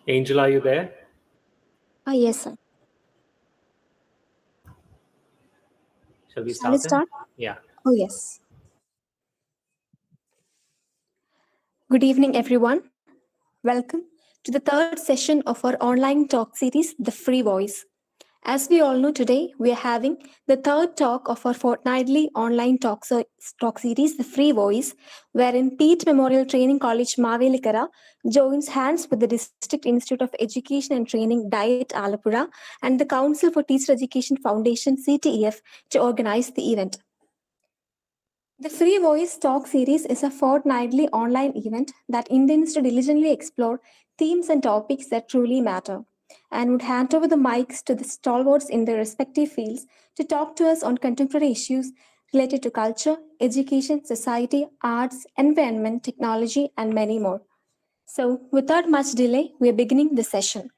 Angel, are you there? Yes, sir. Shall we Shall we start? start? Yeah. Oh, yes. Good evening, everyone. Welcome to the third session of our online talk series, The Free Voice. As we all know, today we are having the third talk of our fortnightly online talk series, The Free Voice, wherein Peet Memorial Training College Mavelikara joins hands with the District Institute of Education and Training Diet Alappuzha and the Council for Teacher Education Foundation CTEF to organize the event. The Free Voice Talk series is a fortnightly online event that intends to diligently explore themes and topics that truly matter, and would hand over the mics to the stalwarts in their respective fields to talk to us on contemporary issues related to culture, education, society, arts, environment, technology, and many more. So, without much delay, we are beginning the session.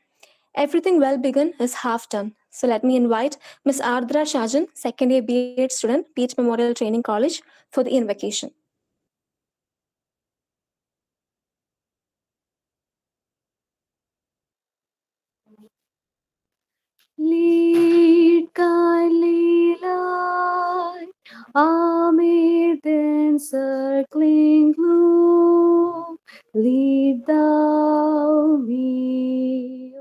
Everything well begun is half done. So let me invite Ms. Ardra Shajan, second year B.Ed student, Peet Memorial Training College, for the invocation. Lead kindly light amid the encircling gloom. Lead thou me.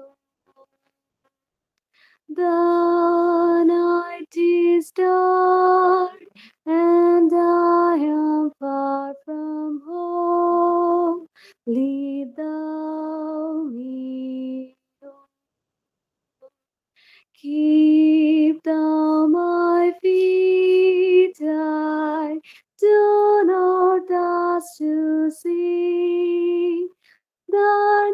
The night is dark and I am far from home. Lead thou me. Keep thou my feet, I do not ask to see the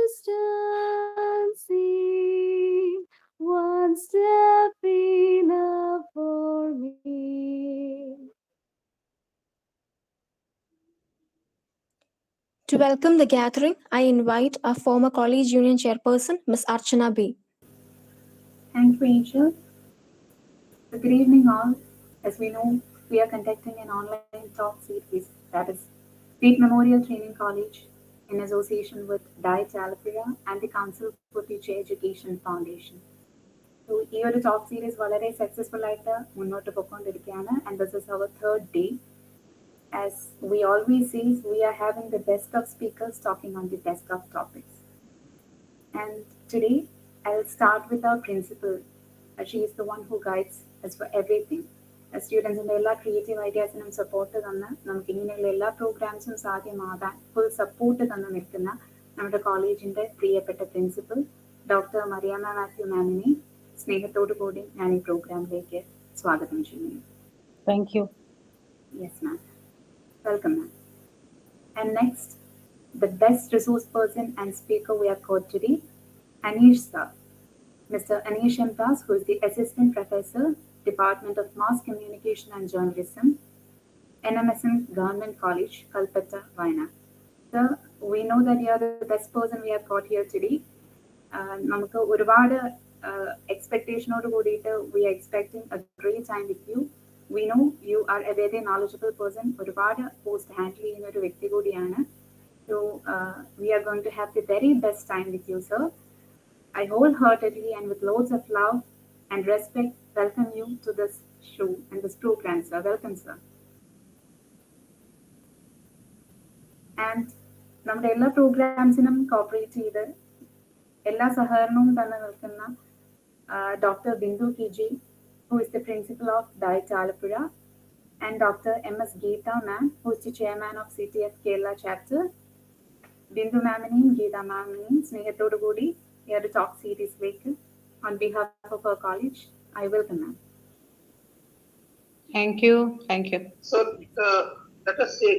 distant sea. One step enough for me. To welcome the gathering, I invite our former college union chairperson, Ms. Archana B. Thank you, Angel. Good evening, all. As we know, we are conducting an online talk series that is Peet Memorial Training College in association with Diet Alappuzha and the Council for Teacher Education Foundation. So, ഈ ഒരു talk series വളരെ successful ആയിട്ട് മുന്നോട്ട് പോയിക്കൊണ്ടിരിക്കുകയാണ്. And this is our third day. As we always say, we are having the best of speakers talking on the best of topics. And today, I'll start with our principal. She is the one who guides us for everything. സ്റ്റുഡൻസിൻ്റെ എല്ലാ creative ഐഡിയാസിനും support തന്ന് നമുക്ക് ഇങ്ങനെയുള്ള എല്ലാ പ്രോഗ്രാംസും സാധ്യമാകാൻ full support തന്ന് നിൽക്കുന്ന നമ്മുടെ കോളേജിൻ്റെ പ്രിയപ്പെട്ട പ്രിൻസിപ്പൽ ഡോക്ടർ മറിയാമ്മ മാത്യു മാമിനെ സ്നേഹത്തോടു കൂടി ഞാൻ ഈ പ്രോഗ്രാമിലേക്ക് സ്വാഗതം ചെയ്യുന്നു. Thank you. Yes, ma'am. Welcome, ma'am. And next, the best resource person and speaker we have got today, Aneesh sir. Mr. Aneesh M, who is the Assistant Professor, Department of Mass Communication and Journalism, NMSM Govt College, Kalpetta, Wayanad. Sir, we know that you are the best person we have got here today. നമുക്ക് ഒരുപാട് എക്സ്പെക്ടേഷനോട് കൂടിയിട്ട് we are expecting a great time with you. We know you are a very knowledgeable person. ഒരുപാട് post handle ചെയ്യുന്ന ഒരു വ്യക്തി കൂടിയാണ്. So we are going to have the very best time with you, sir. I wholeheartedly and with loads of love and respect welcome you to this show and this program, sir. Welcome, sir. And നമ്മുടെ എല്ലാ പ്രോഗ്രാംസിനും cooperate ചെയ്ത് എല്ലാ സഹകരണവും തന്നെ നിൽക്കുന്ന doctor Bindu K G, who is the principal of Diet Alappuzha, and Dr. M.S. Geeta ma'am, who is the chairman of CTF Kerala chapter. Bindu ma'amineയും Geeta ma'amineയും സ്നേഹത്തോടു കൂടി ഈ ഒരു talk സീരീസിലേക്ക് on behalf of our college, I welcome ma'am. Thank you. Thank you. So let us say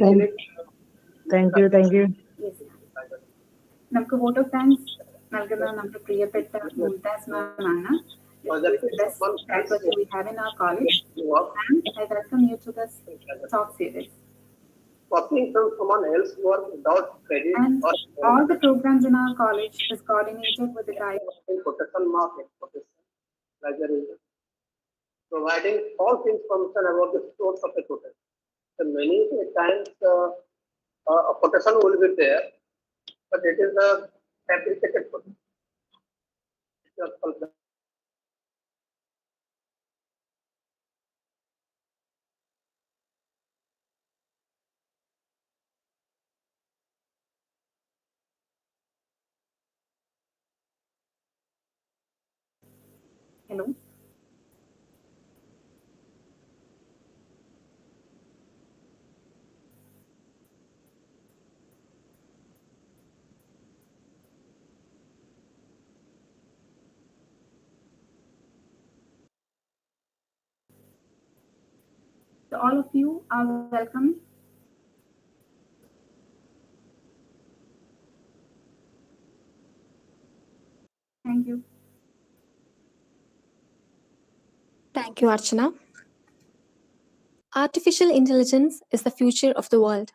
Thank you. Thank you. Yes, ma'am. നമുക്ക് vote of thanks നൽകുന്ന നമ്മുടെ പ്രിയപ്പെട്ട മുംതാസ് മാം ആണ്. The best faculty we have in our college, and I welcome you to this talk series. copying from someone else's work without credit. And or all the programs in our college is coordinated with the Diet. Protection mark exposition, plagiarism, providing false information about the source of a quotation. So many times a quotation will be there, but it is a Every second question. Hello. So all of you are welcome. Thank you. Thank you, Archana. Artificial intelligence is the future of the world.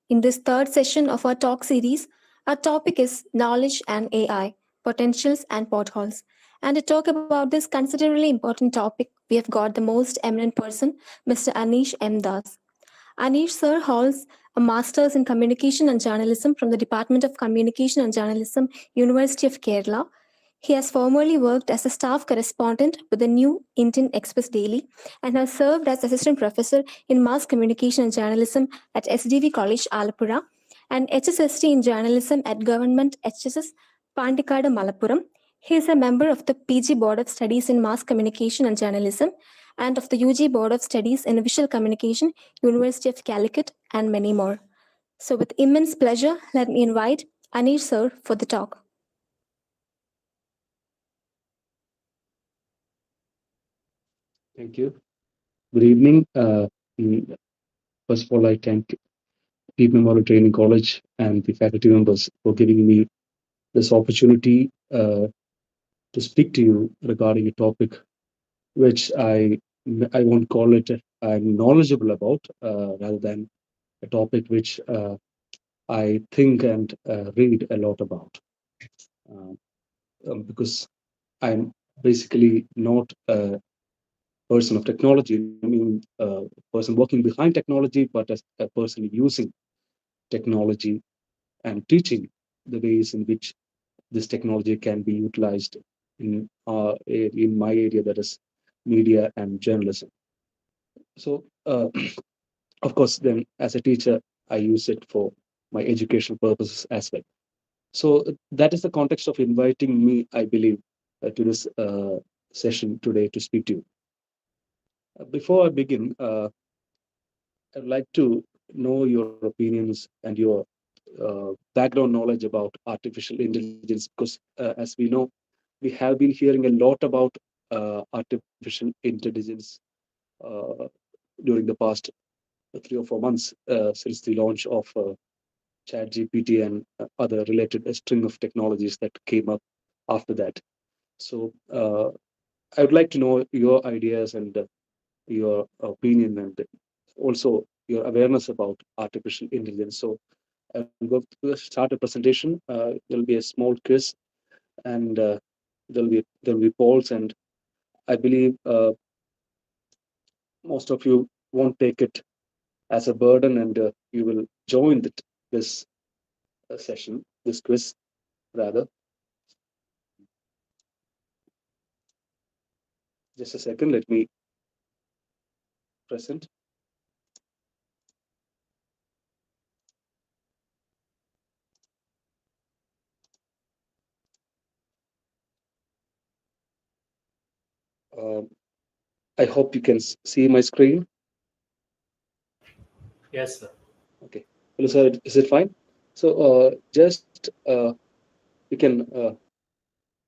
In this third session of our talk series, our topic is Knowledge and AI, Potentials and Potholes. And to talk about this considerably important topic, we have got the most eminent person, Mr. Aneesh M. Anish sir holds a master's in communication and journalism from the Department of Communication and Journalism, University of Kerala. He has formerly worked as a staff correspondent with the New Indian Express Daily and has served as assistant professor in mass communication and journalism at SDV College, Alappuzha, and HSST in journalism at Government HSS Pandikad, Malappuram. He is a member of the PG Board of Studies in Mass Communication and Journalism and of the UG Board of Studies in Visual Communication, University of Calicut, and many more. So, with immense pleasure, let me invite Anish sir for the talk. Thank you. Good evening. First of all, I thank Peet Memorial Training College and the faculty members for giving me this opportunity to speak to you regarding a topic which I won't call it I'm knowledgeable about, rather than a topic which I think and read a lot about, uh, because I'm basically not a person of technology. I mean, a person working behind technology, but as a person using technology and teaching the ways in which this technology can be utilized in my area, that is media and journalism. So, of course, then as a teacher, I use it for my educational purposes as well. So that is the context of inviting me, I believe, to this session today to speak to you. Before I begin, I'd like to know your opinions and your background knowledge about artificial intelligence, because as we know, we have been hearing a lot about artificial intelligence uh, during the past 3 or 4 months, since the launch of ChatGPT and other related string of technologies that came up after that. So I would like to know your ideas and your opinion, and also your awareness about artificial intelligence. So I'm going to start a presentation. There'll be a small quiz, and there'll be polls, and I believe most of you won't take it as a burden, and you will join this session, this quiz rather. Just a second, let me present. Um, I hope you can see my screen. Yes, sir. Okay. Hello, sir. Is it fine? So just you can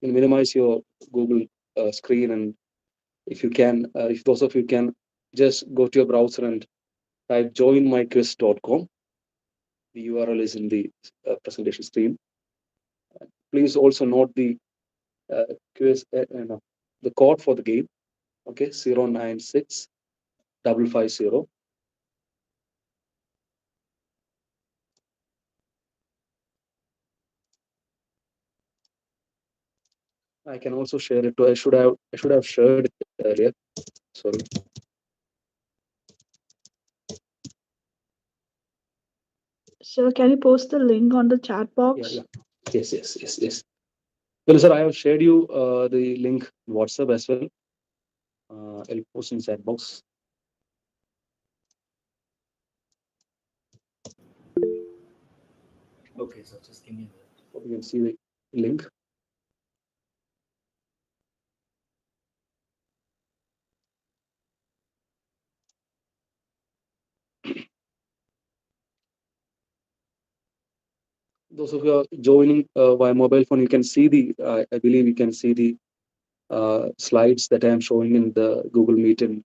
minimize your Google screen, and if you can, if those of you can, just go to your browser and type joinmyquiz.com. The URL is in the presentation screen. Please also note the quiz, no, the code for the game. Okay, 096550. I can also share it. I should have shared it earlier. Sorry. Sir, can you post the link on the chat box? Yeah. Yes. Well, sir, I have shared you the link in WhatsApp as well. I'll post in chat box. Okay, so just give me a minute. Hope you can see the link. Those of you are joining via mobile phone, you can see the, I believe you can see the slides that I am showing in the Google Meet and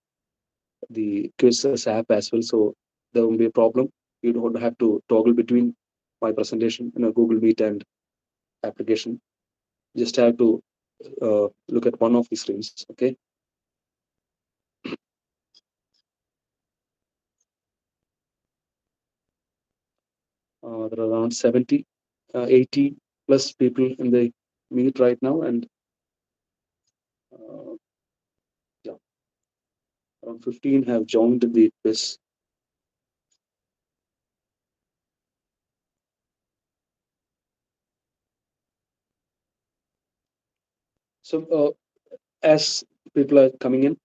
the quizzes app as well. So there won't be a problem. You don't have to toggle between my presentation in a Google Meet and application. Just have to look at one of the screens. Okay. There are around 70, 80 plus people in the meet right now, and yeah, around 15 have joined the quiz. So as people are coming in,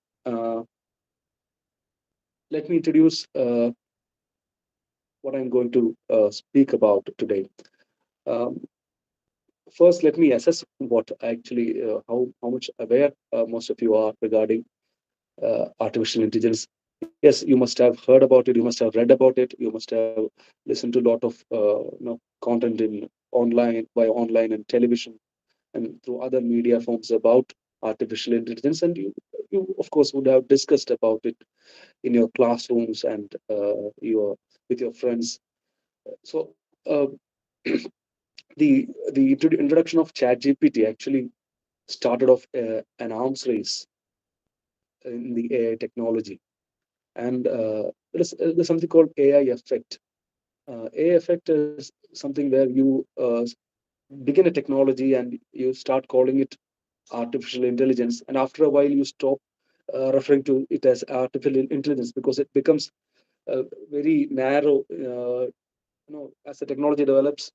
let me introduce what I'm going to speak about today. Um, First, let me assess what actually, how much aware most of you are regarding artificial intelligence. Yes, you must have heard about it, you must have read about it, you must have listened to a lot of content in online and television and through other media forms about artificial intelligence, and you of course would have discussed about it in your classrooms and your with your friends. So the introduction of ChatGPT actually started off an arms race in the AI technology, and there's something called AI effect. AI effect is something where you begin a technology and you start calling it artificial intelligence, and after a while you stop referring to it as artificial intelligence because it becomes very narrow. As the technology develops,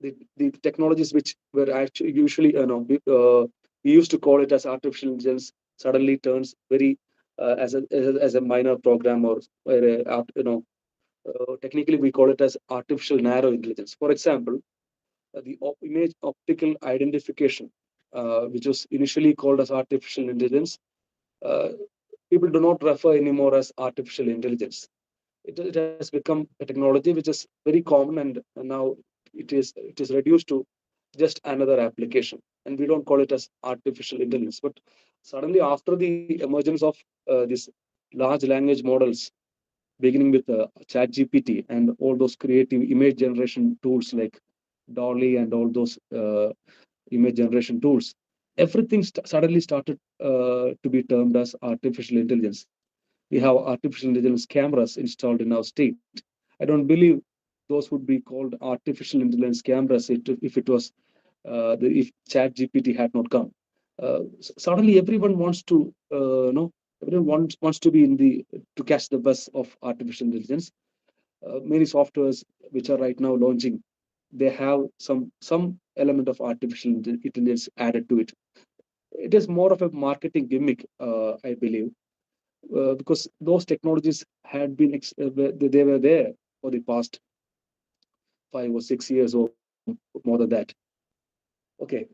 the technologies which were actually usually we used to call it as artificial intelligence suddenly turns very as a minor program or technically we call it as artificial narrow intelligence. For example, the image optical identification, which was initially called as artificial intelligence, uh, people do not refer anymore as artificial intelligence. It has become a technology which is very common, and now it is reduced to just another application, and we don't call it as artificial intelligence. But suddenly, after the emergence of these large language models, beginning with ChatGPT and all those creative image generation tools like Dolly and all those image generation tools, everything suddenly started to be termed as artificial intelligence. We have artificial intelligence cameras installed in our state. I don't believe those would be called artificial intelligence cameras if it was if ChatGPT had not come. Suddenly, everyone wants to everyone wants to be in the to catch the bus of artificial intelligence. Many softwares which are right now launching, they have some element of artificial intelligence added to it. It is more of a marketing gimmick, I believe, because those technologies had been they were there for the past 5 or 6 years or more than that. Okay,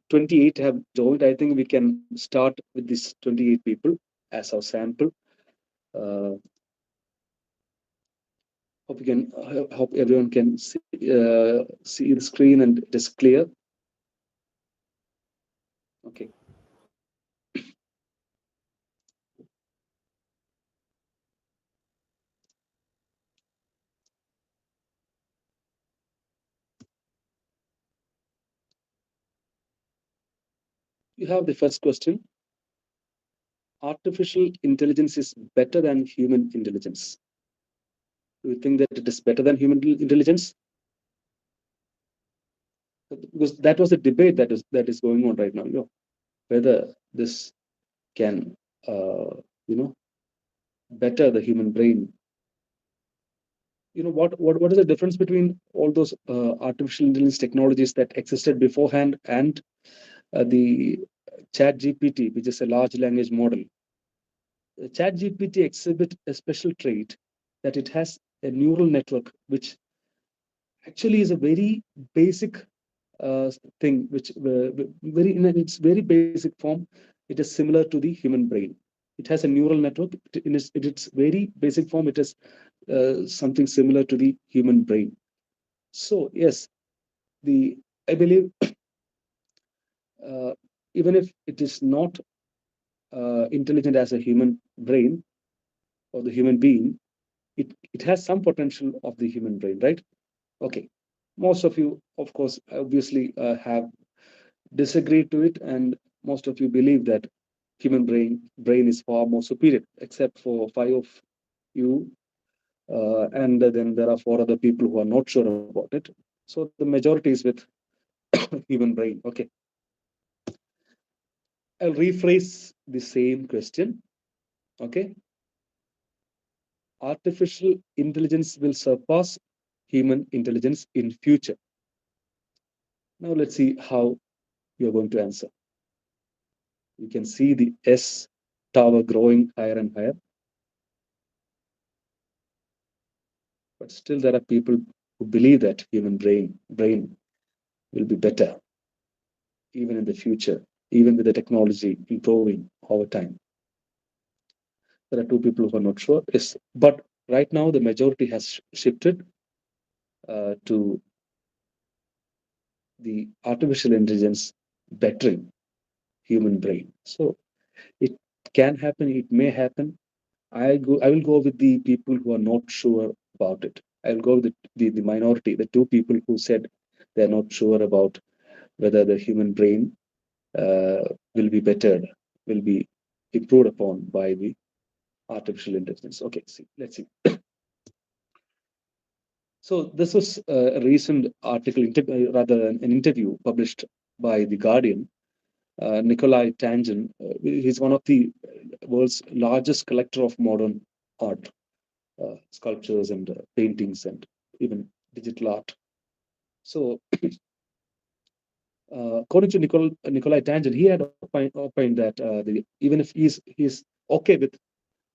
28 have joined. I think we can start with these 28 people as our sample. Uh, hope you can hope everyone can see the screen and it is clear. Okay. You have the first question. Artificial intelligence is better than human intelligence. Do you think that it is better than human intelligence? Because that was the debate that is going on right now. Whether this can better the human brain. what is the difference between all those artificial intelligence technologies that existed beforehand and the chat gpt, which is a large language model? Chat gpt exhibit a special trait that it has a neural network, which actually is a very basic thing, which very in its very basic form, it is similar to the human brain. It has a neural network. In its very basic form, it is something similar to the human brain. So yes, the I believe uh, even if it is not intelligent as a human brain or the human being, it has some potential of the human brain, right? Okay. Most of you, of course, obviously have disagreed to it, and most of you believe that human brain is far more superior, except for five of you, and then there are four other people who are not sure about it. So the majority is with human brain. Okay, I'll rephrase the same question. Okay, artificial intelligence will surpass human intelligence in future. Now let's see how you're going to answer. You can see the S tower growing higher and higher. But still there are people who believe that human brain will be better even in the future, even with the technology improving over time. There are two people who are not sure. Yes, but right now the majority has shifted to the artificial intelligence bettering human brain. So it can happen, it may happen. I will go with the people who are not sure about it. I will go with the minority, the two people who said they're not sure about whether the human brain will be bettered, will be improved upon by the artificial intelligence. Okay, see, let's see. So this was a recent article, rather an interview published by The Guardian. Nikolai Tangen, he's one of the world's largest collector of modern art, sculptures and paintings and even digital art. So according to Nikolai Tangen, he had opined that even if he's okay with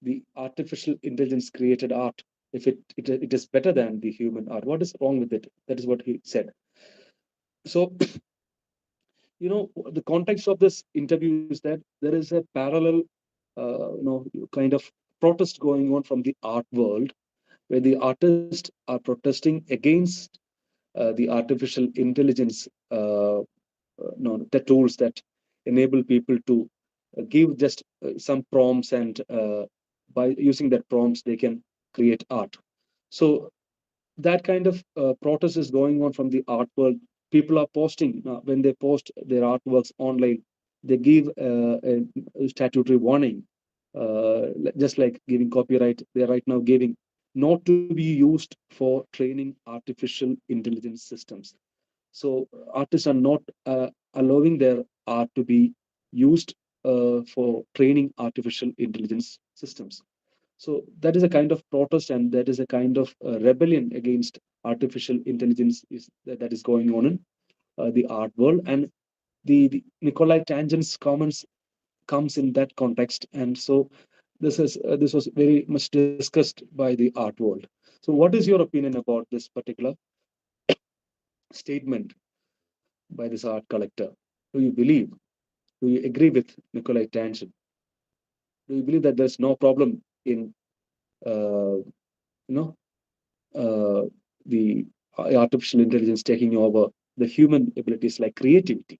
the artificial intelligence created art, if it is better than the human art, what is wrong with it? That is what he said. So the context of this interview is that there is a parallel kind of protest going on from the art world, where the artists are protesting against the artificial intelligence the tools that enable people to give just some prompts, and by using that prompts they can create art. So that kind of protest is going on from the art world. People are posting, when they post their artworks online, they give a statutory warning, just like giving copyright. They're right now giving not to be used for training artificial intelligence systems. So artists are not allowing their art to be used for training artificial intelligence systems. So that is a kind of protest, and that is a kind of rebellion against artificial intelligence that is going on in the art world. And the Nikolai Tangen's comments comes in that context. And so this was very much discussed by the art world. So what is your opinion about this particular statement by this art collector? Do you believe? Do you agree with Nikolai Tangen? Do you believe that there's no problem in you know the artificial intelligence taking over the human abilities like creativity?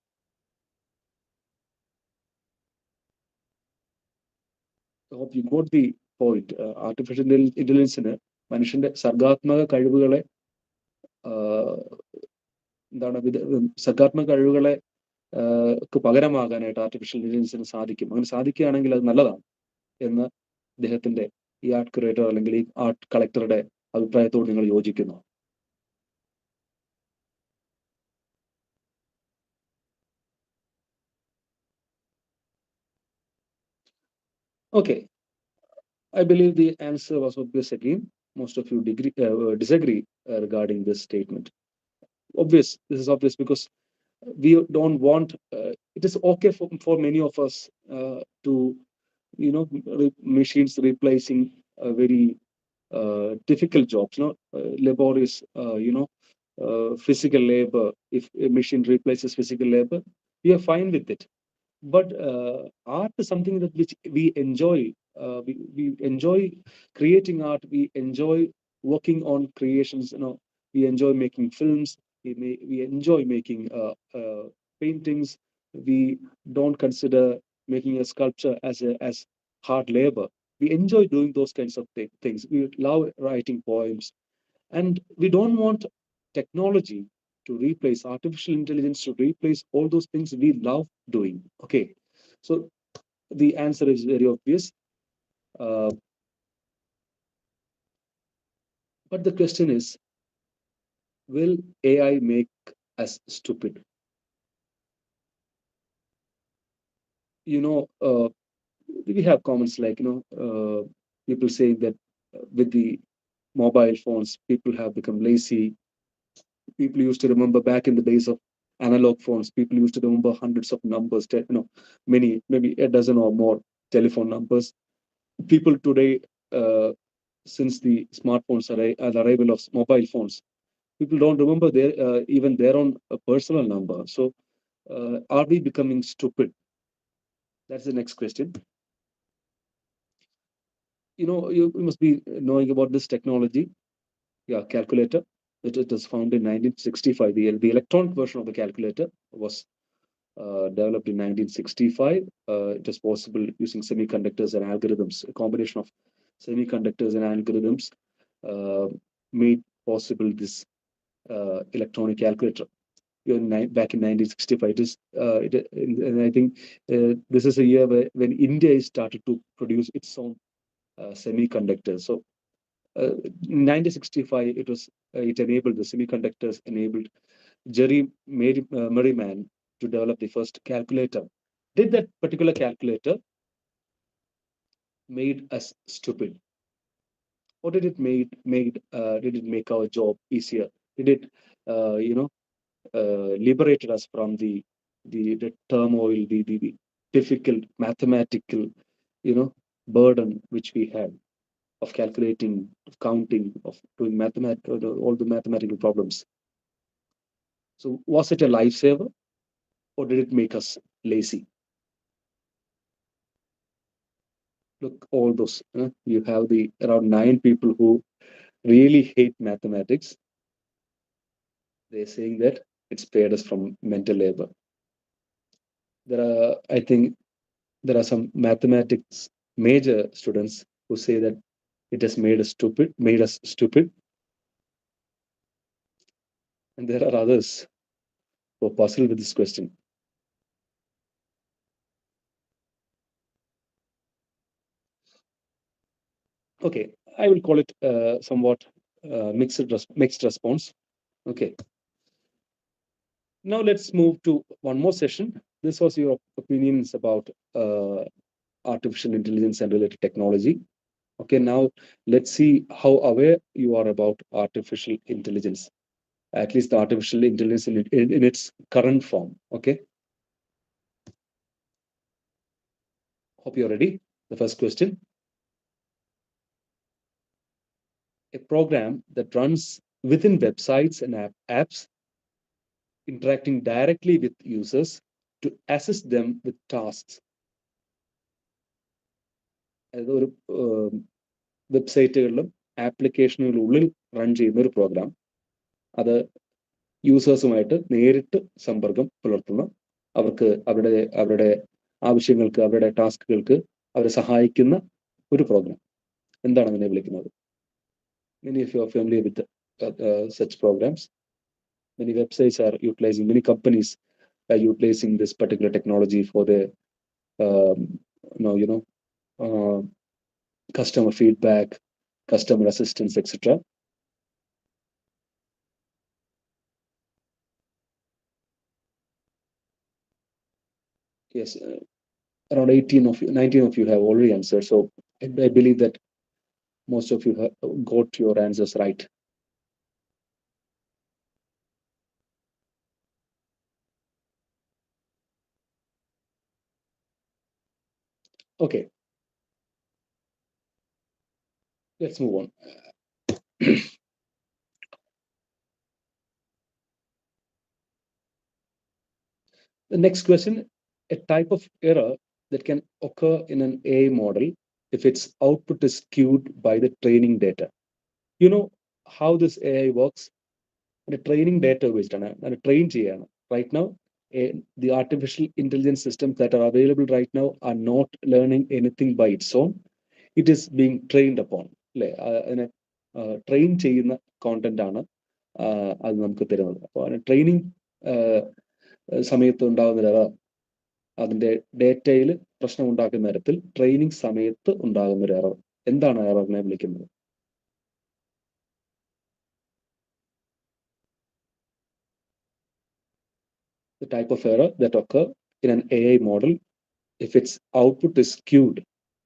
I hope you got the point. Artificial intelligence മനുഷ്യന്റെ സർഗാത്മക കഴിവുകളെ എന്താണ് സർഗാത്മക കഴിവുകളെ പകരമാകാനായിട്ട് artificial ഇന്റലിജൻസിന് സാധിക്കും. അങ്ങനെ സാധിക്കുകയാണെങ്കിൽ അത് നല്ലതാണ് എന്ന് അദ്ദേഹത്തിന്റെ ഈ ആർട്ട് ക്യൂറേറ്റർ അല്ലെങ്കിൽ ഈ ആർട്ട് കളക്ടറുടെ അഭിപ്രായത്തോട് നിങ്ങൾ യോജിക്കുന്നു? Okay, I believe the answer was obvious again. most of you disagree regarding this statement. This is obvious because we don't want, it is okay for many of us to, machines replacing very difficult jobs, laborious, physical labor. If a machine replaces physical labor, we are fine with it. But art is something that which we enjoy. We enjoy creating art. We enjoy working on creations. We enjoy making films. We enjoy making paintings. We don't consider making a sculpture as hard labor. We enjoy doing those kinds of things. We love writing poems, and we don't want technology to replace, artificial intelligence to replace all those things we love doing. Okay, so the answer is very obvious. Uh, but the question is, will AI make us stupid? We have comments like, people saying that with the mobile phones, people have become lazy. People used to remember back in the days of analog phones, people used to remember hundreds of numbers, many, maybe a dozen or more telephone numbers. People today, since the smartphones the arrival of mobile phones, people don't remember even their own personal number. So, are we becoming stupid? That's the next question. You must be knowing about this technology. Yeah, calculator. It was found in 1965. The electronic version of the calculator was developed in 1965. It is possible using semiconductors and algorithms. A combination of semiconductors and algorithms made possible this electronic calculator. Back in 1965, and I think this is a year when India started to produce its own semiconductors. So, in 1965, it enabled the semiconductors enabled Merriman to develop the first calculator. Did that particular calculator made us stupid, or did it make our job easier? Did it liberated us from the turmoil, the difficult mathematical burden which we had of calculating, of counting, of doing all the mathematical problems? So was it a lifesaver, or did it make us lazy? Look, all those. You have the around 9 people who really hate mathematics. They're saying that it's spared us from mental labor. I think there are some mathematics major students who say that it has made us stupid. And there are others who are puzzled with this question. Okay, I will call it somewhat mixed response. Okay. Now let's move to one more session. This was your opinions about artificial intelligence and related technology. Okay, now let's see how aware you are about artificial intelligence, at least the artificial intelligence in its current form. Okay. Hope you're ready. The first question. A program that runs within websites and apps, interacting directly with users to assist them with tasks. വെബ്സൈറ്റുകളിലും ആപ്ലിക്കേഷനുകളിലും ഉള്ളിൽ run ചെയ്യുന്ന ഒരു programme, അത് യൂസേഴ്സുമായിട്ട് നേരിട്ട് സമ്പർക്കം പുലർത്തുന്ന, അവർക്ക് അവരുടെ ആവശ്യങ്ങൾക്ക്, അവരുടെ ടാസ്കുകൾക്ക് അവരെ സഹായിക്കുന്ന ഒരു പ്രോഗ്രാം. എന്താണ് അതിനെ വിളിക്കുന്നത്? Many of you are familiar with such programs. Many websites are utilizing, many companies are utilizing this particular technology for their customer feedback, customer assistance, etc. Yes, around 19 of you have already answered. So I believe that most of you have got your answers right. Okay, let's move on. The next question, a type of error that can occur in an AI model if its output is skewed by the training data. You know how this AI works? The training data based on train ചെയ്യാണ്. Right now, the artificial intelligence systems that are available right now are not learning anything by its own. It is being trained upon. അല്ലെ അതിനെ train ചെയ്യുന്ന content ആണ് അത് നമുക്ക് തരുന്നത്. അപ്പോൾ training സമയത്ത് ഉണ്ടാകുന്ന എറർ അതിന്റെ ഡേറ്റയിൽ പ്രശ്നം ഉണ്ടാക്കുന്ന തരത്തിൽ ട്രെയിനിങ് സമയത്ത് ഉണ്ടാകുന്ന ഒരു എറർ. എന്താണ് എററിനെ വിളിക്കുന്നത്? The type of error that occur in an AI model if its output is skewed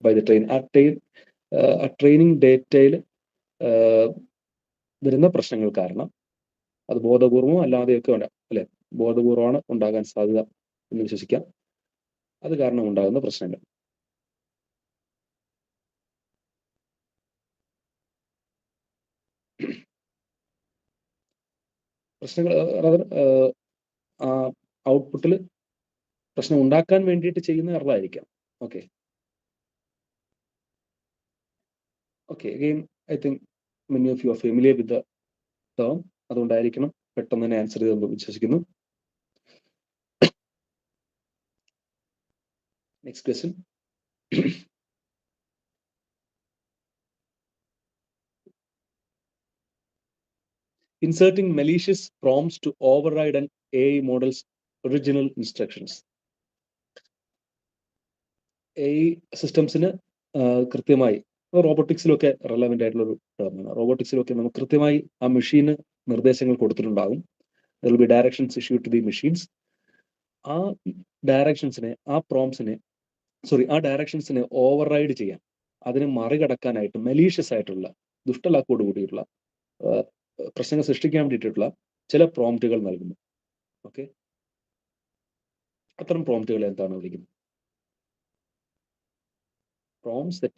by the train. ആ ട്രെയിനിങ് ഡേറ്റയിൽ വരുന്ന പ്രശ്നങ്ങൾ കാരണം അത് ബോധപൂർവമോ അല്ലാതെയൊക്കെ ഉണ്ടാകും അല്ലെ, ബോധപൂർവമാണ് ഉണ്ടാകാൻ സാധ്യത എന്ന് വിശ്വസിക്കാം. അത് കാരണം ഉണ്ടാകുന്ന പ്രശ്നങ്ങൾ. പ്രശ്നങ്ങൾ ആ ഔട്ട്പുട്ടിൽ പ്രശ്നം ഉണ്ടാക്കാൻ വേണ്ടിയിട്ട് ചെയ്യുന്ന എററായിരിക്കാം. Okay okay again I think many of you are familiar with the term. അതുകൊണ്ടായിരിക്കണം പെട്ടെന്ന് തന്നെ ആൻസർ ചെയ്തെന്ന് വിശ്വസിക്കുന്നു. Next question. Inserting malicious prompts to override an AI model's original instructions. AI systems-ന് കൃത്യമായി റോബോട്ടിക്സിലൊക്കെ റെലവെന്റ് ആയിട്ടുള്ള ഒരു ടേമാണ്. റോബോട്ടിക്സിലൊക്കെ നമുക്ക് കൃത്യമായി ആ മെഷീന് നിർദ്ദേശങ്ങൾ കൊടുത്തിട്ടുണ്ടാകും. There will be directions issued to the machines. ആ ഡയറക്ഷൻസിനെ ആ ഡയറക്ഷൻസിനെ ഓവർറൈഡ് ചെയ്യാൻ, അതിനെ മറികടക്കാനായിട്ട് മലീഷ്യസ് ആയിട്ടുള്ള ദുഷ്ടലാക്കോട് കൂടിയിട്ടുള്ള പ്രശ്നങ്ങൾ സൃഷ്ടിക്കാൻ വേണ്ടിയിട്ടുള്ള ചില പ്രോംപ്റ്റുകൾ നൽകുന്നു. ഓക്കെ, അത്തരം പ്രോംപ്റ്റുകൾ എന്താണ് വിളിക്കുന്നത്? Prompts that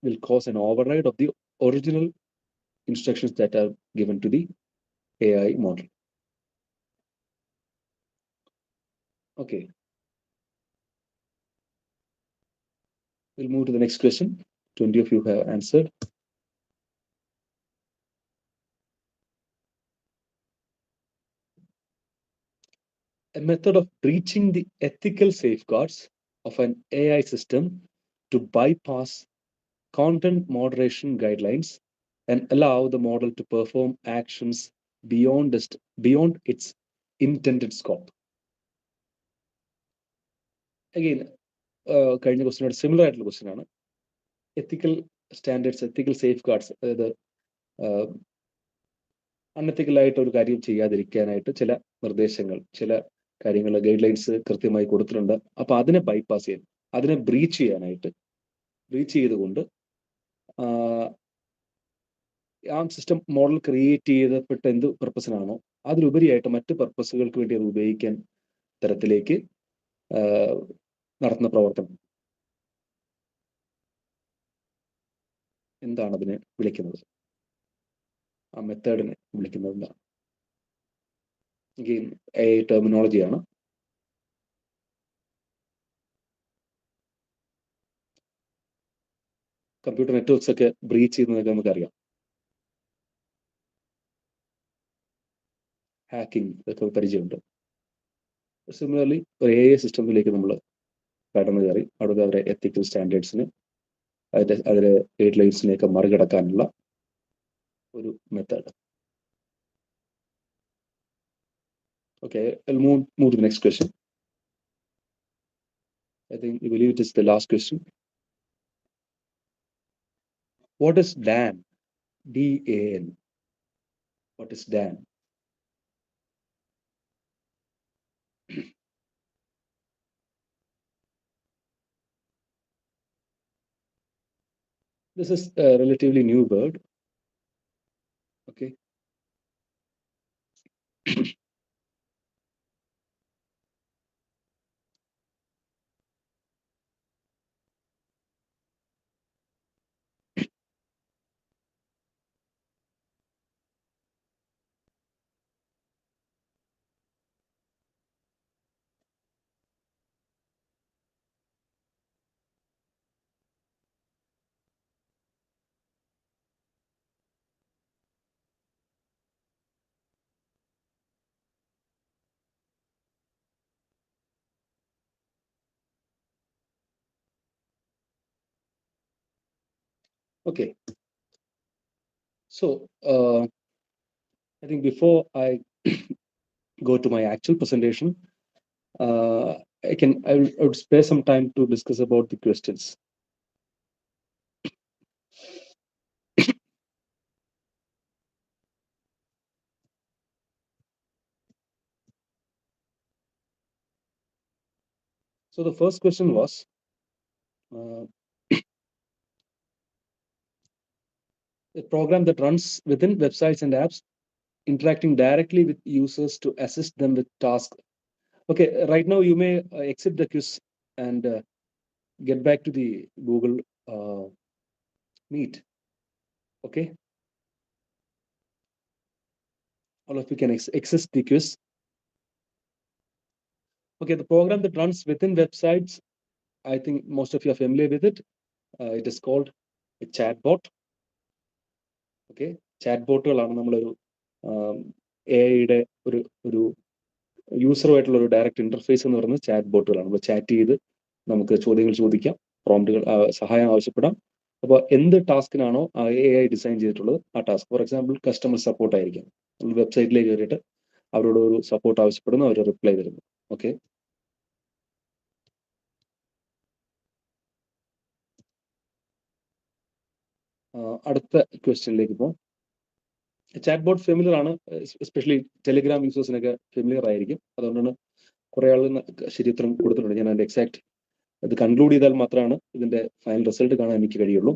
will cause an override of the original instructions that are given to the AI model. Okay, we'll move to the next question. 20 of you have answered. A method of breaching the ethical safeguards of an AI system to bypass content moderation guidelines and allow the model to perform actions beyond its intended scope. Again, കഴിഞ്ഞ ക്വസ്റ്റിനോട് similar ആയിട്ടുള്ള question ആണ്. എത്തിക്കൽ standards, എത്തിക്കൽ safe guards, അതായത് അൺഎത്തിക്കലായിട്ട് ഒരു കാര്യം ചെയ്യാതിരിക്കാനായിട്ട് ചില നിർദ്ദേശങ്ങൾ, ചില കാര്യങ്ങൾ, ഗൈഡ് ലൈൻസ് കൃത്യമായി കൊടുത്തിട്ടുണ്ട്. അപ്പൊ അതിനെ ബൈപ്പാസ് ചെയ്യാൻ, അതിനെ ബ്രീച്ച് ചെയ്തുകൊണ്ട് ആ സിസ്റ്റം മോഡൽ ക്രിയേറ്റ് ചെയ്തപ്പെട്ട എന്ത് പർപ്പസിനാണോ അതിലുപരിയായിട്ട് മറ്റ് പർപ്പസുകൾക്ക് വേണ്ടി അത് ഉപയോഗിക്കാൻ തരത്തിലേക്ക് നടത്തുന്ന പ്രവർത്തനം. എന്താണ് അതിനെ വിളിക്കുന്നത്? ആ മെത്തേഡിനെ വിളിക്കുന്നത് എന്താണ്? ടെർമിനോളജിയാണ്. കമ്പ്യൂട്ടർ നെറ്റ്വർക്ക്സ് ഒക്കെ ബ്രീച്ച് ചെയ്യുന്നതൊക്കെ നമുക്കറിയാം. ഹാക്കിംഗ് ഇതൊക്കെ പരിചയമുണ്ട്. സിമിലർലി ഒരു AI സിസ്റ്റത്തിലേക്ക് നമ്മൾ കടന്നു കയറി അവിടുത്തെ അവരെ എത്തിക്കൽ സ്റ്റാൻഡേർഡ്സിന്, അതിലെ ഗൈഡ് ലൈൻസിനെയൊക്കെ മറികടക്കാനുള്ള ഒരു method. Okay, I'll move to the next question. I believe it is the last question. What is DAN? DAN. What is DAN? This is a relatively new word. Okay. Okay. So I think before I go to my actual presentation, I would spare some time to discuss about the questions. So the first question was, a program that runs within websites and apps, interacting directly with users to assist them with tasks. Okay, right now you may exit the quiz and get back to the Google Meet. Okay, all of you can exit the quiz. Okay, the program that runs within websites, I think most of you are familiar with it. It is called a chatbot. Okay, ചാറ്റ്ബോട്ടുകളാണ് നമ്മളൊരു AI-യുടെ ഒരു യൂസറുമായിട്ടുള്ള ഒരു direct interface എന്ന് പറയുന്നത് chat ബോട്ടുകളാണ്. നമ്മൾ chat ചെയ്ത് നമുക്ക് ചോദ്യങ്ങൾ ചോദിക്കാം, പ്രോംപ്റ്റുകൾ സഹായം ആവശ്യപ്പെടാം. അപ്പോൾ എന്ത് ടാസ്കിനാണോ AI ഡിസൈൻ ചെയ്തിട്ടുള്ളത് ആ task, for example customer support ആയിരിക്കും, നമ്മൾ വെബ്സൈറ്റിലേക്ക് കയറിയിട്ട് അവരോട് ഒരു സപ്പോർട്ട് ആവശ്യപ്പെടുന്നു, അവർ റിപ്ലൈ തരുന്നു. ഓക്കെ, അടുത്ത ക്വസ്റ്റ്യനിലേക്ക് പോകും. ചാറ്റ് ബോട്ട് ഫെമിലിയർ ആണ്, എസ്പെഷ്യലി ടെലിഗ്രാം യൂസേഴ്സിനൊക്കെ ഫെമിലിയർ ആയിരിക്കും. അതുകൊണ്ടാണ് കുറെ ആൾ ശരിയുത്തരം കൊടുത്തിട്ടുണ്ട്. ഞാൻ അതിന്റെ എക്സാക്ട് അത് കൺക്ലൂഡ് ചെയ്താൽ മാത്രമാണ് ഇതിന്റെ ഫൈനൽ റിസൾട്ട് കാണാൻ എനിക്ക് കഴിയുള്ളൂ.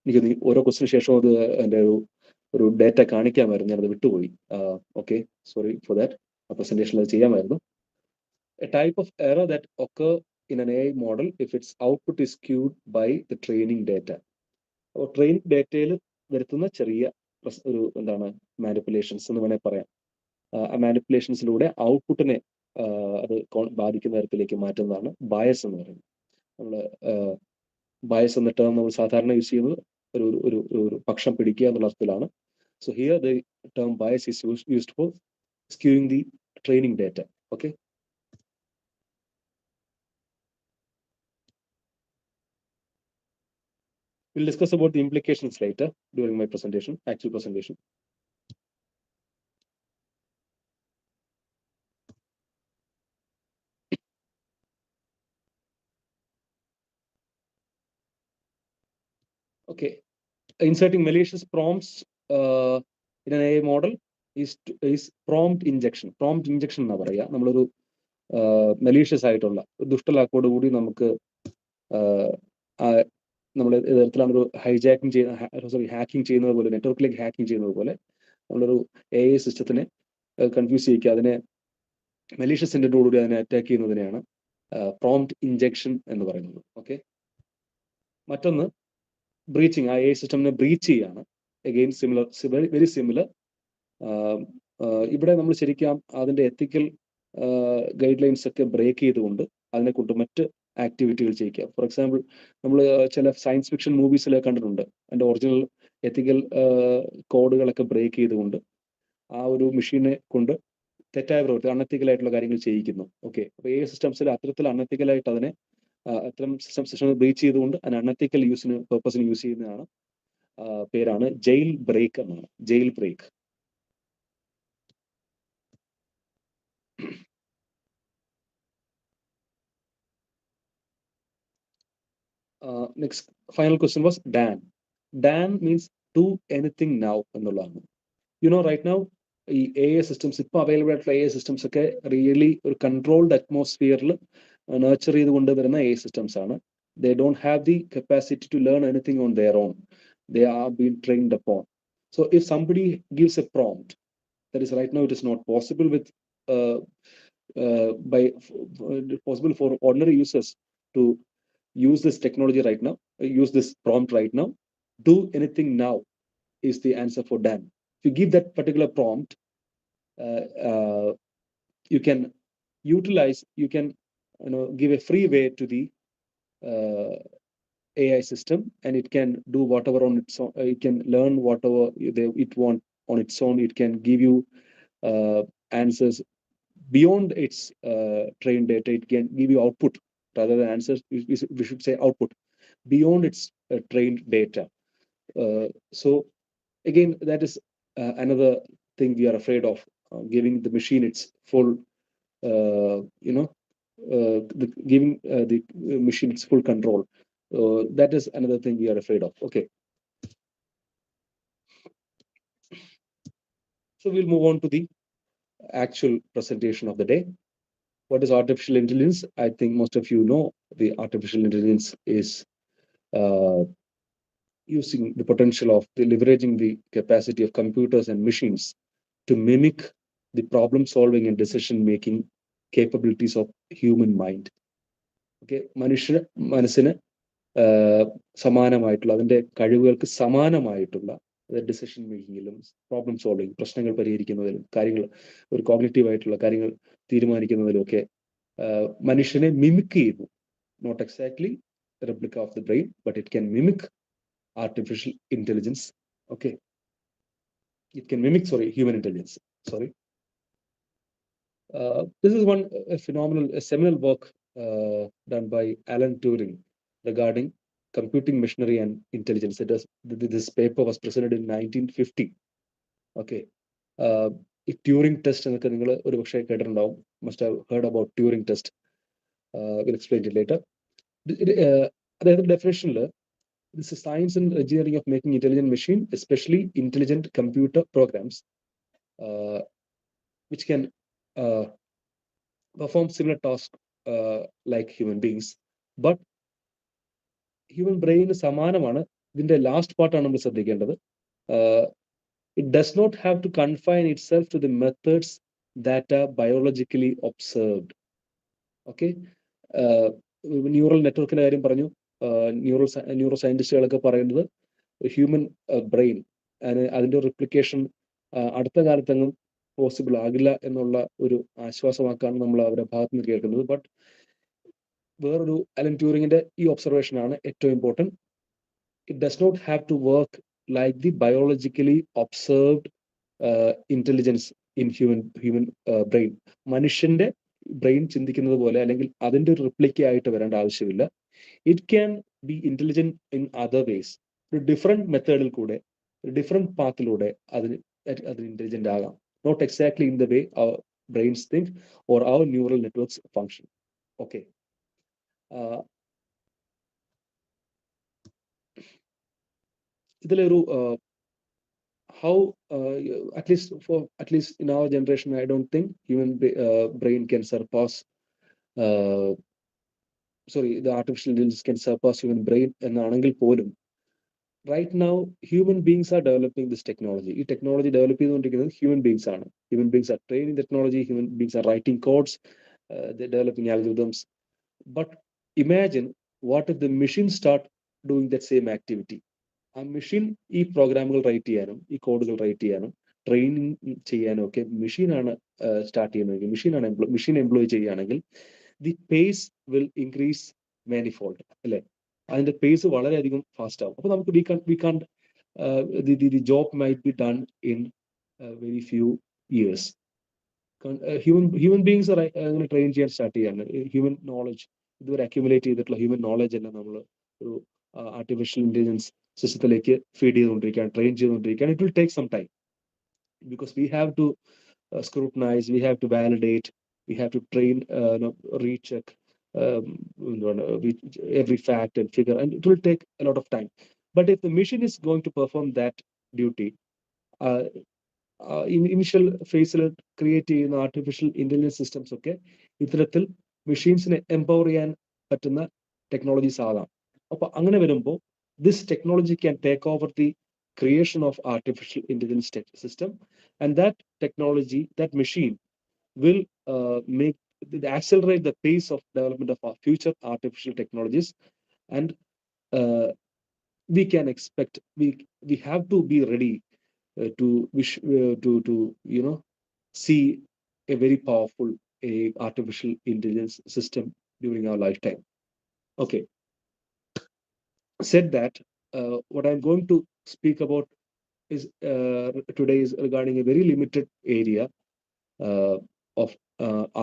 എനിക്ക് ഓരോ ക്വസ്റ്റിന് ശേഷം അത് എൻ്റെ ഒരു ഡേറ്റ കാണിക്കാമായിരുന്നു, ഞാനത് വിട്ടുപോയി. Okay, sorry for that. ആ പ്രസന്റേഷനിൽ അത് ചെയ്യാമായിരുന്നു. A type of error that occur in an AI model if its output is skewed by the training data. അപ്പോൾ ട്രെയിനിങ് ഡേറ്റയിൽ വരുത്തുന്ന ചെറിയ ഒരു എന്താണ് മാനിപ്പുലേഷൻസ് എന്ന് വേണേൽ പറയാം. ആ മാനിപ്പുലേഷൻസിലൂടെ ഔട്ട്പുട്ടിനെ അത് ബാധിക്കുന്ന തരത്തിലേക്ക് മാറ്റുന്നതാണ് ബയസ് എന്ന് പറയുന്നത്. നമ്മൾ ബയസ് എന്ന ടേം നമ്മൾ സാധാരണ യൂസ് ചെയ്യുന്നത് ഒരു പക്ഷം പിടിക്കുക എന്നുള്ള അർത്ഥത്തിലാണ്. So here the term bias is used for skewing the training data. Okay, we'll discuss about the implications later during my presentation, actual presentation. Okay, inserting malicious prompts in an AI model is prompt injection. Prompt injection എന്നാ പറയാ. നമ്മളൊരു malicious ആയിട്ടുള്ള ദുഷ്ടലാക്കോട് കൂടി നമുക്ക് നമ്മൾ തരത്തിലാണ് ഒരു hijacking ചെയ്യുന്ന ഹാക്കിങ് ചെയ്യുന്നത് പോലെ, നെറ്റ്വർക്കിലേക്ക് ഹാക്കിങ് ചെയ്യുന്നത് പോലെ നമ്മളൊരു AI സിസ്റ്റത്തിനെ കൺഫ്യൂസ് ചെയ്യിക്കുക, അതിനെ മലീഷ്യസ് ഇന്റന്റോടുകൂടി അതിനെ അറ്റാക്ക് ചെയ്യുന്നതിനെയാണ് പ്രോംപ്റ്റ് ഇഞ്ചക്ഷൻ എന്ന് പറയുന്നത്. ഓക്കെ, മറ്റൊന്ന് ബ്രീച്ചിങ്, AI സിസ്റ്റമിനെ ബ്രീച്ച് ചെയ്യാണ്. Again very similar. ഇവിടെ നമ്മൾ ശരിക്കും അതിന്റെ എത്തിക്കൽ ഗൈഡ് ലൈൻസ് ഒക്കെ ബ്രേക്ക് ചെയ്തുകൊണ്ട് അതിനെ കൊണ്ട് മറ്റ് ആക്ടിവിറ്റികൾ ചെയ്യിക്കുക. ഫോർ എക്സാമ്പിൾ, നമ്മൾ ചില സയൻസ് ഫിക്ഷൻ മൂവീസിലൊക്കെ കണ്ടിട്ടുണ്ട്, അതിന്റെ ഒറിജിനൽ എത്തിക്കൽ കോഡുകളൊക്കെ ബ്രേക്ക് ചെയ്തുകൊണ്ട് ആ ഒരു മെഷീനെ കൊണ്ട് തെറ്റായ പ്രവൃത്തി, അൺഎത്തിക്കലായിട്ടുള്ള കാര്യങ്ങൾ ചെയ്യിക്കുന്നു. ഓക്കെ, അപ്പോൾ AI സിസ്റ്റംസിൽ അത്തരത്തിൽ അൺഎത്തിക്കലായിട്ട് അതിനെ അത്തരം സിസ്റ്റം ബ്രീച്ച് ചെയ്തുകൊണ്ട് അതിന് അൺഎത്തിക്കൽ പർപ്പസിന് യൂസ് ചെയ്യുന്നതാണ് പേരാണ് ജയിൽ ബ്രേക്ക് എന്നാണ്. Jailbreak. Next, final question was DAN. DAN means do anything now എന്നുള്ളതാണ്. Right now ഈ AI സിസ്റ്റംസ്, ഇപ്പോൾ അവൈലബിൾ ആയിട്ടുള്ള AI സിസ്റ്റംസ് ഒക്കെ റിയലി ഒരു കൺട്രോൾഡ് അറ്റ്മോസ്ഫിയറിൽ നർച്ചർ ചെയ്ത് കൊണ്ടുവരുന്ന AI സിസ്റ്റംസ് ആണ്. They don't have the capacity to learn anything on their own. They are being trained upon. So if somebody gives a prompt, that is right now it is not possible with possible for ordinary users to use this technology right now, use this prompt right now. Do anything now is the answer for Dan. If you give that particular prompt, you can utilize, you can give a free way to the AI system, and it can do whatever on its own. It can learn whatever it want on its own. It can give you answers beyond its trained data. It can give you output rather than answers. We should say output beyond its trained data. So again, that is another thing we are afraid of, giving the machine its full, giving the machine its full control. That is another thing we are afraid of. Okay. So we'll move on to the actual presentation of the day. What is artificial intelligence? I think most of you know the artificial intelligence is using the potential of leveraging the capacity of computers and machines to mimic the problem solving and decision making capabilities of human mind. Okay, മനുഷ്യ മനസ്സിന് സമാനമായിട്ടുള്ള, അതിന്റെ കഴിവുകൾക്ക് സമാനമായിട്ടുള്ള decision മേക്കിങ്ങിലും problem solving, പ്രശ്നങ്ങൾ പരിഹരിക്കുന്നതിലും, കാര്യങ്ങൾ ഒരു cognitive ആയിട്ടുള്ള കാര്യങ്ങൾ തീരുമാനിക്കുന്നതിലും ഒക്കെ മനുഷ്യനെ മിമിക് ചെയ്യുന്നു. Not exactly replica of the brain, but it can mimic artificial intelligence. Okay, it can mimic human intelligence. This is one phenomenal seminal work done by Alan Turing regarding computing machinery and intelligence. This paper was presented in 1950. Okay, Turing test എന്നൊക്കെ നിങ്ങൾ ഒരുപക്ഷെ കേട്ടിട്ടുണ്ടാവും. Must have heard about Turing test. We'll explain it later. അതായത് ഡെഫിനേഷനിൽ, this is science and engineering of making intelligent machine, especially intelligent computer programs, which can perform similar tasks like human beings. But human brain സമാനമാണ്. ഇതിന്റെ last പാർട്ടാണ് നമ്മൾ ശ്രദ്ധിക്കേണ്ടത്. It does not have to confine itself to the methods that are biologically observed. Okay, neural നെറ്റ്വർക്കിന്റെ കാര്യം പറഞ്ഞു. Neuro സയന്റിസ്റ്റുകളൊക്കെ പറയുന്നത് human brain അതിന്റെ റിപ്ലിക്കേഷൻ അടുത്ത കാലത്തെങ്ങും പോസിബിൾ ആകില്ല എന്നുള്ള ഒരു ആശ്വാസമാക്കാണ് നമ്മൾ അവരുടെ ഭാഗത്ത് നിന്ന് കേൾക്കുന്നത്. ബട്ട് വേറൊരു അലൻ ട്യൂറിങ്ങിന്റെ ഈ ഒബ്സർവേഷൻ ആണ് ഏറ്റവും important. It does not have to work like the biologically observed intelligence in human brain. മനുഷ്യന്റെ ബ്രെയിൻ ചിന്തിക്കുന്നത് പോലെ അല്ലെങ്കിൽ അതിന്റെ ഒരു റിപ്ലിക്ക ആയിട്ട് വരേണ്ട ആവശ്യമില്ല. It can be intelligent in other ways. ഒരു ഡിഫറെന്റ് മെത്തേഡിൽ കൂടെ, ഒരു ഡിഫറെന്റ് പാത്തിലൂടെ അതിന് ഇന്റലിജന്റ് ആകാം. Not exactly in the way our brains think or our neural networks function. Okay. ഇതിലൊരു how at least in our generation, I don't think human brain can surpass the artificial intelligence can surpass human brain എന്നാണെങ്കിൽ പോലും right now human beings are developing this technology. ഈ technology develop ചെയ്തുകൊണ്ടിരിക്കുന്നത് human beings ആണ്. Human beings are training technology, human beings are writing codes, they're developing algorithms. But imagine what if the machine start doing that same activity. ആ machine ഈ പ്രോഗ്രാമുകൾ right ചെയ്യാനും ഈ കോഡുകൾ right ചെയ്യാനും training ചെയ്യാനും ഒക്കെ മെഷീനാണ് സ്റ്റാർട്ട് ചെയ്യുന്നതെങ്കിൽ, മെഷീൻ എംപ്ലോയ് ചെയ്യുകയാണെങ്കിൽ the pace will increase manifold. അല്ലെ, അതിന്റെ പേസ് വളരെയധികം ഫാസ്റ്റ് ആവും. അപ്പൊ നമുക്ക് we can the job might be done in very few years. Human beings അങ്ങനെ ട്രെയിൻ ചെയ്യാൻ സ്റ്റാർട്ട് ചെയ്യാണ്. ഹ്യൂമൻ നോളജ്, ഇതുവരെ അക്യുമുലേറ്റ് ചെയ്തിട്ടുള്ള ഹ്യൂമൻ നോളജ് എല്ലാം നമ്മൾ ഒരു ആർട്ടിഫിഷ്യൽ ഇന്റലിജൻസ് സിസ്റ്റത്തിലേക്ക് ഫീഡ് ചെയ്തുകൊണ്ടിരിക്കുകയാണ്, ട്രെയിൻ ചെയ്തുകൊണ്ടിരിക്കുകയാണ്. It will take some time because we have to scrutinize, we have to validate, we have to train, recheck every fact and figure, and it will take a lot of time. But if the machine is going to perform that duty, initial ഫേസിൽ create ചെയ്യുന്ന artificial intelligence systems ഒക്കെ ഇത്തരത്തിൽ മെഷീൻസിനെ empower ചെയ്യാൻ പറ്റുന്ന technologies ആകാം. അപ്പൊ അങ്ങനെ വരുമ്പോൾ this technology can take over the creation of artificial intelligence system, and that technology, that machine will accelerate the pace of development of our future artificial technologies. And we can expect, we have to be ready to see a very powerful artificial intelligence system during our lifetime. Okay, said that, what I'm going to speak about is today is regarding a very limited area of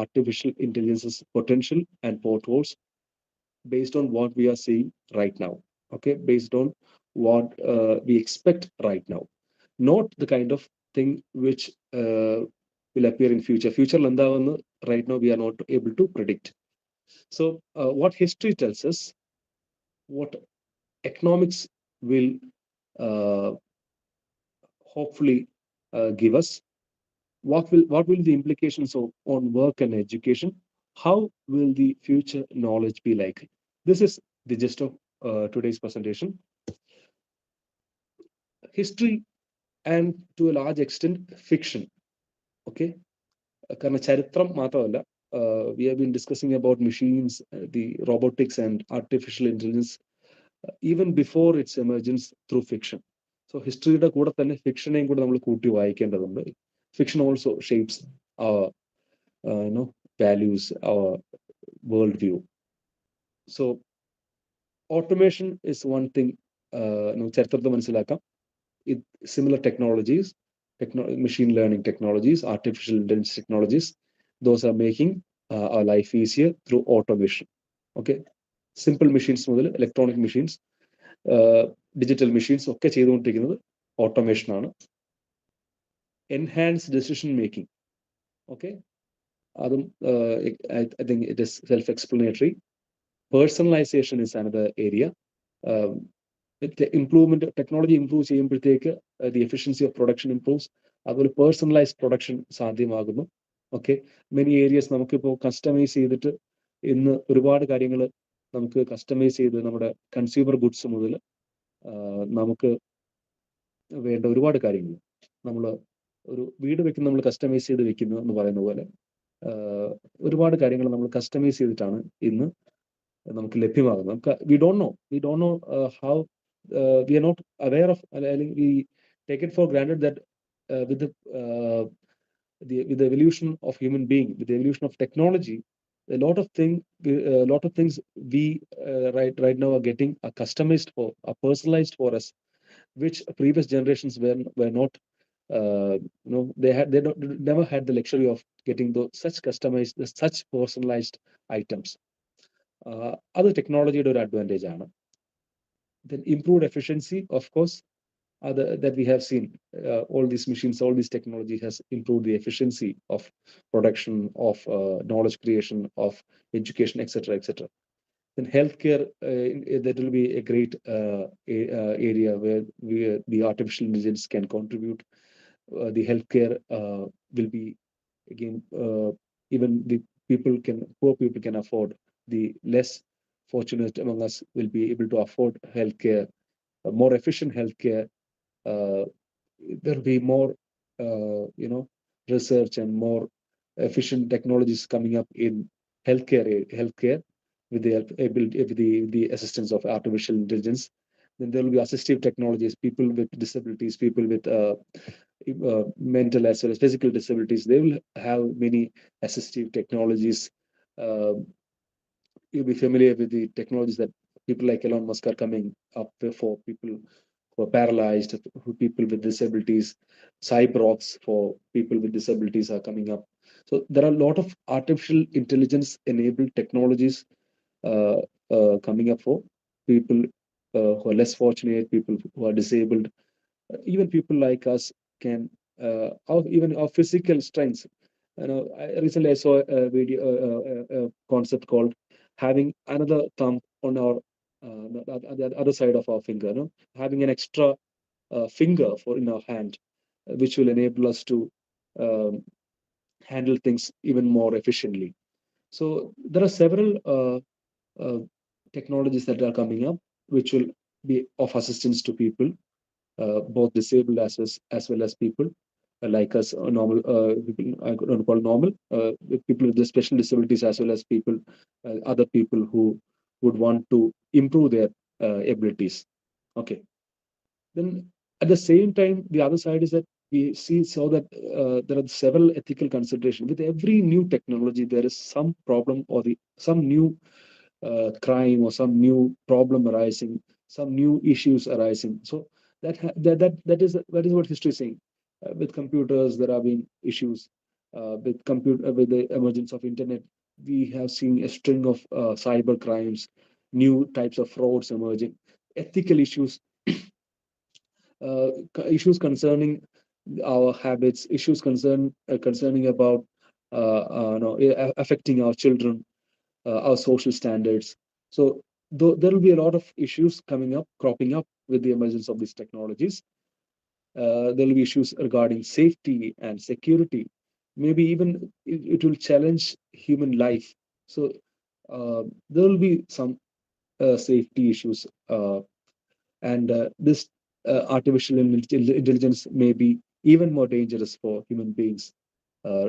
artificial intelligence's potential and potholes, based on what we are seeing right now. Okay, based on what we expect right now, not the kind of thing which will appear in future എന്താവുമെന്ന് right now we are not able to predict. So what history tells us, what economics will hopefully give us, what will the implications on work and education, how will the future knowledge be like. This is the gist of today's presentation. History, and to a large extent fiction. Okay, കാരണം ചരിത്രം മാത്രമല്ല, we have been discussing about machines, the robotics and artificial intelligence, even before its emergence through fiction. So ഹിസ്റ്ററിയുടെ കൂടെ തന്നെ ഫിക്ഷനെയും കൂടെ നമ്മൾ കൂട്ടി വായിക്കേണ്ടതുണ്ട്. Fiction also shapes our values, our worldview. So automation is one thing ചരിത്രത്തെ മനസ്സിലാക്കാം. Similar technologies, machine learning technologies, artificial intelligence technologies, those are making our life easier through automation. Okay, simple machines മുതൽ electronic machines, digital machines ഒക്കെ ചെയ്തുകൊണ്ടിരിക്കുന്നത് automation ആണ്. Enhanced decision making. Okay, അതും I think it is self-explanatory. Personalization is another area. Improvement, technology improves ചെയ്യുമ്പോഴത്തേക്ക് the efficiency of production improves. അതുപോലെ personalized production സാധ്യമാകുന്നു. Okay, many areas നമുക്കിപ്പോൾ customise ചെയ്തിട്ട് ഇന്ന് ഒരുപാട് കാര്യങ്ങൾ നമുക്ക് കസ്റ്റമൈസ് ചെയ്ത് നമ്മുടെ കൺസ്യൂമർ ഗുഡ്സ് മുതൽ നമുക്ക് വേണ്ട ഒരുപാട് കാര്യങ്ങൾ, നമ്മൾ ഒരു വീട് വെക്കുന്ന നമ്മൾ കസ്റ്റമൈസ് ചെയ്ത് വെക്കുന്നു എന്ന് പറയുന്ന പോലെ ഒരുപാട് കാര്യങ്ങൾ നമ്മൾ കസ്റ്റമൈസ് ചെയ്തിട്ടാണ് ഇന്ന് നമുക്ക് ലഭ്യമാകുന്നത്. നമുക്ക് we don't know how, we are not aware of, we take it for granted that with the evolution of human being, with the evolution of technology, a lot of things we right now are getting are customized for, are personalized for us, which previous generations were not. They never had the luxury of getting such customized, such personalized items. Other technology ഒരു advantage ആണ്. Then improved efficiency, of course, that we have seen. All these machines, all this technology has improved the efficiency of production, of knowledge creation, of education, etc., etc. Then healthcare, that will be a great area where the artificial intelligence can contribute. The healthcare will be, again, even the poor people can afford. The less fortunate among us will be able to afford healthcare, more efficient healthcare. There will be more, research and more efficient technologies coming up in healthcare with the assistance of artificial intelligence. Then there will be assistive technologies. People with disabilities, people with mental as well as physical disabilities, they will have many assistive technologies. You'll be familiar with the technologies that people like Elon Musk are coming up for people who are paralyzed, people with disabilities. Cyborgs for people with disabilities are coming up. So there are a lot of artificial intelligence enabled technologies coming up for people who are less fortunate, people who are disabled. Even people like us can, even our physical strengths. Recently I saw a video, a concept called having another thumb on our the other side of our finger, having an extra finger in our hand, which will enable us to handle things even more efficiently. So there are several technologies that are coming up, which will be of assistance to people, both disabled as well as people like us, normal people. I don't call normal with people with the special disabilities, as well as people, other people who would want to improve their abilities. Okay. Then at the same time, the other side is that we saw that there are several ethical considerations. With every new technology, there is some problem or some new crime or some new problem arising, some new issues arising. So that is what history is saying. With computers, there have been issues. With the emergence of internet, we have seen a string of cyber crimes, new types of frauds emerging, ethical issues, issues concerning our habits, issues concerning about affecting our children, our social standards. So there will be a lot of issues cropping up with the emergence of these technologies. There will be issues regarding safety and security. Maybe even it will challenge human life. So there will be some safety issues, and this artificial intelligence may be even more dangerous for human beings uh,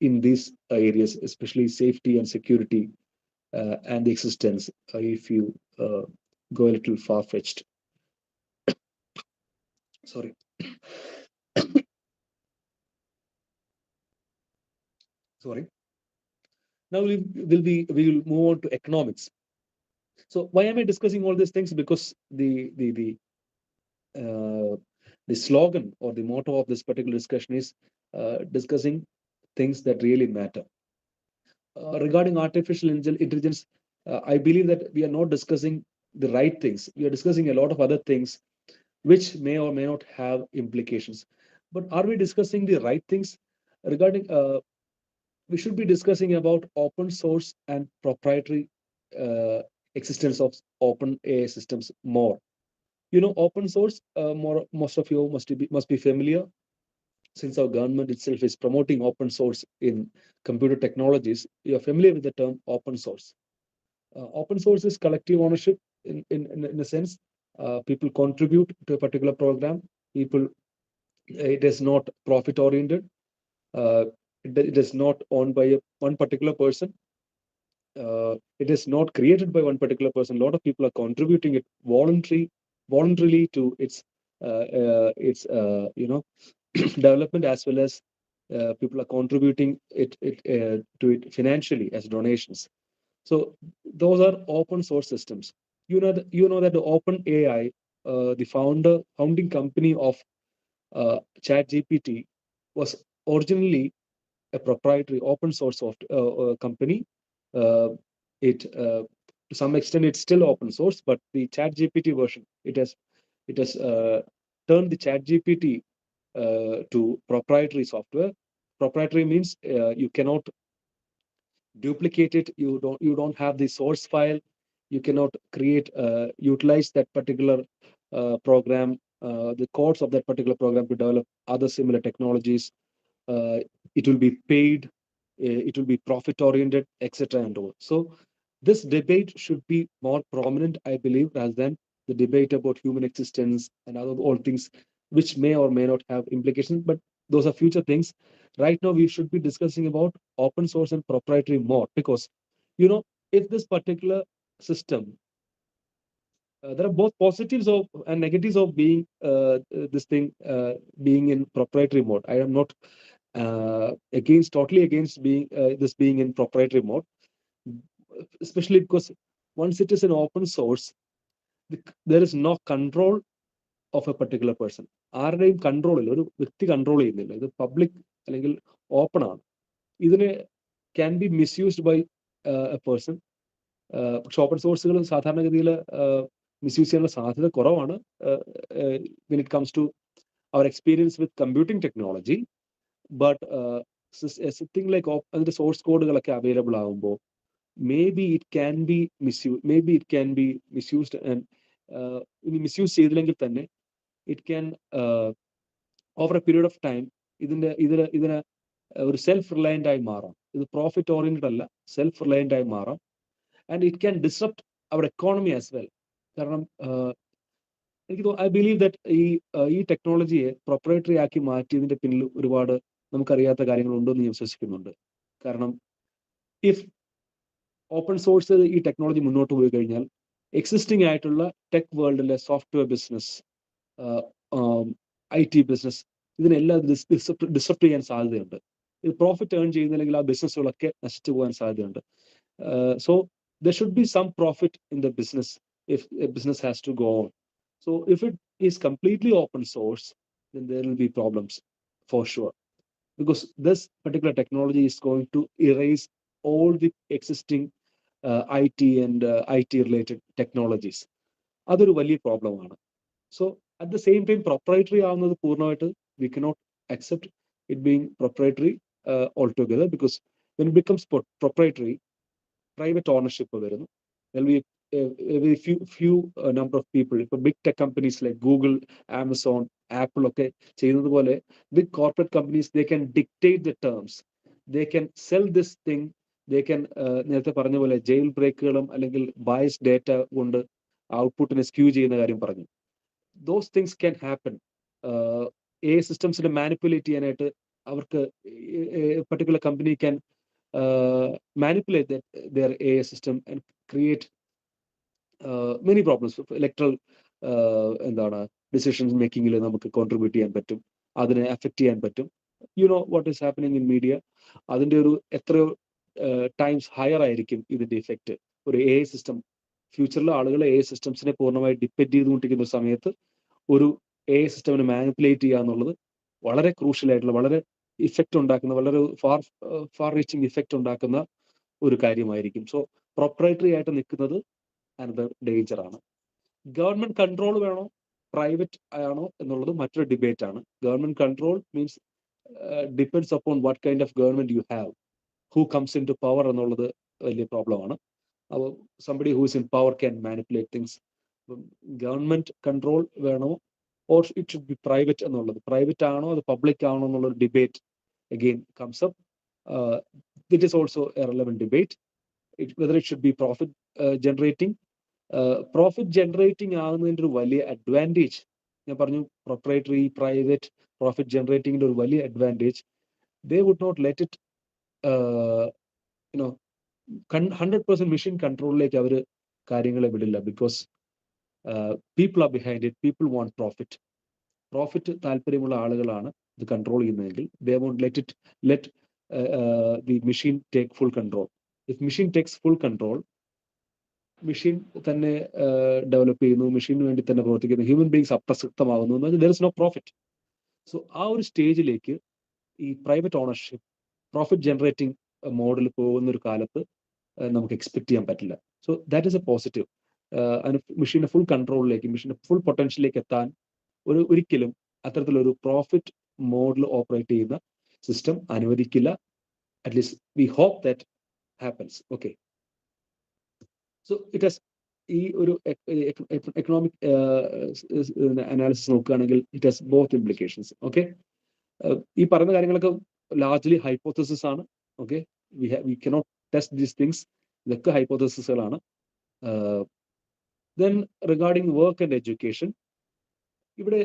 in these areas, especially safety and security and the existence, if you go a little far-fetched. Sorry. Sorry. Now we will move on to economics. So why am I discussing all these things? Because uh, the slogan or the motto of this particular discussion is discussing things that really matter. Regarding artificial intelligence, I believe that we are not discussing the right things. We are discussing a lot of other things which may or may not have implications. But are we discussing the right things? Regarding, we should be discussing about open source and proprietary existence of open AI systems more. Open source, most of you must be familiar, since our government itself is promoting open source in computer technologies. You're familiar with the term open source. Open source is collective ownership in a sense. People contribute to a particular program. It is not profit oriented. It is not owned by one particular person. It is not created by one particular person. A lot of people are contributing it voluntarily to its development, as well as people are contributing to it financially as donations. So those are open source systems. You know that the Open AI, the founding company of ChatGPT, was originally a proprietary open source company. Uh, it To some extent it's still open source, but the ChatGPT version, it has turned the ChatGPT to proprietary software. Proprietary means you cannot duplicate it. You don't have the source file. You cannot utilize that particular program, the codes of that particular program, to develop other similar technologies. uh, it will be paid, it will be profit oriented, etc. and all. So this debate should be more prominent, I believe, rather than the debate about human existence and other all things which may or may not have implications, but those are future things. Right now we should be discussing about open source and proprietary more, because if this particular system, there are both positives of and negatives of being this thing being in proprietary mode. I am not totally against this being in proprietary mode, especially because once it is an open source, there is no control of a particular person. ആരുടെയും control ഇല്ല, ഒരു വ്യക്തി control ചെയ്യുന്നില്ല. ഇത് public അല്ലെങ്കിൽ open ആണ്. ഇതിനെ can be misused by a person. പക്ഷെ ഓപ്പൺ സോഴ്സുകൾ സാധാരണഗതിയിൽ മിസ്യൂസ് ചെയ്യാനുള്ള സാധ്യത കുറവാണ് when it comes to our experience with computing technology. But thing like അതിന്റെ സോഴ്സ് കോഡുകളൊക്കെ അവൈലബിൾ ആകുമ്പോൾ maybe it can be misused, and misuse ചെയ്തില്ലെങ്കിൽ തന്നെ it can over a period of time ഇതിന് ഒരു സെൽഫ് റിലയന്റ് ആയി മാറാം. ഇത് പ്രോഫിറ്റ് ഓറിയന്റഡ് അല്ല, സെൽഫ് റിലയന്റ് ആയി മാറാം. And it can disrupt our economy as well. കാരണം I believe that ഈ ടെക്നോളജിയെ പ്രൊപ്പറേറ്ററി ആക്കി മാറ്റിയതിന്റെ പിന്നിൽ ഒരുപാട് നമുക്കറിയാത്ത കാര്യങ്ങളുണ്ടെന്ന് ഞാൻ വിശ്വസിക്കുന്നുണ്ട്. കാരണം ഇഫ് ഓപ്പൺ സോഴ്സ് ഈ ടെക്നോളജി മുന്നോട്ട് പോയി കഴിഞ്ഞാൽ എക്സിസ്റ്റിംഗ് ആയിട്ടുള്ള ടെക് വേൾഡിലെ സോഫ്റ്റ്വെയർ ബിസിനസ്, IT ബിസിനസ്, ഇതിനെല്ലാം ഡിസപ്റ്റ് ചെയ്യാൻ സാധ്യതയുണ്ട്. ഇത് പ്രോഫിറ്റ് ഏൺ ചെയ്യുന്നില്ലെങ്കിൽ ആ ബിസിനസ്സുകളൊക്കെ നശിച്ചു പോകാൻ സാധ്യതയുണ്ട്. So there should be some profit in the business if a business has to go on. So if it is completely open source, then there will be problems for sure, because this particular technology is going to erase all the existing IT and IT related technologies. അതൊരു വലിയ പ്രോബ്ലമാണ്. So at the same time, proprietary ആവുന്നത് പൂർണ്ണമായിട്ട് we cannot accept it being proprietary altogether, because when it becomes proprietary, private ownership വരുന്നു. There will be a few number of people. If big tech companies like Google, Amazon, Apple ഒക്കെ ചെയ്യുന്നത് പോലെ big corporate companies, they can dictate the terms. They can sell this thing. They can നേരത്തെ പറഞ്ഞ പോലെ jail ബ്രേക്കുകളും അല്ലെങ്കിൽ bias data കൊണ്ട് ഔട്ട്പുട്ടിനെ skew ചെയ്യുന്ന കാര്യം പറഞ്ഞു. Those things can happen. AI സിസ്റ്റംസിനെ മാനിപ്പുലേറ്റ് ചെയ്യാനായിട്ട് അവർക്ക് particular company can manipulate their AI system and create many problems. Electoral എന്താണ് ഡിസിഷൻസ് മേക്കിങ്ങിൽ നമുക്ക് കോൺട്രിബ്യൂട്ട് ചെയ്യാൻ പറ്റും, അതിനെ അഫക്റ്റ് ചെയ്യാൻ പറ്റും. You know what is happening in media. അതിൻ്റെ ഒരു എത്രയോ ടൈംസ് ഹയർ ആയിരിക്കും ഇതിന്റെ ഇഫക്റ്റ്. ഒരു AI സിസ്റ്റം ഫ്യൂച്ചറിൽ ആളുകൾ AI സിസ്റ്റംസിനെ പൂർണ്ണമായി ഡിപ്പെൻഡ് ചെയ്തുകൊണ്ടിരിക്കുന്ന ഒരു സമയത്ത് ഒരു AI സിസ്റ്റമിനെ മാനിപ്പുലേറ്റ് ചെയ്യുക എന്നുള്ളത് വളരെ ക്രൂഷ്യൽ ആയിട്ടുള്ള, വളരെ ഇഫക്റ്റ് ഉണ്ടാക്കുന്ന, വളരെ ഫാർ റീച്ചിങ് ഇഫക്റ്റ് ഉണ്ടാക്കുന്ന ഒരു കാര്യമായിരിക്കും. സോ പ്രൊപ്പറേറ്ററി ആയിട്ട് നിൽക്കുന്നത് അനദർ ഡേഞ്ചർ ആണ്. ഗവൺമെന്റ് കൺട്രോൾ വേണോ പ്രൈവറ്റ് ആണോ എന്നുള്ളത് മറ്റൊരു ഡിബേറ്റ് ആണ്. Government control means depends upon what kind of government you have, who comes in to power എന്നുള്ളത് വലിയ പ്രോബ്ലമാണ്. അപ്പോൾ somebody who is in power can manipulate things. Government control വേണോ or it should be private എന്നുള്ളത്, private ആണോ അത് public ആണോ എന്നുള്ളൊരു debate again comes up. It is also a relevant debate, whether it should be profit generating. Profit generating ആകുന്നതിൻ്റെ ഒരു വലിയ advantage ഞാൻ പറഞ്ഞു, പ്രൊപ്പറേറ്ററി പ്രൈവറ്റ് പ്രോഫിറ്റ് ജനറേറ്റിംഗിൻ്റെ ഒരു വലിയ advantage, they would not let it 100% machine കൺട്രോളിലേക്ക് അവർ കാര്യങ്ങളെ വിടില്ല. Because people are behind it, people want profit താല്പര്യമുള്ള ആളുകളാണ് ഇത് കൺട്രോൾ ചെയ്യുന്നതെങ്കിൽ they won't let the machine take full control. If machine takes full control, machine തന്നെ ഡെവലപ്പ് ചെയ്യുന്നു, മെഷീന് വേണ്ടി തന്നെ പ്രവർത്തിക്കുന്നു, ഹ്യൂമൻ ബീങ്സ് അപ്രസക്തമാകുന്നു, there is no profit. So ആ ഒരു സ്റ്റേജിലേക്ക് ഈ private ownership profit generating model പോകുന്ന ഒരു കാലത്ത് നമുക്ക് എക്സ്പെക്ട് ചെയ്യാൻ പറ്റില്ല. So that is a positive. മെഷീന്റെ ഫുൾ കൺട്രോളിലേക്ക്, മെഷീന്റെ ഫുൾ പൊട്ടൻഷ്യലിലേക്ക് എത്താൻ ഒരിക്കലും അത്തരത്തിലൊരു പ്രോഫിറ്റ് മോഡൽ ഓപ്പറേറ്റ് ചെയ്യുന്ന സിസ്റ്റം അനുവദിക്കില്ല. At least we hope that happens. Okay, so it has ഈ ഒരു എക്കണോമിക് അനാലിസിസ് നോക്കുകയാണെങ്കിൽ it has both implications. Okay, ഈ പറയുന്ന കാര്യങ്ങളൊക്കെ ലാർജ്ലി ഹൈപ്പോത്തസിസ് ആണ്. Okay, we cannot test these things. ഇതൊക്കെ ഹൈപ്പോത്തസിസുകളാണ്. Then regarding work and education, ഇവിടെ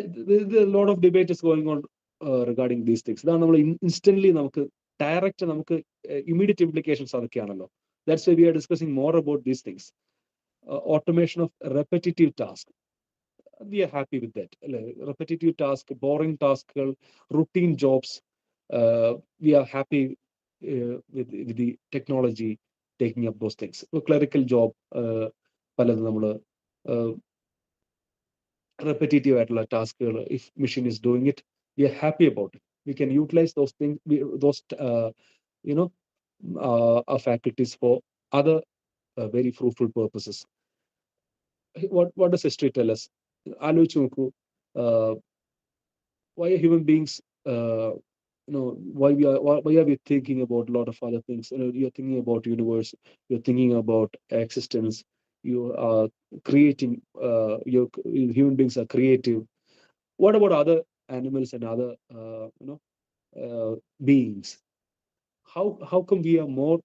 lot of debate is going on regarding these things. ഇതാണ് നമ്മൾ ഇൻസ്റ്റന്റ്ലി നമുക്ക് ഡയറക്റ്റ് നമുക്ക് ഇമ്മീഡിയറ്റ് ഇംപ്ലിക്കേഷൻസ് അതൊക്കെയാണല്ലോ. That's why we are discussing more about these things. Automation of repetitive task, we are happy with that അല്ലെ. Repetitive task, boring ടാസ്കുകൾ, routine jobs, we are happy with the technology taking up those things. Clerical job പലതും നമ്മൾ repetitive ആയിട്ടുള്ള ടാസ്കുകൾ, if machine is doing it, we are happy about it. We can utilize those things, those our faculties for other very fruitful purposes. What does history tell us? ആലോചിച്ച് നോക്കൂ, why are human beings why are we thinking about a lot of other things? You're thinking about universe, you're thinking about existence, you are creating, human beings are creative. What about other animals and other beings? How come we are more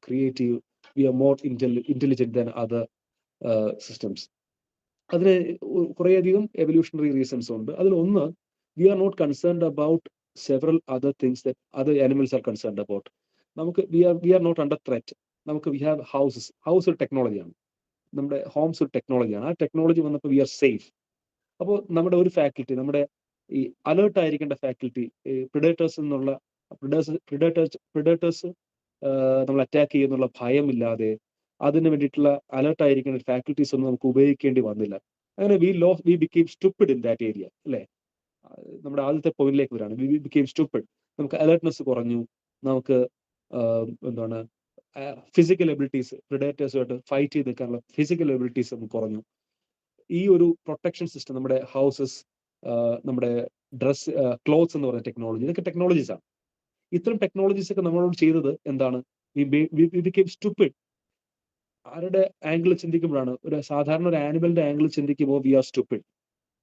creative, we are more intelligent than other systems. അതിന് കുറേയധികം evolutionary reasons ഉണ്ട്. അതിൽ ഒന്ന്, we are not concerned about several other things that other animals are concerned about. നമുക്ക് we are not under threat. നമുക്ക് we have houses. House ഒരു ടെക്നോളജിയാണ്, നമ്മുടെ Holmes ഒരു ടെക്നോളജിയാണ്. ആ ടെക്നോളജി വന്നപ്പോൾ we are safe. അപ്പോൾ നമ്മുടെ ഒരു ഫാക്കൽറ്റി, നമ്മുടെ ഈ അലേർട്ട് ആയിരിക്കേണ്ട ഫാക്കൽറ്റി, പ്രിഡേറ്റേഴ്സ് എന്നുള്ള പ്രിഡേറ്റേഴ്സ് നമ്മൾ അറ്റാക്ക് ചെയ്യുന്നുള്ള ഭയമില്ലാതെ അതിന് വേണ്ടിയിട്ടുള്ള അലേർട്ട് ആയിരിക്കുന്ന ഫാക്കൽറ്റീസ് ഒന്നും നമുക്ക് ഉപയോഗിക്കേണ്ടി വന്നില്ല. അങ്ങനെ we became stupid in that area, അല്ലേ? നമ്മുടെ ആദ്യത്തെ പോയിന്റിലേക്ക് വരാണ്. We became stupid. നമുക്ക് അലേർട്ട്നെസ് കുറഞ്ഞു. നമുക്ക് എന്താണ് ഫിസിക്കൽ എബിലിറ്റീസ്, പ്രിഡേറ്റേഴ്സുമായിട്ട് ഫൈറ്റ് ചെയ്ത് നിൽക്കാനുള്ള ഫിസിക്കൽ എബിലിറ്റീസ് നമുക്ക് കുറഞ്ഞു. ഈ ഒരു പ്രൊട്ടക്ഷൻ സിസ്റ്റം, നമ്മുടെ ഹൗസസ്, നമ്മുടെ ഡ്രസ്, ക്ലോത്ത്സ് എന്ന് പറയുന്ന ടെക്നോളജി, ഇതൊക്കെ ടെക്നോളജീസ് ആണ്. ഇത്തരം ടെക്നോളജീസ് ഒക്കെ നമ്മളോട് ചെയ്തത് എന്താണ്? We became stupid. ആരുടെ ആംഗിൾ ചിന്തിക്കുമ്പോഴാണ്? ഒരു സാധാരണ ഒരു ആനിമലിന്റെ ആംഗിൾ ചിന്തിക്കുമ്പോൾ we are stupid.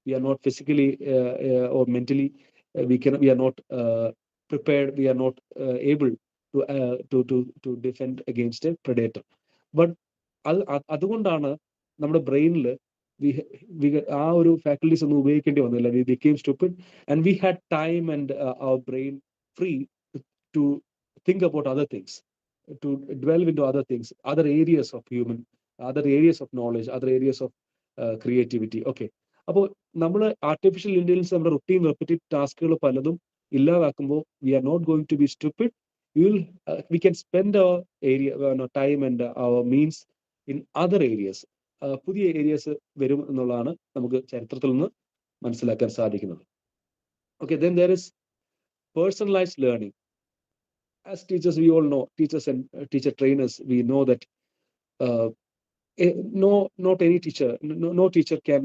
We are not physically or mentally we are not prepared, we are not able to defend against a predator. But അതുകൊണ്ടാണ് നമ്മുടെ ബ്രെയിനിൽ ആ ഒരു ഫാക്കൽറ്റീസ് ഒന്നും ഉപയോഗിക്കേണ്ടി വന്നില്ല. We became stupid and we had time and our brain free to think about other things, to delve into other things, other areas of other areas of knowledge, other areas of creativity. Okay, അപ്പോൾ നമ്മൾ artificial intelligence നമ്മുടെ routine repetitive ടാസ്കുകൾ പലതും ഇല്ലാതാക്കുമ്പോൾ we are not going to be stupid. We can spend our area time and our means in other areas. പുതിയ areas വരും എന്നുള്ളതാണ് നമുക്ക് ചരിത്രത്തിൽ നിന്ന് മനസ്സിലാക്കാൻ സാധിക്കുന്നത്. Okay, then there is personalized learning. As teachers, we all know, teachers and teacher trainers, we know that not any teacher, no teacher can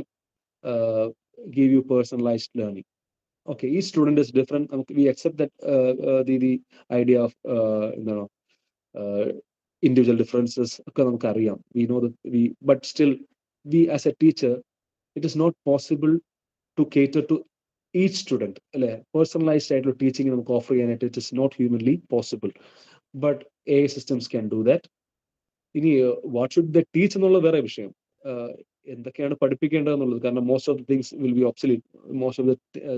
give you personalized learning. Okay, each student is different. We accept that the idea of individual differences. We know that but still, we as a teacher, it is not possible to cater to each student. Personalized ആയിട്ടുള്ള teaching നമുക്ക് offer ചെയ്യാനായിട്ട് it is not humanly possible. But AI systems can do that. ഇനി what should the teach എന്നുള്ള വേറെ വിഷയം. എന്തൊക്കെയാണ് പഠിപ്പിക്കേണ്ടതെന്നുള്ളത്. കാരണം most of the things will be obsolete. Most of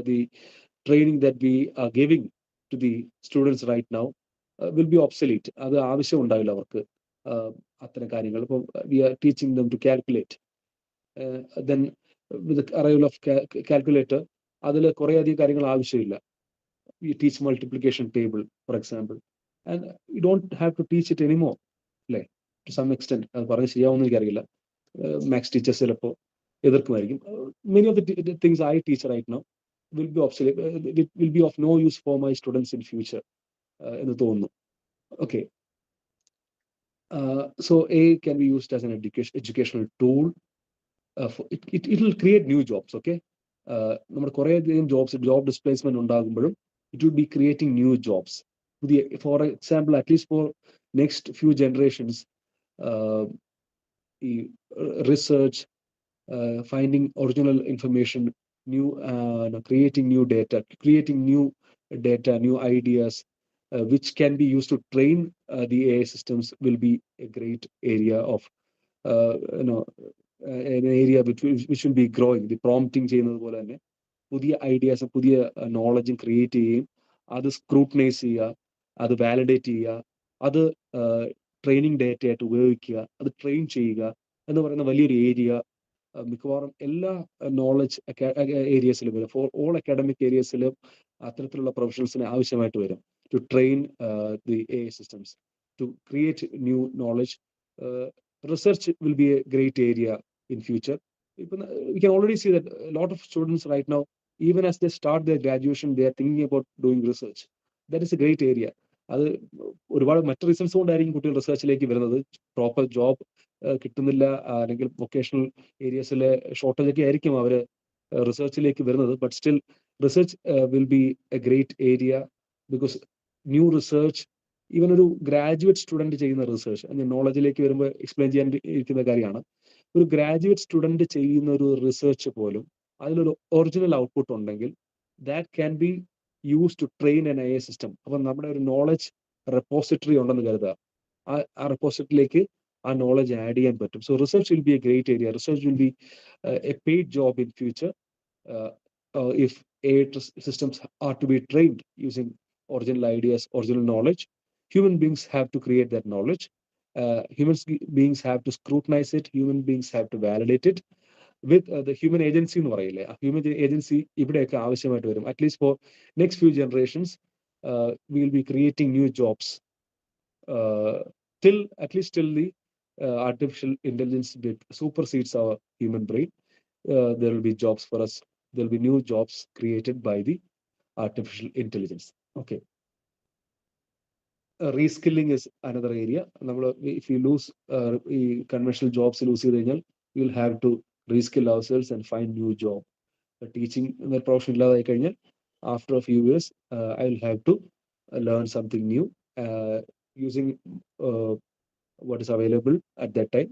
the training that we are giving to the students right now will be obsolete. അത് ആവശ്യം ഉണ്ടാവില്ല അവർക്ക് അത്തരം കാര്യങ്ങൾ. ഇപ്പം we are teaching them to calculate. Then with arrival of calculator അതിൽ കുറേ അധികം കാര്യങ്ങൾ ആവശ്യമില്ല. You teach multiplication table for example, and you don't have to teach it anymore, അല്ലേ? To some extent. അത് പറഞ്ഞ് ചെയ്യാവുന്ന എനിക്കറിയില്ല. മാത്സ് ടീച്ചേഴ്സ് ചിലപ്പോൾ എതിർക്കുമായിരിക്കും. Many of the things I teach right now will be will be of no use for my students in future എന്ന് തോന്നുന്നു. Okay, so AI can be used as an educational tool. It will create new jobs. Okay, നമ്മുടെ കുറേയധികം job displacement ഉണ്ടാകുമ്പോഴും it will be creating new jobs. പുതിയ, for example, at least for next few generations, ഈ research, finding original information, creating new data, new ideas, which can be used to train the AI systems, will be a great area of an area which will be growing. The prompting ചെയ്യുന്നത് പോലെ തന്നെ പുതിയ ഐഡിയാസും പുതിയ നോളജും create ചെയ്യുകയും അത് scrutinise ചെയ്യുക, അത് validate ചെയ്യുക, അത് ട്രെയിനിങ് ഡേറ്റ ആയിട്ട് ഉപയോഗിക്കുക, അത് ട്രെയിൻ ചെയ്യുക എന്ന് പറയുന്ന വലിയൊരു ഏരിയ മിക്കവാറും എല്ലാ നോളജ് ഏരിയസിലും വരും. ഫോർ ഓൾ അക്കാഡമിക് ഏരിയസിലും അത്തരത്തിലുള്ള പ്രൊഫഷണൽസിന് ആവശ്യമായിട്ട് വരും. To train the AI systems, to create new knowledge. Research will be a great area in future. We can already see that a lot of students right now, even as they start their graduation, they are thinking about doing research. That is a great area. അത് ഒരുപാട് മറ്റ് reasons കൊണ്ടായിരിക്കും കുട്ടികൾ റിസർച്ചിലേക്ക് വരുന്നത്. Proper job കിട്ടുന്നില്ല, അല്ലെങ്കിൽ vocational ഏരിയസിലെ shortage ഒക്കെ ആയിരിക്കും അവർ റിസർച്ചിലേക്ക് വരുന്നത്. But still research will be A great area, because new research, even ഒരു ഗ്രാജുവേറ്റ് സ്റ്റുഡൻറ് ചെയ്യുന്ന റിസർച്ച്, ഞാൻ നോളജിലേക്ക് വരുമ്പോൾ എക്സ്പ്ലെയിൻ ചെയ്യാൻ ഇരിക്കുന്ന കാര്യമാണ്. ഒരു ഗ്രാജുവേറ്റ് സ്റ്റുഡൻറ് ചെയ്യുന്ന ഒരു റിസർച്ച് പോലും അതിലൊരു ഒറിജിനൽ ഔട്ട്പുട്ട് ഉണ്ടെങ്കിൽ that can be use to train an AI system. അപ്പം നമ്മുടെ ഒരു നോളജ് റെപ്പോസിറ്ററി ഉണ്ടെന്ന് കരുതുക. ആ റെപ്പോസിറ്ററിയിലേക്ക് ആ നോളജ് ആഡ് ചെയ്യാൻ പറ്റും. So research will be A great area. Research will be A paid job in future if AI systems are to be trained using original ideas, original knowledge. Human beings have to create that knowledge. Human beings have to scrutinize it. Human beings have to validate it with the human agency എന്ന് പറയില്ലേ, ആ human agency ഇവിടെയൊക്കെ ആവശ്യമായിട്ട് വരും. At least for next few generations we will be creating new jobs till at least till the artificial intelligence supersedes our human brain. There will be jobs for us. There will be new jobs created by the artificial intelligence. Okay. Reskilling is another area. If you lose conventional jobs, we will have to reskill ourselves and find new job. Teaching profession after a few years, I will have to learn something new using what is available at that time.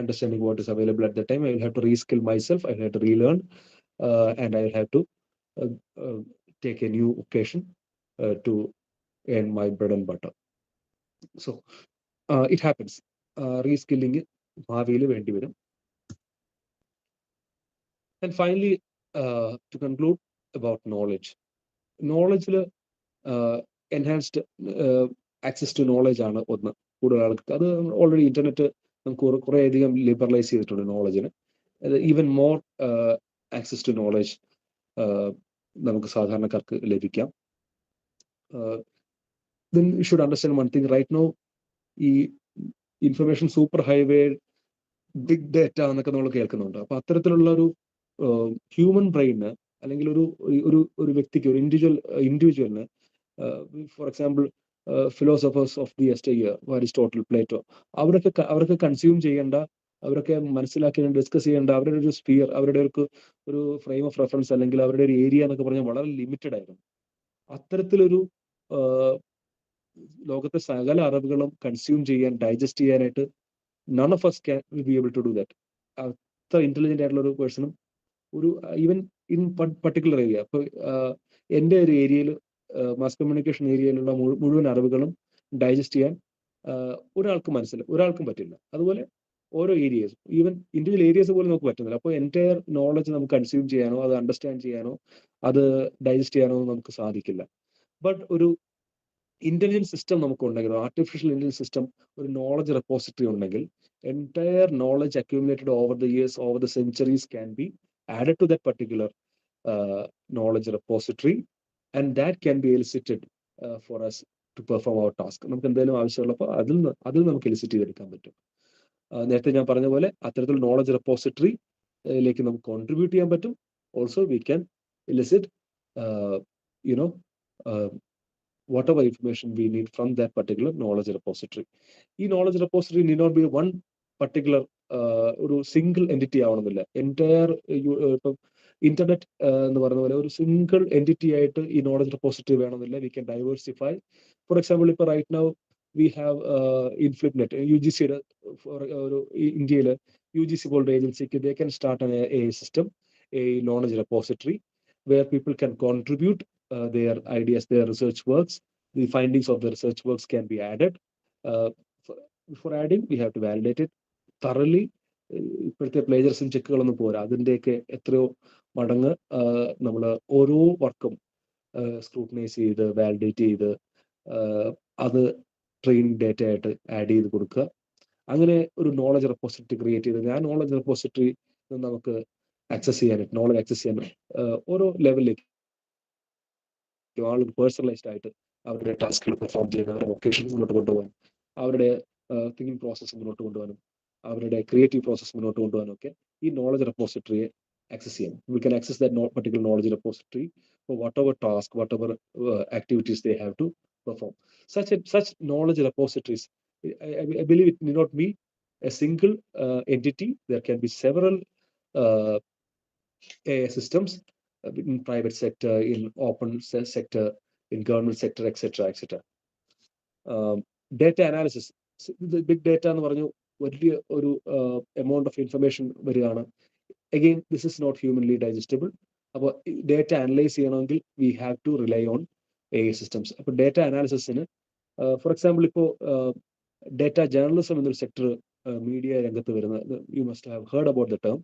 Understanding what is available at that time, I will have to reskill myself. I will have to relearn, and I will have to take a new occasion to earn my bread and butter. So it happens. Reskilling ഭാവിയിൽ വേണ്ടി വരും. And finally, to conclude about knowledge, enhanced access to knowledge ആണ് ഒന്ന്. കൂടുതൽ ആൾക്ക് അത് already internet നമുക്ക് കുറെ അധികം ലിബറലൈസ് ചെയ്തിട്ടുണ്ട് നോളജിന്. Even more access to knowledge നമുക്ക് സാധാരണക്കാർക്ക് ലഭിക്കാം. Then you should understand one thing. Right now, ഈ information super highway, big data എന്നൊക്കെ നമ്മൾ കേൾക്കുന്നുണ്ട്. അപ്പൊ അത്തരത്തിലുള്ള ഒരു ഹ്യൂമൻ ബ്രെയിന് അല്ലെങ്കിൽ ഒരു വ്യക്തിക്ക്, ഒരു ഇൻഡിവിജ്വലിന്, for example philosophers of the yesteryear, Aristotle, Plato, അവരൊക്കെ കൺസ്യൂം ചെയ്യേണ്ട, അവരൊക്കെ മനസ്സിലാക്കി ഡിസ്കസ് ചെയ്യേണ്ട അവരുടെ ഒരു സ്പിയർ, അവരുടെ ഒരു ഫ്രെയിം ഓഫ് റെഫറൻസ് അല്ലെങ്കിൽ അവരുടെ ഒരു ഏരിയ എന്നൊക്കെ പറഞ്ഞാൽ വളരെ ലിമിറ്റഡ് ആയിരുന്നു. അത്തരത്തിലൊരു ലോകത്തെ സകല അറിവുകളും കൺസ്യൂം ചെയ്യാൻ, ഡൈജസ്റ്റ് ചെയ്യാനായിട്ട് none of us can be able to do that. അത്ര ഇന്റലിജന്റ് ആയിട്ടുള്ള ഒരു പേഴ്സണും ഈവൻ ഇൻ പർട്ടിക്കുലർ ഏരിയ, ഇപ്പൊ എൻ്റെ ഒരു ഏരിയയിൽ, മാസ് കമ്മ്യൂണിക്കേഷൻ ഏരിയയിലുള്ള മുഴുവൻ അറിവുകളും ഡൈജസ്റ്റ് ചെയ്യാൻ ഒരാൾക്കും പറ്റില്ല. അതുപോലെ ഓരോ ഏരിയസ്, ഈവൻ ഇൻഡിവിജ്വൽ ഏരിയസ് പോലും നമുക്ക് പറ്റുന്നില്ല. അപ്പോൾ എൻറ്റയർ നോളജ് നമുക്ക് കൺസ്യൂം ചെയ്യാനോ അത് അണ്ടർസ്റ്റാൻഡ് ചെയ്യാനോ അത് ഡൈജസ്റ്റ് ചെയ്യാനോ നമുക്ക് സാധിക്കില്ല. ബട്ട് ഒരു ഇന്റലിജന്റ് സിസ്റ്റം നമുക്ക് ഉണ്ടെങ്കിൽ, ആർട്ടിഫിഷ്യൽ ഇന്റലിജൻസ് സിസ്റ്റം, ഒരു നോളജ് റെപ്പോസിറ്ററി ഉണ്ടെങ്കിൽ, entire knowledge accumulated over the years, over the centuries can be added to that particular knowledge repository, and that can be elicited for us to perform our task. നമുക്ക് എന്തെങ്കിലും ആവശ്യമുള്ളപ്പോൾ അതിൽ നമുക്ക് elicit ചെയ്തെടുക്കാൻ പറ്റും. നേരത്തെ ഞാൻ പറഞ്ഞ പോലെ അത്തരത്തിൽ നോളജ് റെപ്പോസിറ്ററിയിലേക്ക് നമുക്ക് കോൺട്രിബ്യൂട്ട് ചെയ്യാൻ പറ്റും. Also we can elicit whatever information we need from that particular knowledge repository. ഈ knowledge repository need not be one particular ഒരു സിംഗിൾ എൻറ്റിറ്റി ആവണമെന്നില്ല. എൻറ്റയർ ഇപ്പം ഇന്റർനെറ്റ് എന്ന് പറയുന്ന പോലെ ഒരു സിംഗിൾ എൻറ്റിറ്റി ആയിട്ട് ഈ നോളജ് റെപ്പോസിറ്ററി വേണമെന്നില്ല. We can diversify. Four example, ഇപ്പോൾ റൈറ്റ് നൗ വി ഹാവ് ഇൻഫ്ലിപ്നെറ്റ്, UGCയുടെ ഒരു ഇന്ത്യയിൽ UGC പോലുള്ള ഏജൻസിക്ക് they can start A system, A knowledge repository where people can contribute their ideas, their research works. The findings of the research works can be added. For adding, we have to validate it thoroughly. ഇപ്പോഴത്തെ plagiarism ചെക്കുകളൊന്നും പോരാ, അതിൻ്റെയൊക്കെ എത്രയോ മടങ്ങ് നമ്മൾ ഓരോ വർക്കും scrutinise ചെയ്ത് validate ചെയ്ത് അത് ട്രെയിനിങ് ഡേറ്റ ആയിട്ട് ആഡ് ചെയ്ത് കൊടുക്കുക. അങ്ങനെ ഒരു നോളജ് റെപ്പോസിറ്ററി ക്രിയേറ്റ് ചെയ്ത് ആ നോളജ് റെപ്പോസിറ്ററി നമുക്ക് ആക്സസ് ചെയ്യാനായിട്ട്, നോളജ് ആക്സസ് ചെയ്യാൻ ഓരോ ലെവലിലേക്ക് ആളുകൾ പേഴ്സണലൈസ്ഡ് ആയിട്ട് അവരുടെ ടാസ്കുകൾ പെർഫോം ചെയ്യാൻ, അവരുടെ വൊക്കേഷൻസ് മുന്നോട്ട് കൊണ്ടുപോകാൻ, അവരുടെ തിങ്കിങ് പ്രോസസ്സ് മുന്നോട്ട് കൊണ്ടുപോകാനും, അവരുടെ ക്രിയേറ്റീവ് പ്രോസസ്സ് മുന്നോട്ട് കൊണ്ടുപോകാനും ഒക്കെ ഈ നോളജ് റെപ്പോസിറ്ററിയെ ആക്സസ് ചെയ്യാം. We can access that particular knowledge repository for whatever task, whatever activities they have to perform. Such knowledge repositories, I believe it need not be a single entity. There can be several AI systems in private sector, in open sector, in government sector, etc. Data analysis, big data എന്ന് പറഞ്ഞു വലിയ ഒരു amount of information വരികയാണ്. Again, this is not humanly digestible. അപ്പോൾ data analyse ചെയ്യണമെങ്കിൽ we have to rely on AI systems. അപ്പോൾ data അനാലിസിസിന് for example ഇപ്പോൾ ഡേറ്റ ജേർണലിസം എന്നൊരു സെക്ടർ മീഡിയ രംഗത്ത് വരുന്ന, you must have heard about the term.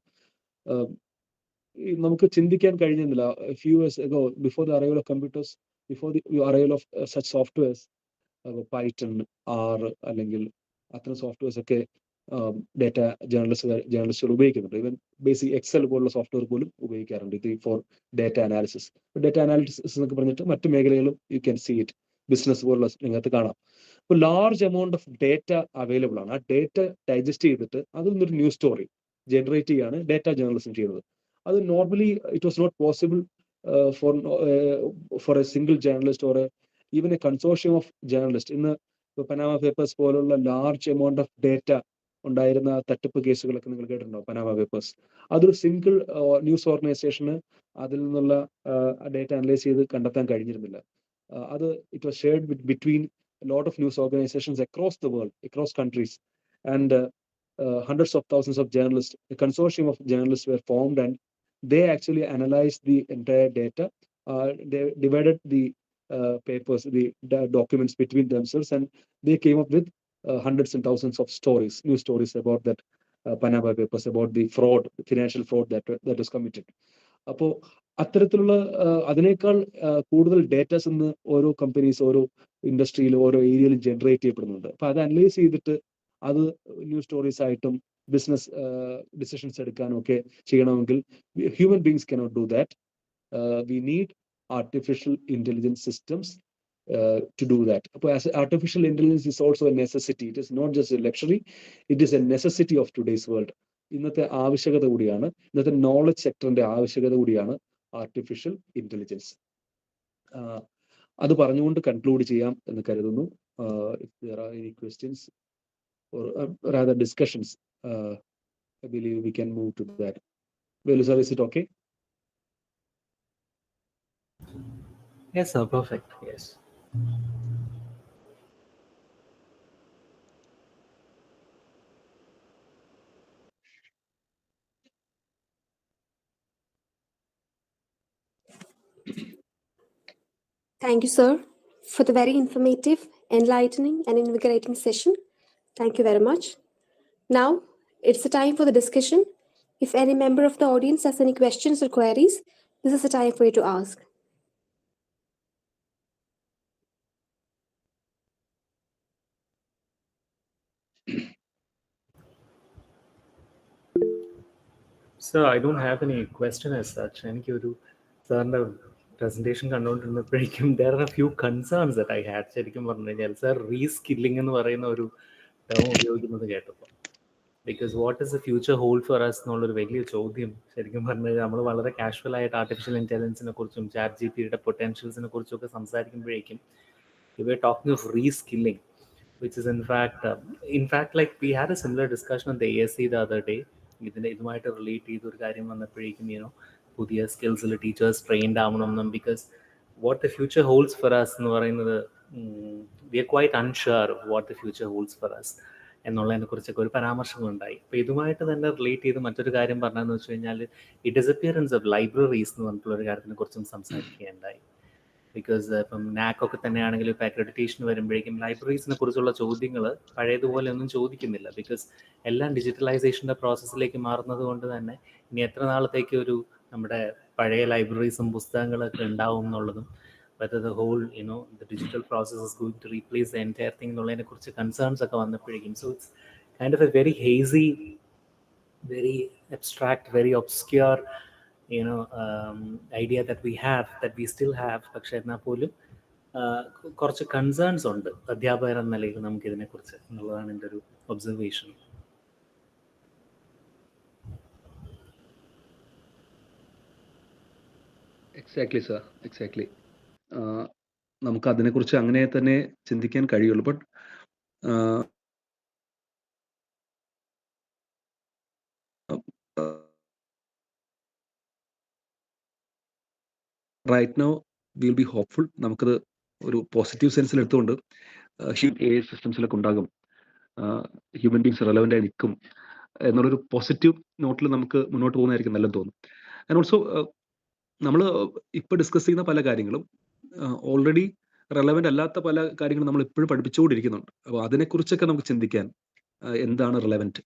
നമുക്ക് ചിന്തിക്കാൻ കഴിഞ്ഞിരുന്നില്ല few years ago, before the arrival of computers, before the arrival of such softwares, Python, R അല്ലെങ്കിൽ അത്തരം സോഫ്റ്റ്വെയർസ് ഒക്കെ ഡേറ്റ ജേർണലിസ്റ്റുകൾ ഉപയോഗിക്കുന്നുണ്ട്. ഈവൻ ബേസിക് എക്സൽ പോലുള്ള സോഫ്റ്റ്വെയർ പോലും ഉപയോഗിക്കാറുണ്ട് ഇത് for data analysis. Data analysis എന്നൊക്കെ പറഞ്ഞിട്ട് മറ്റു മേഖലകളും you can see it, business പോലുള്ള രംഗത്ത് കാണാം. അപ്പോൾ large amount of data available ആണ്. ആ ഡേറ്റ ഡൈജസ്റ്റ് ചെയ്തിട്ട് അതിൽ നിന്നൊരു ന്യൂസ് സ്റ്റോറി ജനറേറ്റ് ചെയ്യാണ് ഡേറ്റ ജേർണലിസം ചെയ്യുന്നത്. അത് normally it was not possible for a single journalist or even a consortium of journalist. ഇന്ന് പനാമ പേപ്പേഴ്സ് പോലുള്ള ലാർജ് എമൗണ്ട് ഓഫ് ഡേറ്റ ഉണ്ടായിരുന്ന തട്ടിപ്പ് കേസുകളൊക്കെ നിങ്ങൾ കേട്ടിട്ടുണ്ടോ? പനാമ പേപ്പേഴ്സ്, അതൊരു സിംഗിൾ ന്യൂസ് ഓർഗനൈസേഷന് അതിൽ നിന്നുള്ള ഡേറ്റ അനലൈസ് ചെയ്ത് കണ്ടെത്താൻ കഴിഞ്ഞിരുന്നില്ല. അത് it was shared between lot of news organisations across the world, across countries, and hundreds of thousands of journalists, a consortium of journalists were formed, and they actually analyzed the entire data. They divided the papers, the documents between themselves, and they came up with hundreds and thousands of stories, news stories about that Panama Papers, about the fraud, financial fraud that was committed. അപ്പോൾ അത്തരത്തിലുള്ള അതിനേക്കാൾ കൂടുതൽ datas ഇന്ന് ഓരോ companies, ഓരോ ഇൻഡസ്ട്രിയിലും ഓരോ ഏരിയയിലും generate ചെയ്യപ്പെടുന്നുണ്ട്. അപ്പൊ അത് അനലൈസ് ചെയ്തിട്ട് അത് ന്യൂസ് സ്റ്റോറീസ് ആയിട്ടും ബിസിനസ് ഡിസിഷൻസ് എടുക്കാനും ഒക്കെ ചെയ്യണമെങ്കിൽ human beings cannot do that. We need artificial intelligence systems to do that. As artificial intelligence is also a necessity, it is not just a luxury, it is a necessity of today's world. ഇന്നത്തെ ആവശ്യകത കൂടിയാണ്, ഇന്നത്തെ knowledge സെക്ടറിന്റെ ആവശ്യകത കൂടിയാണ് artificial intelligence. അത് പറഞ്ഞുകൊണ്ട് conclude ചെയ്യാം എന്ന് കരുതുന്നു. If there are any questions or rather discussions, I believe we can move to that. Velu sir, is it okay? Yes, sir. Perfect. Yes. Thank you, sir, for the very informative, enlightening, and invigorating session. Thank you very much. Now, it's the time for the discussion. If any member of the audience has any questions or queries, this is the time for you to ask. Sir, I don't have any question as such. എനിക്കൊരു സാറിൻ്റെ presentation കണ്ടുകൊണ്ടിരുന്നപ്പോഴേക്കും there are a few concerns that I had. ശരിക്കും പറഞ്ഞു കഴിഞ്ഞാൽ sir reskilling എന്ന് പറയുന്ന ഒരു term ഉപയോഗിക്കുന്നത് കേട്ടപ്പോൾ, because what is the future hold for us എന്നുള്ളൊരു വലിയ ചോദ്യം ശരിക്കും പറഞ്ഞു കഴിഞ്ഞാൽ നമ്മൾ വളരെ കാഷ്വൽ ആയിട്ട് ആർട്ടിഫിഷ്യൽ ഇൻ്റലിജൻസിനെ കുറിച്ചും ചാറ്റ് ജിപിയുടെ പൊട്ടൻഷ്യൽസിനെ കുറിച്ചൊക്കെ സംസാരിക്കുമ്പോഴേക്കും we were talking of reskilling, which is in fact like we had a similar discussion on the ASC the other day. ഇതുമായിട്ട് റിലേറ്റ് ചെയ്തൊരു കാര്യം വന്നപ്പോഴേക്കും പുതിയ സ്കിൽസിൽ ടീച്ചേഴ്സ് ട്രെയിൻഡ് ആവണമെന്നും, because what the future holds for us എന്ന് പറയുന്നത് we are quite unsure what the future holds for us എന്നുള്ളതിനെ കുറിച്ചൊക്കെ ഒരു പരാമർശങ്ങളുണ്ടായി. അപ്പോൾ ഇതുമായിട്ട് തന്നെ റിലേറ്റ് ചെയ്ത് മറ്റൊരു കാര്യം പറഞ്ഞതെന്ന് വെച്ച് കഴിഞ്ഞാൽ ഈ ഡിസപ്പിയറൻസ് ഓഫ് ലൈബ്രറീസ് എന്ന് പറഞ്ഞിട്ടുള്ളൊരു കാര്യത്തിനെ കുറിച്ചും സംസാരിക്കുകയുണ്ടായി. ബിക്കോസ് ഇപ്പം നാക്കൊക്കെ തന്നെയാണെങ്കിൽ ഇപ്പോൾ അക്രഡിറ്റേഷൻ വരുമ്പോഴേക്കും ലൈബ്രറീസിനെ കുറിച്ചുള്ള ചോദ്യങ്ങൾ പഴയതുപോലെ ഒന്നും ചോദിക്കുന്നില്ല, ബിക്കോസ് എല്ലാം ഡിജിറ്റലൈസേഷൻ്റെ പ്രോസസ്സിലേക്ക് മാറുന്നത് കൊണ്ട് തന്നെ ഇനി എത്ര നാളത്തേക്ക് ഒരു നമ്മുടെ പഴയ ലൈബ്രറീസും പുസ്തകങ്ങളൊക്കെ ഉണ്ടാവും എന്നുള്ളതും, whether the whole the digital process is going to replace the entire thing എന്നുള്ളതിനെ കുറിച്ച് കൺസേൺസ് ഒക്കെ വന്നപ്പോഴേക്കും, so it's kind of a very hazy, very abstract, very obscure idea that we still have. പക്ഷെ എന്നാൽ പോലും കുറച്ച് കൺസേൺസ് ഉണ്ട് അധ്യാപകർ എന്ന നിലയിൽ നമുക്ക് ഇതിനെക്കുറിച്ച് എന്നുള്ളതാണ് എൻ്റെ ഒരു ഒബ്സർവേഷൻ. Exactly sir, exactly. നമുക്ക് അതിനെക്കുറിച്ച് അങ്ങനെ തന്നെ ചിന്തിക്കാൻ കഴിയുള്ളൂ. But right now will be hopeful. നമുക്കത് ഒരു പോസിറ്റീവ് സെൻസിൽ എടുത്തുകൊണ്ട് AI സിസ്റ്റംസിലൊക്കെ ഉണ്ടാകും, ഹ്യൂമൻ ബീങ്സ് റെലവൻ്റ് ആയി നിൽക്കും എന്നുള്ളൊരു പോസിറ്റീവ് നോട്ടിൽ നമുക്ക് മുന്നോട്ട് പോകുന്നതായിരിക്കും നല്ലതെന്ന് തോന്നും. ആൻഡ് ഓൾസോ നമ്മൾ ഇപ്പോൾ ഡിസ്കസ് ചെയ്യുന്ന പല കാര്യങ്ങളും ഓൾറെഡി റെലവൻ്റ് അല്ലാത്ത പല കാര്യങ്ങളും നമ്മൾ ഇപ്പോഴും പഠിപ്പിച്ചുകൊണ്ടിരിക്കുന്നുണ്ട്. അപ്പോൾ അതിനെക്കുറിച്ചൊക്കെ നമുക്ക് ചിന്തിക്കാൻ എന്താണ് റിലവൻറ്റ്,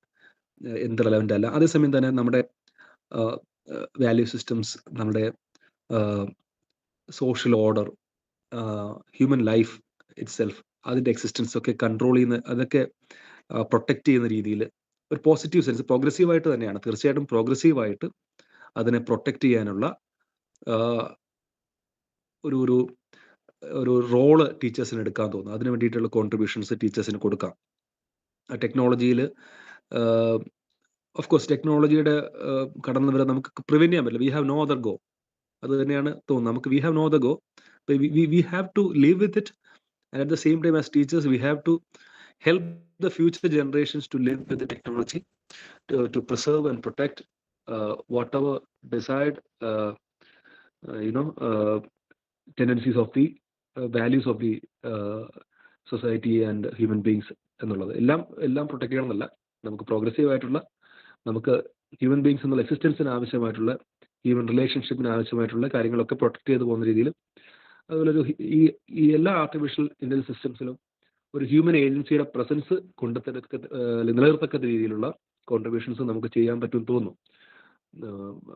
എന്ത് റിലവൻ്റ് അല്ല. അതേസമയം തന്നെ നമ്മുടെ വാല്യൂ സിസ്റ്റംസ്, നമ്മുടെ social order, human life it self, അതിൻ്റെ എക്സിസ്റ്റൻസ് ഒക്കെ കൺട്രോൾ ചെയ്യുന്ന, അതൊക്കെ പ്രൊട്ടക്റ്റ് ചെയ്യുന്ന രീതിയിൽ ഒരു പോസിറ്റീവ് സെൻസ്, പ്രോഗ്രസീവായിട്ട് തന്നെയാണ്, തീർച്ചയായിട്ടും പ്രോഗ്രസീവായിട്ട് അതിനെ പ്രൊട്ടക്റ്റ് ചെയ്യാനുള്ള ഒരു ഒരു ഒരു റോള് ടീച്ചേഴ്സിന് എടുക്കാൻ തോന്നുന്നു. അതിന് വേണ്ടിയിട്ടുള്ള കോൺട്രിബ്യൂഷൻസ് ടീച്ചേഴ്സിന് കൊടുക്കാം. ടെക്നോളജിയിൽ ഓഫ് കോഴ്സ് ടെക്നോളജിയുടെ കടന്നു വരെ നമുക്ക് പ്രിവെൻറ്റ് ചെയ്യാൻ പറ്റില്ല. We have no other go. അത് തന്നെയാണ് തോന്നുന്നത്. നമുക്ക് we have no other go. We have to live with it, and at the same time as teachers we have to help the future generations to live with the technology, to preserve and protect whatever desired tendencies of the values of the society and human beings എന്നുള്ളത്. എല്ലാം protect ചെയ്യണമെന്നല്ല, നമുക്ക് progressive ആയിട്ടുള്ള, നമുക്ക് human beings എന്നുള്ള എക്സിസ്റ്റൻസിന് ആവശ്യമായിട്ടുള്ള, human റിലേഷൻഷിപ്പിന് ആവശ്യമായിട്ടുള്ള കാര്യങ്ങളൊക്കെ protect ചെയ്ത് പോകുന്ന രീതിയിൽ, അതുപോലെ ഈ എല്ലാ ആർട്ടിഫിഷ്യൽ ഇന്റലിജൻസ് സിസ്റ്റംസിലും ഒരു ഹ്യൂമൻ ഏജൻസിയുടെ പ്രസൻസ് നിലനിർത്തക്ക രീതിയിലുള്ള കോൺട്രിബ്യൂഷൻസ് നമുക്ക് ചെയ്യാൻ പറ്റുമെന്ന് തോന്നുന്നു.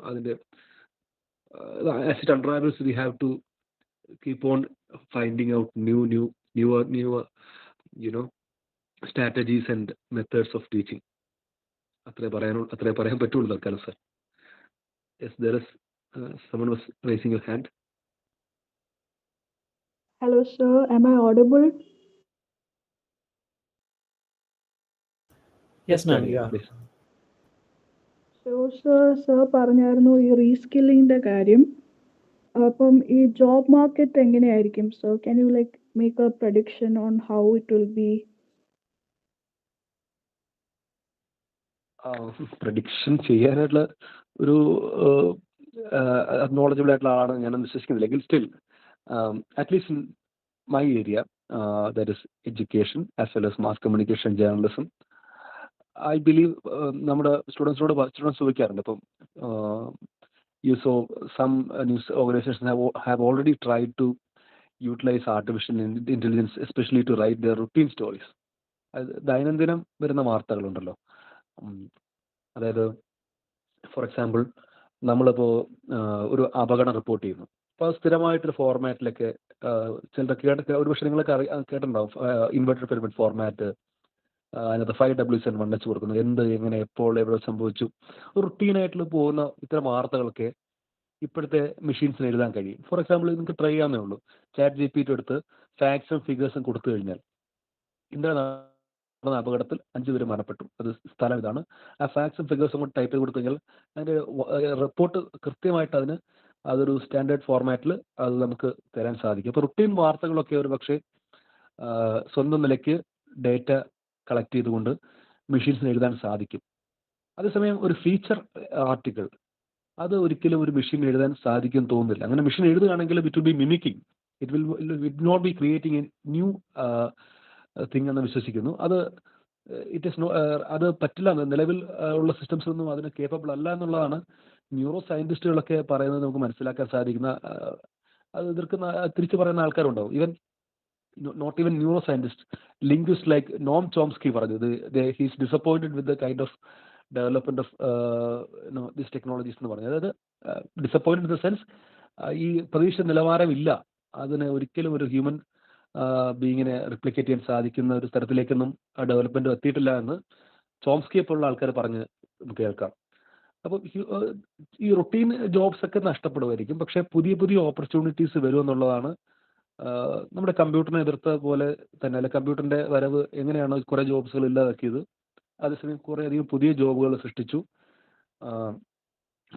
അതിൻ്റെ as it unravels we have to keep on finding out newer strategies and methods of teaching. അത്രേ പറയാൻ പറ്റുള്ളൂ തൽക്കാലം sir. Yes, there is someone was raising your hand. Hello, sir. Am I audible? Yes, ma'am. Yeah. Please. So, sir പറഞ്ഞായിരുന്നു ഈ റീസ്കില്ലിങ്ങിന്റെ കാര്യം. അപ്പം ഈ job market എങ്ങനെയായിരിക്കും sir? Can you make a prediction on how it will be? Prediction ചെയ്യാനായിട്ടുള്ള ഒരു knowledgeable ആയിട്ടുള്ള ആളാണ് ഞാനൊന്നും വിശ്വസിക്കുന്നില്ല. എങ്കിൽ still at least in my area, that is education as well as mass communication, journalism, I believe നമ്മുടെ students ചോദിക്കാറുണ്ട്. ഇപ്പം you saw some news organizations have already tried to utilize artificial intelligence, especially to write their routine stories. ദൈനംദിനം വരുന്ന വാർത്തകളുണ്ടല്ലോ, അതായത് for example നമ്മളിപ്പോൾ ഒരു അപകടം report ചെയ്യുന്നു. അപ്പോൾ സ്ഥിരമായിട്ടൊരു ഫോർമാറ്റിലൊക്കെ ചിലരൊക്കെ ഒരുപക്ഷെ നിങ്ങളൊക്കെ കേട്ടിട്ടുണ്ടാവും, ഇൻവെർട്ടഡ് പിരമിഡ് ഫോർമാറ്റ്, അതിനകത്ത് 5Ws and 1H കൊടുക്കുന്നത്, എന്ത്, എങ്ങനെ, എപ്പോൾ, എവിടെ സംഭവിച്ചു, റുട്ടീനായിട്ടുള്ള പോകുന്ന ഇത്തരം വാർത്തകളൊക്കെ ഇപ്പോഴത്തെ മെഷീൻസിന് എഴുതാൻ കഴിയും. ഫോർ എക്സാമ്പിൾ നിങ്ങൾക്ക് ട്രൈ ചെയ്യാവുന്നേ ഉള്ളൂ. ChatGPT എടുത്ത് ഫാക്ട്സും ഫിഗേഴ്സും കൊടുത്തു കഴിഞ്ഞാൽ, ഇന്നലെ നടന്ന അപകടത്തിൽ 5 പേര് മരണപ്പെട്ടു, അത് സ്ഥലം ഇതാണ്, ആ ഫാക്ട്സും ഫിഗേഴ്സും കൂടെ ടൈപ്പ് ചെയ്ത് കൊടുത്തു കഴിഞ്ഞാൽ അതിൻ്റെ റിപ്പോർട്ട് കൃത്യമായിട്ട് അതൊരു സ്റ്റാൻഡേർഡ് ഫോർമാറ്റിൽ അത് നമുക്ക് തരാൻ സാധിക്കും. അപ്പോൾ റുട്ടീൻ വാർത്തകളൊക്കെ ഒരു പക്ഷേ സ്വന്തം നിലയ്ക്ക് ഡേറ്റ കളക്ട് ചെയ്തുകൊണ്ട് മെഷീൻസിന് എഴുതാൻ സാധിക്കും. അതേസമയം ഒരു ഫീച്ചർ ആർട്ടിക്കിൾ അത് ഒരിക്കലും ഒരു മെഷീൻ എഴുതാൻ സാധിക്കും തോന്നുന്നില്ല. അങ്ങനെ മെഷീൻ എഴുതുകയാണെങ്കിൽ it will be mimicking, it not be creating a new thing എന്ന് വിശ്വസിക്കുന്നു. അത് പറ്റില്ല, നിലവിൽ ഉള്ള സിസ്റ്റംസൊന്നും അതിന് കേപ്പബിൾ അല്ല എന്നുള്ളതാണ് ന്യൂറോ സയന്റിസ്റ്റുകളൊക്കെ പറയുന്നത് നമുക്ക് മനസ്സിലാക്കാൻ സാധിക്കുന്ന. അത് എതിർക്കുന്ന, തിരിച്ചു പറയുന്ന ആൾക്കാരുണ്ടാവും. Even not even neuroscientist, linguist like Noam Chomsky പറഞ്ഞത്, he is disappointed with the kind of development of these technologies എന്ന് പറഞ്ഞു. അതായത് ഡിസപ്പോയിന്റഡ് ഇൻ ദ സെൻസ്, ഈ പ്രതീക്ഷ നിലവാരമില്ല, അതിന് ഒരിക്കലും ഒരു ഹ്യൂമൻ ബീയിങ്ങിനെ റിപ്ലിക്കേറ്റ് ചെയ്യാൻ സാധിക്കുന്ന ഒരു തരത്തിലേക്കൊന്നും ആ ഡെവലപ്മെന്റ് എത്തിയിട്ടില്ല എന്ന് ചോംസ്കിയെ പോലുള്ള ആൾക്കാർ പറഞ്ഞ് കേൾക്കാം. അപ്പം ഈ റുട്ടീൻ ജോബ്സ് ഒക്കെ നഷ്ടപ്പെടുമായിരിക്കും, പക്ഷെ പുതിയ പുതിയ ഓപ്പർച്യൂണിറ്റീസ് വരുമെന്നുള്ളതാണ്. നമ്മുടെ കമ്പ്യൂട്ടറിനെ എതിർത്ത പോലെ തന്നെ, അല്ലെ, കമ്പ്യൂട്ടറിന്റെ വരവ് എങ്ങനെയാണ് കുറെ ജോബ്സുകൾ ഇല്ലാതാക്കിയത്, അതേസമയം കുറെ അധികം പുതിയ ജോബുകൾ സൃഷ്ടിച്ചു.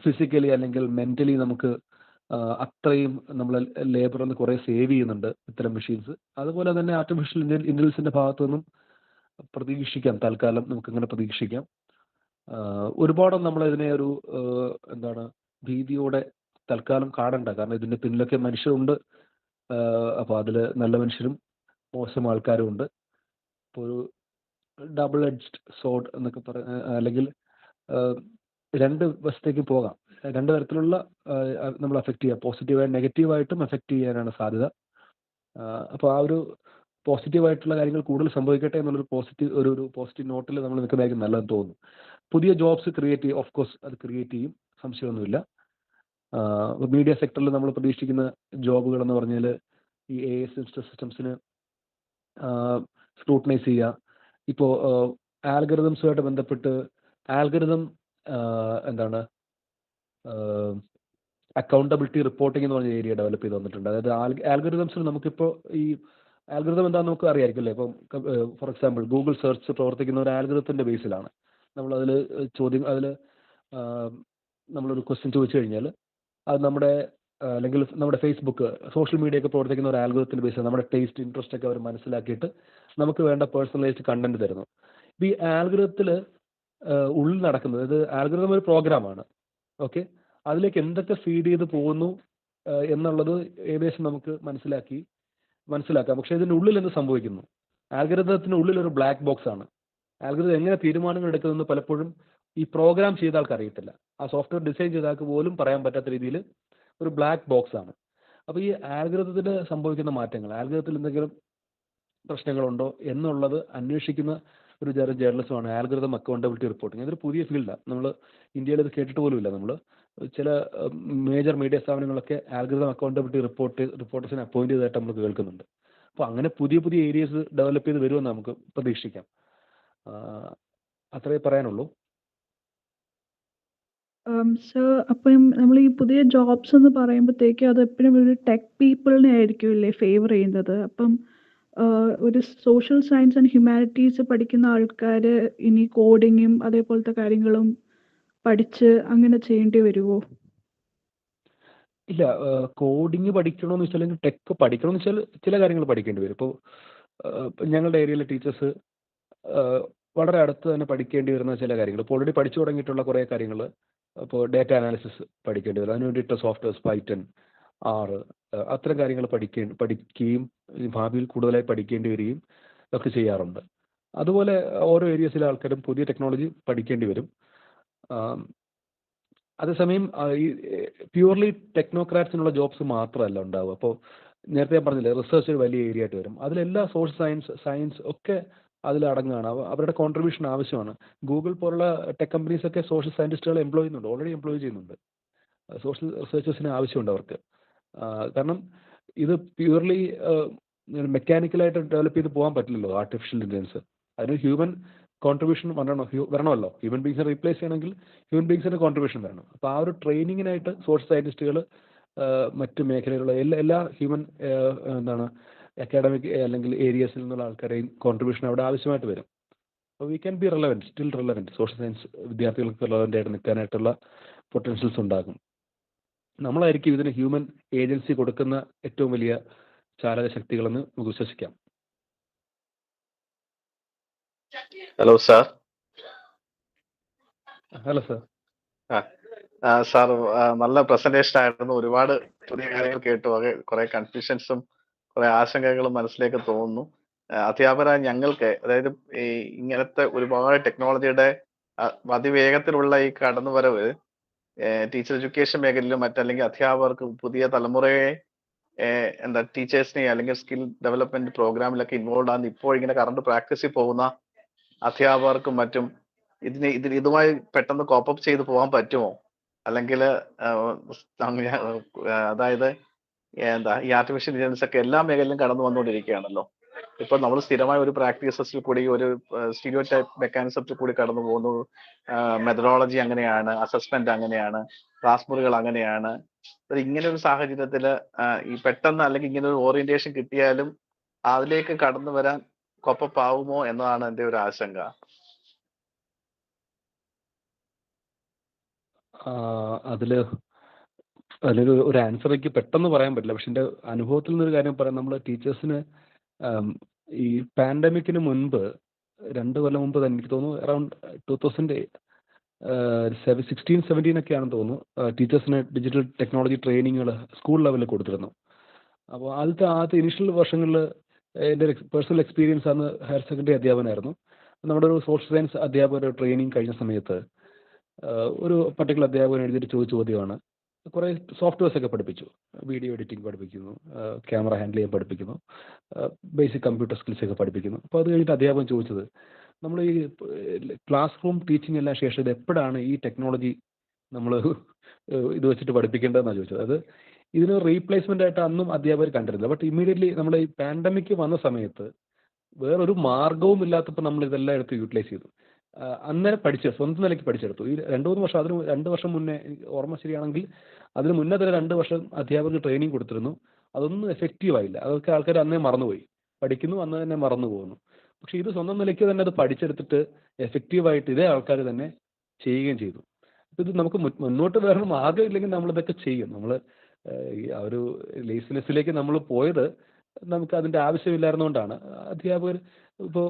ഫിസിക്കലി അല്ലെങ്കിൽ മെന്റലി നമുക്ക് അത്രയും നമ്മളെ ലേബറിൽ നിന്ന് കുറെ സേവ് ചെയ്യുന്നുണ്ട് ഇത്തരം മെഷീൻസ്. അതുപോലെ തന്നെ ആർട്ടിഫിഷ്യൽ ഇന്റലിജൻസിന്റെ ഭാഗത്തു നിന്നും പ്രതീക്ഷിക്കാം, തൽക്കാലം നമുക്കിങ്ങനെ പ്രതീക്ഷിക്കാം. ഒരുപാട് നമ്മൾ ഇതിനെ ഒരു ഭീതിയോടെ തൽക്കാലം കാണണ്ട, കാരണം ഇതിന്റെ പിന്നിലൊക്കെ മനുഷ്യരുണ്ട്. അപ്പോൾ അതിൽ നല്ല മനുഷ്യരും മോശം ആൾക്കാരും ഉണ്ട്. ഇപ്പോൾ ഒരു ഡബിൾ എഡ്ജ്ഡ് സോഡ് എന്നൊക്കെ അല്ലെങ്കിൽ രണ്ട് വശത്തേക്ക് പോകാം, രണ്ട് തരത്തിലുള്ള നമ്മൾ അഫക്റ്റ് ചെയ്യാം, പോസിറ്റീവായും നെഗറ്റീവായിട്ടും അഫക്റ്റ് ചെയ്യാനാണ് സാധ്യത. അപ്പോൾ ആ ഒരു പോസിറ്റീവായിട്ടുള്ള കാര്യങ്ങൾ കൂടുതൽ സംഭവിക്കട്ടെ എന്നുള്ളൊരു ഒരു പോസിറ്റീവ് നോട്ടിൽ നമ്മൾ നിൽക്കുന്നതായിരിക്കും നല്ലതെന്ന് തോന്നുന്നു. പുതിയ ജോബ്സ് ക്രിയേറ്റ് ചെയ്യും, ഓഫ് കോഴ്സ് അത് ക്രിയേറ്റ് ചെയ്യും, സംശയമൊന്നുമില്ല. മീഡിയ സെക്ടറിൽ നമ്മൾ പ്രതീക്ഷിക്കുന്ന ജോബുകൾ എന്ന് പറഞ്ഞാൽ ഈ AI സിസ്റ്റംസിന് സ്ക്രൂട്ടനൈസ് ചെയ്യുക. ഇപ്പോൾ ആൽഗറിതംസുമായിട്ട് ബന്ധപ്പെട്ട് എന്താണ് അക്കൗണ്ടബിലിറ്റി റിപ്പോർട്ടിംഗ് എന്ന് പറഞ്ഞ ഏരിയ ഡെവലപ്പ് ചെയ്ത് വന്നിട്ടുണ്ട്. അതായത് ആൽഗറിതംസിന് നമുക്കിപ്പോൾ ഈ ആൽഗറിതം എന്താണെന്ന് നമുക്ക് അറിയാമായിരിക്കും അല്ലേ. ഇപ്പം ഫോർ എക്സാമ്പിൾ ഗൂഗിൾ സെർച്ച് പ്രവർത്തിക്കുന്ന ഒരു ആൽഗറിതത്തിൻ്റെ ബേസിലാണ്. നമ്മളതിൽ നമ്മളൊരു ക്വസ്റ്റ്യൻ ചോദിച്ചു കഴിഞ്ഞാൽ അത് അല്ലെങ്കിൽ നമ്മുടെ ഫേസ്ബുക്ക് സോഷ്യൽ മീഡിയ ഒക്കെ പ്രവർത്തിക്കുന്ന ഒരു ആൽഗറിതത്തിൻ്റെ ബേസിലാണ്. നമ്മുടെ ടേസ്റ്റ് ഇൻട്രസ്റ്റ് ഒക്കെ അവർ മനസ്സിലാക്കിയിട്ട് നമുക്ക് വേണ്ട പേഴ്സണലൈസ്ഡ് കണ്ടന്റ് തരുന്നു. ഇപ്പോൾ ഈ ആൽഗറിതത്തിൽ ഉള്ളിൽ നടക്കുന്നത്, ഇത് ആൽഗറിതം ഒരു പ്രോഗ്രാമാണ്. ഓക്കെ, അതിലേക്ക് എന്തൊക്കെ ഫീഡ് ചെയ്ത് പോകുന്നു എന്നുള്ളത് ഏകദേശം നമുക്ക് മനസ്സിലാക്കാം. പക്ഷേ ഇതിൻ്റെ ഉള്ളിൽ എന്ത് സംഭവിക്കുന്നു? ആൽഗറിതത്തിന് ഉള്ളിൽ ഒരു ബ്ലാക്ക് ബോക്സ് ആണ്. ആൽഗറിതം എങ്ങനെ തീരുമാനങ്ങൾ എടുക്കുന്നതെന്ന് പലപ്പോഴും ഈ പ്രോഗ്രാം ചെയ്ത ആൾക്ക് അറിയത്തില്ല. ആ സോഫ്റ്റ്വെയർ ഡിസൈൻ ചെയ്ത ആൾക്ക് പോലും പറയാൻ പറ്റാത്ത രീതിയിൽ ഒരു ബ്ലാക്ക് ബോക്സ് ആണ്. അപ്പോൾ ഈ ആൽഗറിതത്തിന് സംഭവിക്കുന്ന മാറ്റങ്ങൾ, ആൽഗറിതത്തിൽ എന്തെങ്കിലും പ്രശ്നങ്ങളുണ്ടോ എന്നുള്ളത് അന്വേഷിക്കുന്ന ഒരു ജേർണലിസമാണ് ആൽഗറിതം അക്കൗണ്ടബിലിറ്റി റിപ്പോർട്ടിംഗ്. ഇതൊരു പുതിയ ഫീൽഡാണ്. നമ്മൾ ഇന്ത്യയിൽ ഇത് കേട്ടിട്ട് പോലുമില്ല. നമ്മൾ ചില മേജർ മീഡിയ സ്ഥാപനങ്ങളൊക്കെ ആൽഗറിതം അക്കൗണ്ടബിലിറ്റി റിപ്പോർട്ടേഴ്സിനെ അപ്പോയിന്റ് ചെയ്തതായിട്ട് നമ്മൾ കേൾക്കുന്നുണ്ട്. അപ്പോൾ അങ്ങനെ പുതിയ ഏരിയസ് ഡെവലപ്പ് ചെയ്ത് വരുമെന്ന് നമുക്ക് പ്രതീക്ഷിക്കാം. അത്രേ പറയാനുള്ളൂ. സർ, അപ്പം നമ്മൾ ഈ പുതിയ ജോബ്സ് എന്ന് പറയുമ്പോഴത്തേക്ക് അത് എപ്പോഴും ഒരു ടെക് പീപ്പിളിനെ ആയിരിക്കുമല്ലേ ഫേവർ ചെയ്യുന്നത്. അപ്പം ഒരു സോഷ്യൽ സയൻസ് ആൻഡ് ഹ്യൂമാനിറ്റീസ് പഠിക്കുന്ന ആൾക്കാർ ഇനി കോഡിങ്ങും അതേപോലത്തെ കാര്യങ്ങളും പഠിച്ച് അങ്ങനെ ചെയ്യേണ്ടി വരുമോ? ഇല്ല, കോഡിങ് പഠിക്കണമെന്ന് വെച്ചാൽ, അല്ലെങ്കിൽ ടെക് പഠിക്കണമെന്ന് വെച്ചാൽ ചില കാര്യങ്ങൾ പഠിക്കേണ്ടി വരും. ഇപ്പോൾ ഞങ്ങളുടെ ഏരിയയിലെ ടീച്ചേഴ്സ് വളരെ അടുത്ത് തന്നെ പഠിക്കേണ്ടി വരുന്ന ചില കാര്യങ്ങൾ, ഇപ്പോൾ ഓൾറെഡി പഠിച്ചു തുടങ്ങിയിട്ടുള്ള കുറേ കാര്യങ്ങൾ, ഇപ്പോൾ ഡേറ്റ അനാലിസിസ് പഠിക്കേണ്ടി വരും. അതിന് വേണ്ടിയിട്ട് സോഫ്റ്റ്വെയർസ്, പൈത്തൺ, R, അത്തരം കാര്യങ്ങൾ പഠിക്കുകയും ഭാവിയിൽ കൂടുതലായി പഠിക്കേണ്ടി വരികയും ഒക്കെ ചെയ്യാറുണ്ട്. അതുപോലെ ഓരോ ഏരിയസിലെ ആൾക്കാരും പുതിയ ടെക്നോളജി പഠിക്കേണ്ടി വരും. അതേസമയം ഈ പ്യൂർലി ടെക്നോക്രാറ്റ്സിനുള്ള ജോബ്സ് മാത്രമല്ല ഉണ്ടാവുക. അപ്പോൾ നേരത്തെ ഞാൻ പറഞ്ഞില്ലേ, റിസർച്ച് ഒരു വലിയ ഏരിയ ആയിട്ട് വരും. അതിലെല്ലാ സോഷ്യൽ സയൻസ് ഒക്കെ അതിലടങ്ങുകയാണ്. അവരുടെ കോൺട്രിബ്യൂഷൻ ആവശ്യമാണ്. ഗൂഗിൾ പോലുള്ള ടെക് കമ്പനീസ് ഒക്കെ സോഷ്യൽ സയൻറ്റിസ്റ്റുകളെ എംപ്ലോയ് ചെയ്യുന്നുണ്ട്, ഓൾറെഡി എംപ്ലോയ് ചെയ്യുന്നുണ്ട്. സോഷ്യൽ റിസർച്ചേഴ്സിന് ആവശ്യമുണ്ട് അവർക്ക്. കാരണം ഇത് പ്യൂർലി മെക്കാനിക്കലായിട്ട് ഡെവലപ്പ് ചെയ്ത് പോകാൻ പറ്റില്ലല്ലോ ആർട്ടിഫിഷ്യൽ ഇൻ്റലിജൻസ്. അതിന് ഹ്യൂമൻ കോൺട്രിബ്യൂഷൻ വരണമല്ലോ. ഹ്യൂമൻ ബീങ്സിനെ റീപ്ലേസ് ചെയ്യണമെങ്കിൽ ഹ്യൂമൻ ബീങ്സിൻ്റെ കോൺട്രിബ്യൂഷൻ വരണം. അപ്പോൾ ആ ഒരു ട്രെയിനിങ്ങിനായിട്ട് സോഷ്യൽ സയൻറ്റിസ്റ്റുകൾ മറ്റ് മേഖലയിലുള്ള എല്ലാ ഹ്യൂമൻ അക്കാഡമിക് അല്ലെങ്കിൽ ഏരിയസിൽ നിന്നുള്ള ആൾക്കാരെയും കോൺട്രിബ്യൂഷൻ അവിടെ ആവശ്യമായിട്ട് വരും. അപ്പോൾ we can be still relevant. Social science വിദ്യാർത്ഥികൾക്ക് റെലവൻ്റ് ആയിട്ട് നിൽക്കാനായിട്ടുള്ള പൊട്ടൻഷ്യൽസ് ഉണ്ടാകും. നമ്മളായിരിക്കും ഇതിന് ഹ്യൂമൻ ഏജൻസി കൊടുക്കുന്ന ഏറ്റവും വലിയ ചാലക ശക്തികളെന്ന് നമുക്ക് വിശ്വസിക്കാം. Hello sir. Hello sir. Sir, നല്ല പ്രസന്റേഷൻ ആയിരുന്നു. ഒരുപാട് പുതിയ കാര്യങ്ങൾ കേട്ടു. കുറെ കൺഫ്യൂഷൻസും കുറെ ആശങ്കകളും മനസ്സിലേക്ക് തോന്നുന്നു. അധ്യാപകരായ ഞങ്ങൾക്ക്, അതായത് ഈ ഇങ്ങനത്തെ ഒരുപാട് ടെക്നോളജിയുടെ അതിവേഗത്തിലുള്ള ഈ കടന്നുവരവ് ടീച്ചർ എഡ്യൂക്കേഷൻ മേഖലയിലും മറ്റല്ലെങ്കിൽ അധ്യാപകർക്ക് പുതിയ തലമുറയെ ടീച്ചേഴ്സിനെ അല്ലെങ്കിൽ സ്കിൽ ഡെവലപ്മെന്റ് പ്രോഗ്രാമിലൊക്കെ ഇൻവോൾവ് ആകുന്ന ഇപ്പോൾ ഇങ്ങനെ കറണ്ട് പ്രാക്ടീസിൽ പോകുന്ന അധ്യാപകർക്കും മറ്റും ഇതുമായി പെട്ടെന്ന് കോപ്പപ്പ് ചെയ്ത് പോകാൻ പറ്റുമോ? അല്ലെങ്കിൽ അതായത് ഈ ആർട്ടിഫിഷ്യൽ ഇന്റലിജൻസ് ഒക്കെ എല്ലാ മേഖലയിലും കടന്നു വന്നുകൊണ്ടിരിക്കുകയാണല്ലോ. ഇപ്പൊ നമ്മൾ സ്ഥിരമായ ഒരു പ്രാക്ടീസസിൽ കൂടി, ഒരു സ്റ്റീരിയോ ടൈപ്പ് മെക്കാനിസത്തിൽ കൂടി കടന്നു പോകുന്നു. മെത്തഡോളജി അങ്ങനെയാണ്, അസസ്മെന്റ് അങ്ങനെയാണ്, ക്ലാസ് മുറികൾ അങ്ങനെയാണ്. ഇങ്ങനെ ഒരു സാഹചര്യത്തിൽ ഈ പെട്ടെന്ന് അല്ലെങ്കിൽ ഇങ്ങനെ ഒരു ഓറിയന്റേഷൻ കിട്ടിയാലും അതിലേക്ക് കടന്നു വരാൻ കോപ്പപ്പ് ആവുമോ എന്നതാണ് എൻ്റെ ഒരു ആശങ്ക. അതിലൊരു ആൻസർ എനിക്ക് പെട്ടെന്ന് പറയാൻ പറ്റില്ല. പക്ഷെ എൻ്റെ അനുഭവത്തിൽ നിന്നൊരു കാര്യം പറയാം. നമ്മൾ ടീച്ചേഴ്സിന് ഈ പാൻഡമിക്കിന് മുൻപ് 2 കൊല്ലം മുമ്പ് തന്നെ എനിക്ക് തോന്നുന്നു അറൗണ്ട് 2016-17 ഒക്കെയാണെന്ന് തോന്നുന്നു, ടീച്ചേഴ്സിന് ഡിജിറ്റൽ ടെക്നോളജി ട്രെയിനിങ്ങുകൾ സ്കൂൾ ലെവലിൽ കൊടുത്തിരുന്നു. അപ്പോൾ ആദ്യത്തെ ഇനീഷ്യൽ വർഷങ്ങളിൽ എൻ്റെ പേഴ്സണൽ എക്സ്പീരിയൻസ് ആണ്. ഹയർ സെക്കൻഡറി അധ്യാപകനായിരുന്നു. നമ്മുടെ ഒരു സോഷ്യൽ സയൻസ് അധ്യാപകരുടെ ട്രെയിനിങ് കഴിഞ്ഞ സമയത്ത് ഒരു പർട്ടിക്കുലർ അധ്യാപകൻ എഴുതിയിട്ട് ചോദ്യമാണ്, കുറേ സോഫ്റ്റ്വെയർസ് ഒക്കെ പഠിപ്പിച്ചു. വീഡിയോ എഡിറ്റിംഗ് പഠിപ്പിക്കുന്നു, ക്യാമറ ഹാൻഡിൽ ചെയ്യാൻ പഠിപ്പിക്കുന്നു, ബേസിക് കമ്പ്യൂട്ടർ സ്കിൽസ് ഒക്കെ പഠിപ്പിക്കുന്നു. അപ്പോൾ അത് കഴിഞ്ഞിട്ട് അധ്യാപകൻ ചോദിച്ചത്, നമ്മൾ ഈ ക്ലാസ് റൂം ടീച്ചിങ് എല്ലാം ശേഷം ഇത് എപ്പോഴാണ് ഈ ടെക്നോളജി നമ്മൾ ഇത് വെച്ചിട്ട് പഠിപ്പിക്കേണ്ടതെന്നാണ് ചോദിച്ചത്. അത് ഇതിന് റീപ്ലേസ്മെൻ്റ് ആയിട്ട് അന്നും അധ്യാപകർ കണ്ടിരുന്നില്ല. ബട്ട് ഇമ്മീഡിയറ്റ്ലി നമ്മൾ ഈ പാൻഡമിക് വന്ന സമയത്ത് വേറൊരു മാർഗവും ഇല്ലാത്തപ്പോൾ നമ്മൾ ഇതെല്ലാം എടുത്ത് യൂട്ടിലൈസ് ചെയ്തു. അന്നേരം സ്വന്തം നിലയ്ക്ക് പഠിച്ചെടുത്തു. ഈ 2-3 വർഷം, അതിന് 2 വർഷം മുന്നേ, ഓർമ്മ ശരിയാണെങ്കിൽ അതിന് മുന്നേ തന്നെ 2 വർഷം അധ്യാപകർക്ക് ട്രെയിനിങ് കൊടുത്തിരുന്നു. അതൊന്നും എഫക്റ്റീവ് ആയില്ല. അതൊക്കെ ആൾക്കാർ അന്നേ മറന്നുപോയി. പഠിക്കുന്നു, അന്ന് തന്നെ മറന്നു പോകുന്നു. പക്ഷേ ഇത് സ്വന്തം നിലയ്ക്ക് തന്നെ അത് പഠിച്ചെടുത്തിട്ട് എഫക്റ്റീവായിട്ട് ഇതേ ആൾക്കാർ തന്നെ ചെയ്യുകയും ചെയ്തു. അപ്പോൾ ഇത് നമുക്ക് മുന്നോട്ട് വേറെ മാർഗ്ഗം ഇല്ലെങ്കിൽ നമ്മളിതൊക്കെ ചെയ്യും. നമ്മൾ ആ ഒരു ലേസിനെസ്സിലേക്ക് നമ്മൾ പോയത് നമുക്ക് അതിൻ്റെ ആവശ്യമില്ലായിരുന്നുകൊണ്ടാണ്. അധ്യാപകർ ഇപ്പോൾ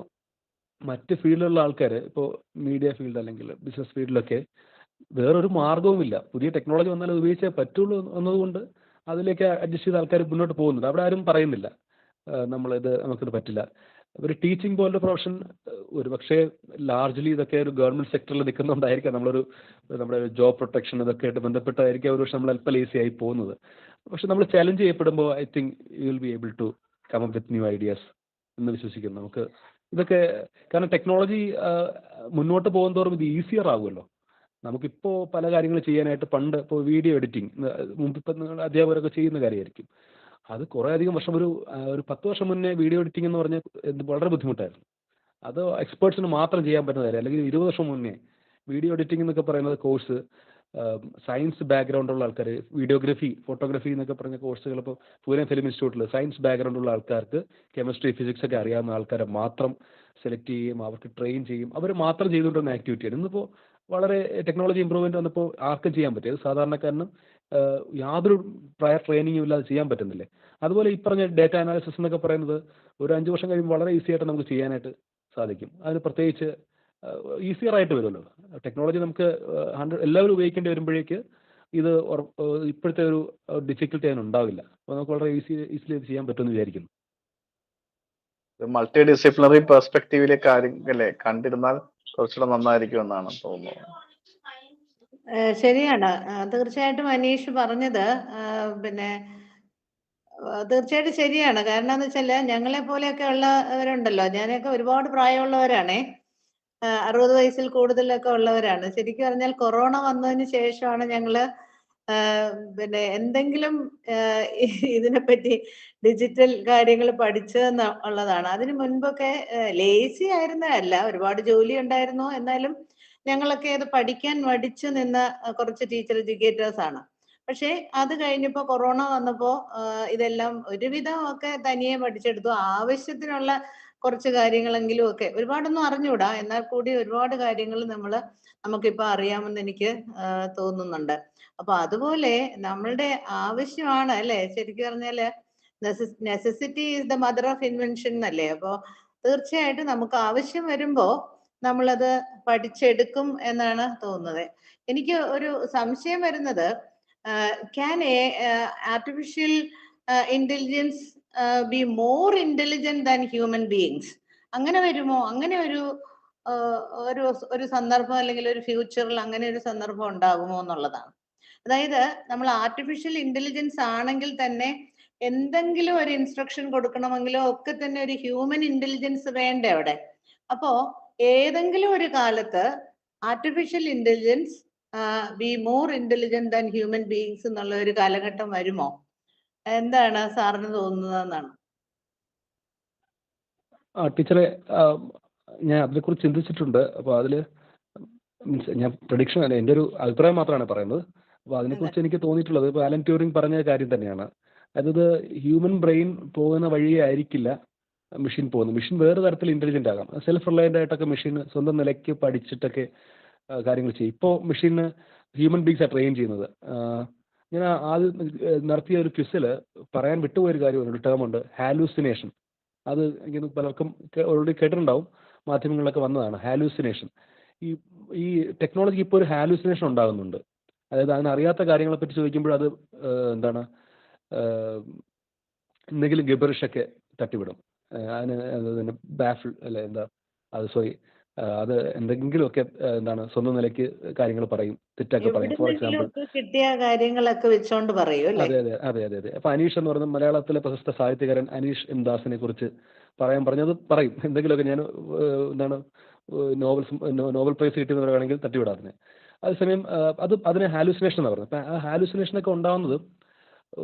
മറ്റ് ഫീൽഡിലുള്ള ആൾക്കാർ, ഇപ്പോൾ മീഡിയ ഫീൽഡ് അല്ലെങ്കിൽ ബിസിനസ് ഫീൽഡിലൊക്കെ വേറൊരു മാർഗവുമില്ല. പുതിയ ടെക്നോളജി വന്നാൽ അത് ഉപയോഗിച്ചേ പറ്റുള്ളൂ എന്നതുകൊണ്ട് അതിലേക്ക് അഡ്ജസ്റ്റ് ചെയ്ത ആൾക്കാർ മുന്നോട്ട് പോകുന്നുണ്ട്. അവിടെ ആരും പറയുന്നില്ല നമുക്കിത് പറ്റില്ല. ഒരു ടീച്ചിങ് പോലുള്ള പ്രൊഫഷൻ ഒരു പക്ഷേ ലാർജ്ലി ഇതൊക്കെ ഒരു ഗവൺമെൻറ് സെക്ടറിൽ നിൽക്കുന്നുണ്ടായിരിക്കാം. നമ്മുടെ ജോബ് പ്രൊട്ടക്ഷൻ ഇതൊക്കെ ആയിട്ട് ബന്ധപ്പെട്ടായിരിക്കും ഒരു പക്ഷേ നമ്മൾ അല്പം ലേസി ആയി പോകുന്നത്. പക്ഷെ നമ്മൾ ചലഞ്ച് ചെയ്യപ്പെടുമ്പോൾ I think you will be able to come up with new ideas എന്ന് വിശ്വസിക്കുന്നു. നമുക്ക് ഇതൊക്കെ കാരണം ടെക്നോളജി മുന്നോട്ട് പോകുന്നതോറും ഇത് ഈസിയർ ആകുമല്ലോ. നമുക്കിപ്പോൾ പല കാര്യങ്ങൾ ചെയ്യാനായിട്ട് പണ്ട് ഇപ്പോൾ വീഡിയോ എഡിറ്റിംഗ് മുമ്പിപ്പോൾ നിങ്ങൾ അധ്യാപകരൊക്കെ ചെയ്യുന്ന കാര്യമായിരിക്കും. അത് കുറേ അധികം വർഷം, ഒരു 10 വർഷം മുന്നേ വീഡിയോ എഡിറ്റിംഗ് എന്ന് പറഞ്ഞാൽ വളരെ ബുദ്ധിമുട്ടായിരുന്നു. അത് എക്സ്പേർട്സിന് മാത്രം ചെയ്യാൻ പറ്റുന്ന കാര്യം. അല്ലെങ്കിൽ 20 വർഷം മുന്നേ വീഡിയോ എഡിറ്റിംഗ് എന്നൊക്കെ പറയുന്നത് കോഴ്സ് സയൻസ് ബാക്ക്ഗ്രൗണ്ടുള്ള ആൾക്കാർ, വീഡിയോഗ്രഫി, ഫോട്ടോഗ്രഫി എന്നൊക്കെ പറഞ്ഞ കോഴ്സുകൾ ഇപ്പോൾ പൂനെ ഫിലിം ഇൻസ്റ്റിറ്റ്യൂട്ടിൽ സയൻസ് ബാക്ക്ഗ്രൗണ്ടുള്ള ആൾക്കാർക്ക്, കെമിസ്ട്രി ഫിസിക്സ് ഒക്കെ അറിയാവുന്ന ആൾക്കാരെ മാത്രം സെലക്ട് ചെയ്യും, അവർക്ക് ട്രെയിൻ ചെയ്യും, അവർ മാത്രം ചെയ്തുകൊണ്ടിരുന്ന ആക്ടിവിറ്റിയാണ്. ഇന്നിപ്പോൾ വളരെ ടെക്നോളജി ഇമ്പ്രൂവ്മെൻറ്റ് വന്നപ്പോൾ ആർക്കും ചെയ്യാൻ പറ്റും. അത് സാധാരണക്കാരനും യാതൊരു പ്രയർ ട്രെയിനിങ്ങും ഇല്ലാതെ ചെയ്യാൻ പറ്റുന്നില്ലേ. അതുപോലെ ഈ പറഞ്ഞ ഡേറ്റ അനാലിസിസ് എന്നൊക്കെ പറയുന്നത് ഒരു 5 വർഷം കഴിയുമ്പോൾ വളരെ ഈസി ആയിട്ട് നമുക്ക് ചെയ്യാനായിട്ട് സാധിക്കും. അതിന് പ്രത്യേകിച്ച് ഈസിയർ ആയിട്ട് വരുമല്ലോ. ടെക്നോളജി നമുക്ക് എല്ലാവരും ഉപയോഗിക്കേണ്ടി വരുമ്പോഴേക്ക് ഇത് ഇപ്പോഴത്തെ ഒരു ഡിഫിക്കൽട്ടി അതിനുണ്ടാവില്ല. അപ്പോൾ നമുക്ക് വളരെ ഈസിലി ഇത് ചെയ്യാൻ പറ്റുമെന്ന് വിചാരിക്കുന്നു. മൾട്ടി ഡിസിപ്ലിനറി പെർസ്പെക്റ്റീവിലെ കാര്യങ്ങളെ കണ്ടിരുന്നാൽ കുറച്ചുകൂടെ നന്നായിരിക്കും എന്നാണ് തോന്നുന്നത്. ശരിയാണ്. തീർച്ചയായിട്ടും അനീഷ് പറഞ്ഞത് പിന്നെ തീർച്ചയായിട്ടും ശരിയാണ്. കാരണം എന്താ വെച്ചാല് ഞങ്ങളെ പോലെയൊക്കെ ഉള്ളവരുണ്ടല്ലോ, ഞാനൊക്കെ ഒരുപാട് പ്രായമുള്ളവരാണേ, 60 വയസ്സിൽ കൂടുതലൊക്കെ ഉള്ളവരാണ്. ശരിക്കും പറഞ്ഞാൽ കൊറോണ വന്നതിന് ശേഷമാണ് ഞങ്ങള് പിന്നെ എന്തെങ്കിലും ഇതിനെപ്പറ്റി ഡിജിറ്റൽ കാര്യങ്ങൾ പഠിച്ചതെന്ന് ഉള്ളതാണ്. അതിന് മുൻപൊക്കെ ലേസി ആയിരുന്നതല്ല, ഒരുപാട് ജോലി ഉണ്ടായിരുന്നു. എന്നാലും ഞങ്ങളൊക്കെ അത് പഠിക്കാൻ മടിച്ചു നിന്ന കുറച്ച് ടീച്ചർ എഡ്യൂക്കേറ്റേഴ്സ് ആണ്. പക്ഷേ അത് കഴിഞ്ഞപ്പോ കൊറോണ വന്നപ്പോ ഇതെല്ലാം ഒരുവിധം ഒക്കെ തനിയെ പഠിച്ചെടുത്തു. ആവശ്യത്തിനുള്ള കുറച്ച് കാര്യങ്ങളെങ്കിലും ഒക്കെ, ഒരുപാടൊന്നും അറിഞ്ഞൂടാ, എന്നാൽ കൂടി ഒരുപാട് കാര്യങ്ങൾ നമുക്കിപ്പോ അറിയാമെന്ന് എനിക്ക് തോന്നുന്നുണ്ട്. അപ്പൊ അതുപോലെ നമ്മളുടെ ആവശ്യമാണ് അല്ലെ, ശരിക്കും പറഞ്ഞാല് necessity is the mother of invention എന്നല്ലേ. അപ്പൊ തീർച്ചയായിട്ടും നമുക്ക് ആവശ്യം വരുമ്പോ നമ്മളത് പഠിച്ചെടുക്കും എന്നാണ് തോന്നുന്നത്. എനിക്ക് ഒരു സംശയം വരുന്നത്, can artificial intelligence be more intelligent than human beings? അങ്ങനെ വരുമോ? അങ്ങനെ ഒരു സന്ദർഭം അല്ലെങ്കിൽ ഒരു ഫ്യൂച്ചറിൽ അങ്ങനെ ഒരു സന്ദർഭം ഉണ്ടാകുമോ എന്നുള്ളതാണ്. അതായത് നമ്മൾ ആർട്ടിഫിഷ്യൽ ഇന്റലിജൻസ് ആണെങ്കിൽ തന്നെ എന്തെങ്കിലും ഒരു ഇൻസ്ട്രക്ഷൻ കൊടുക്കണമെങ്കിലോ ഒക്കെ തന്നെ ഒരു ഹ്യൂമൻ ഇന്റലിജൻസ് വേണ്ടേ അവിടെ. അപ്പോ ഏതെങ്കിലും ഒരു കാലത്ത് artificial intelligence be more intelligent than human beings എന്നുള്ള ഒരു കാലഘട്ടം വരുമോ? എന്താണ് സാറിന് തോന്നുന്നതെന്നാണ്. ടീച്ചറെ, ഞാൻ അതിനെക്കുറിച്ച് ചിന്തിച്ചിട്ടുണ്ട്. അപ്പോൾ അതിൽ ഞാൻ പ്രഡിക്ഷൻ അല്ല, എൻ്റെ ഒരു അഭിപ്രായം മാത്രമാണ് പറയുന്നത്. അപ്പോൾ അതിനെക്കുറിച്ച് എനിക്ക് തോന്നിയിട്ടുള്ളത് ഇപ്പോൾ ആലൻ ട്യൂറിംഗ് പറഞ്ഞ കാര്യം തന്നെയാണ്. അതായത് ഹ്യൂമൻ ബ്രെയിൻ പോകുന്ന വഴിയേ ആയിരിക്കില്ല മെഷീൻ പോകുന്നത്. മെഷീൻ വേറെ തരത്തിൽ ഇൻ്റലിജൻ്റ് ആകാം. സെൽഫ് റിലയൻ്റ് ആയിട്ടൊക്കെ മെഷീൻ സ്വന്തം നിലയ്ക്ക് പഠിച്ചിട്ടൊക്കെ കാര്യങ്ങൾ ചെയ്യും. ഇപ്പോൾ മെഷീന് ഹ്യൂമൻ ബീങ്സാണ് ട്രെയിൻ ചെയ്യുന്നത്. ഞാൻ ആദ്യം നടത്തിയ ഒരു ക്വിസിൽ പറയാൻ വിട്ടുപോയൊരു കാര്യം, ഒരു ടേമുണ്ട്, ഹാലൂസിനേഷൻ. അത് എനിക്ക് പലർക്കും ഓൾറെഡി കേട്ടിട്ടുണ്ടാവും, മാധ്യമങ്ങളിലൊക്കെ വന്നതാണ് ഹാലൂസിനേഷൻ. ഈ ടെക്നോളജി ഇപ്പോൾ ഒരു ഹാലൂസിനേഷൻ ഉണ്ടാകുന്നുണ്ട്. അതായത് അതിനറിയാത്ത കാര്യങ്ങളെപ്പറ്റി ചോദിക്കുമ്പോൾ അത് എന്താണ് എന്തെങ്കിലും ഗിബറിഷൊക്കെ തട്ടിവിടും. അതിന് ബാഫിൾ അല്ല, എന്താ അത്, സോറി, അത് എന്തെങ്കിലുമൊക്കെ എന്താണ് സ്വന്തം നിലയ്ക്ക് കാര്യങ്ങൾ പറയും, തെറ്റൊക്കെ പറയും. ഫോർ എക്സാമ്പിൾ കിട്ടിയ കാര്യങ്ങളൊക്കെ വെച്ചോണ്ട് പറയൂ അല്ലേ? അതെ അതെ അതെ അതെ അതെ. അപ്പൊ അനീഷ് എന്ന് പറയുന്ന മലയാളത്തിലെ പ്രശസ്ത സാഹിത്യകാരൻ അനീഷ് എം ദാസിനെ കുറിച്ച് പറഞ്ഞത് പറയും. എന്തെങ്കിലുമൊക്കെ ഞാൻ എന്താണ് നോവൽ പ്രൈസ് കിട്ടിയെന്ന് പറയുകയാണെങ്കിൽ തട്ടിവിടാറുണ്ട്. അതേസമയം അതിനെ ഹാലൂസിനേഷൻ എന്ന് പറയുന്നത്. അപ്പം ആ ഹാലൂസിനേഷനൊക്കെ ഉണ്ടാകുന്നത്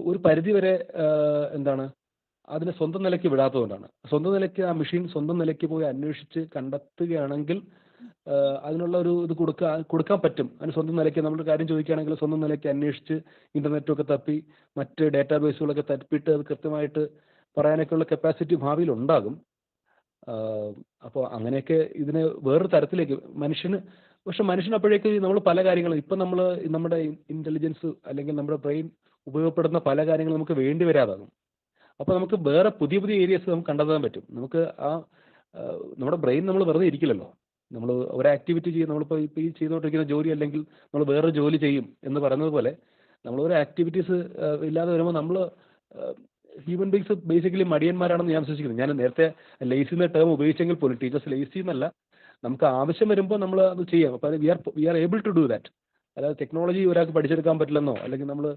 ഒരു പരിധിവരെ എന്താണ് അതിനെ സ്വന്തം നിലയ്ക്ക് വിടാത്തതുകൊണ്ടാണ്. സ്വന്തം നിലയ്ക്ക് ആ മെഷീൻ സ്വന്തം നിലയ്ക്ക് പോയി അന്വേഷിച്ച് കണ്ടെത്തുകയാണെങ്കിൽ അതിനുള്ള ഒരു ഇത് കൊടുക്കാൻ പറ്റും. അതിന് സ്വന്തം നിലയ്ക്ക് നമ്മൾ കാര്യം ചോദിക്കുകയാണെങ്കിൽ സ്വന്തം നിലയ്ക്ക് അന്വേഷിച്ച് ഇന്റർനെറ്റൊക്കെ തപ്പി മറ്റ് ഡാറ്റാബേസുകളൊക്കെ തപ്പിയിട്ട് അത് കൃത്യമായിട്ട് പറയാനൊക്കെയുള്ള കപ്പാസിറ്റി ഭാവിയിൽ ഉണ്ടാകും. അപ്പോൾ അങ്ങനെയൊക്കെ ഇതിനെ വേറൊരു തരത്തിലേക്ക് പക്ഷെ മനുഷ്യൻ അപ്പോഴേക്ക് നമ്മൾ പല കാര്യങ്ങളും ഇപ്പം നമ്മൾ നമ്മുടെ ഇന്റലിജൻസ് അല്ലെങ്കിൽ നമ്മുടെ ബ്രെയിൻ ഉപയോഗപ്പെടുന്ന പല കാര്യങ്ങളും നമുക്ക് വേണ്ടി വരാതാകും. അപ്പോൾ നമുക്ക് വേറെ പുതിയ പുതിയ ഏരിയസ് നമുക്ക് കണ്ടെത്താൻ പറ്റും. നമുക്ക് നമ്മുടെ ബ്രെയിൻ നമ്മൾ വെറുതെ ഇരിക്കില്ലല്ലോ. നമ്മൾ ഒരു ആക്ടിവിറ്റി ചെയ്യും, നമ്മളിപ്പോൾ ഈ ചെയ്തുകൊണ്ടിരിക്കുന്ന ജോലി അല്ലെങ്കിൽ നമ്മൾ വേറൊരു ജോലി ചെയ്യും എന്ന് പറയുന്നത് പോലെ നമ്മൾ ഒരു ആക്ടിവിറ്റീസ് ഇല്ലാതെ വരുമ്പോൾ നമ്മൾ ഹ്യൂമൻ ബീങ്സ് ബേസിക്കലി മടിയന്മാരാണെന്ന് ഞാൻ വിശ്വസിക്കുന്നു. ഞാൻ നേരത്തെ ലേസി എന്ന ടേം ഉപയോഗിച്ചെങ്കിൽ പോലും ടീച്ചേഴ്സ് ലേസി എന്നല്ല, നമുക്ക് ആവശ്യം വരുമ്പോൾ നമ്മൾ അത് ചെയ്യാം. അപ്പോൾ we are able to do that. അതായത് ടെക്നോളജി ഒരാൾക്ക് പഠിച്ചെടുക്കാൻ പറ്റില്ലെന്നോ അല്ലെങ്കിൽ നമ്മൾ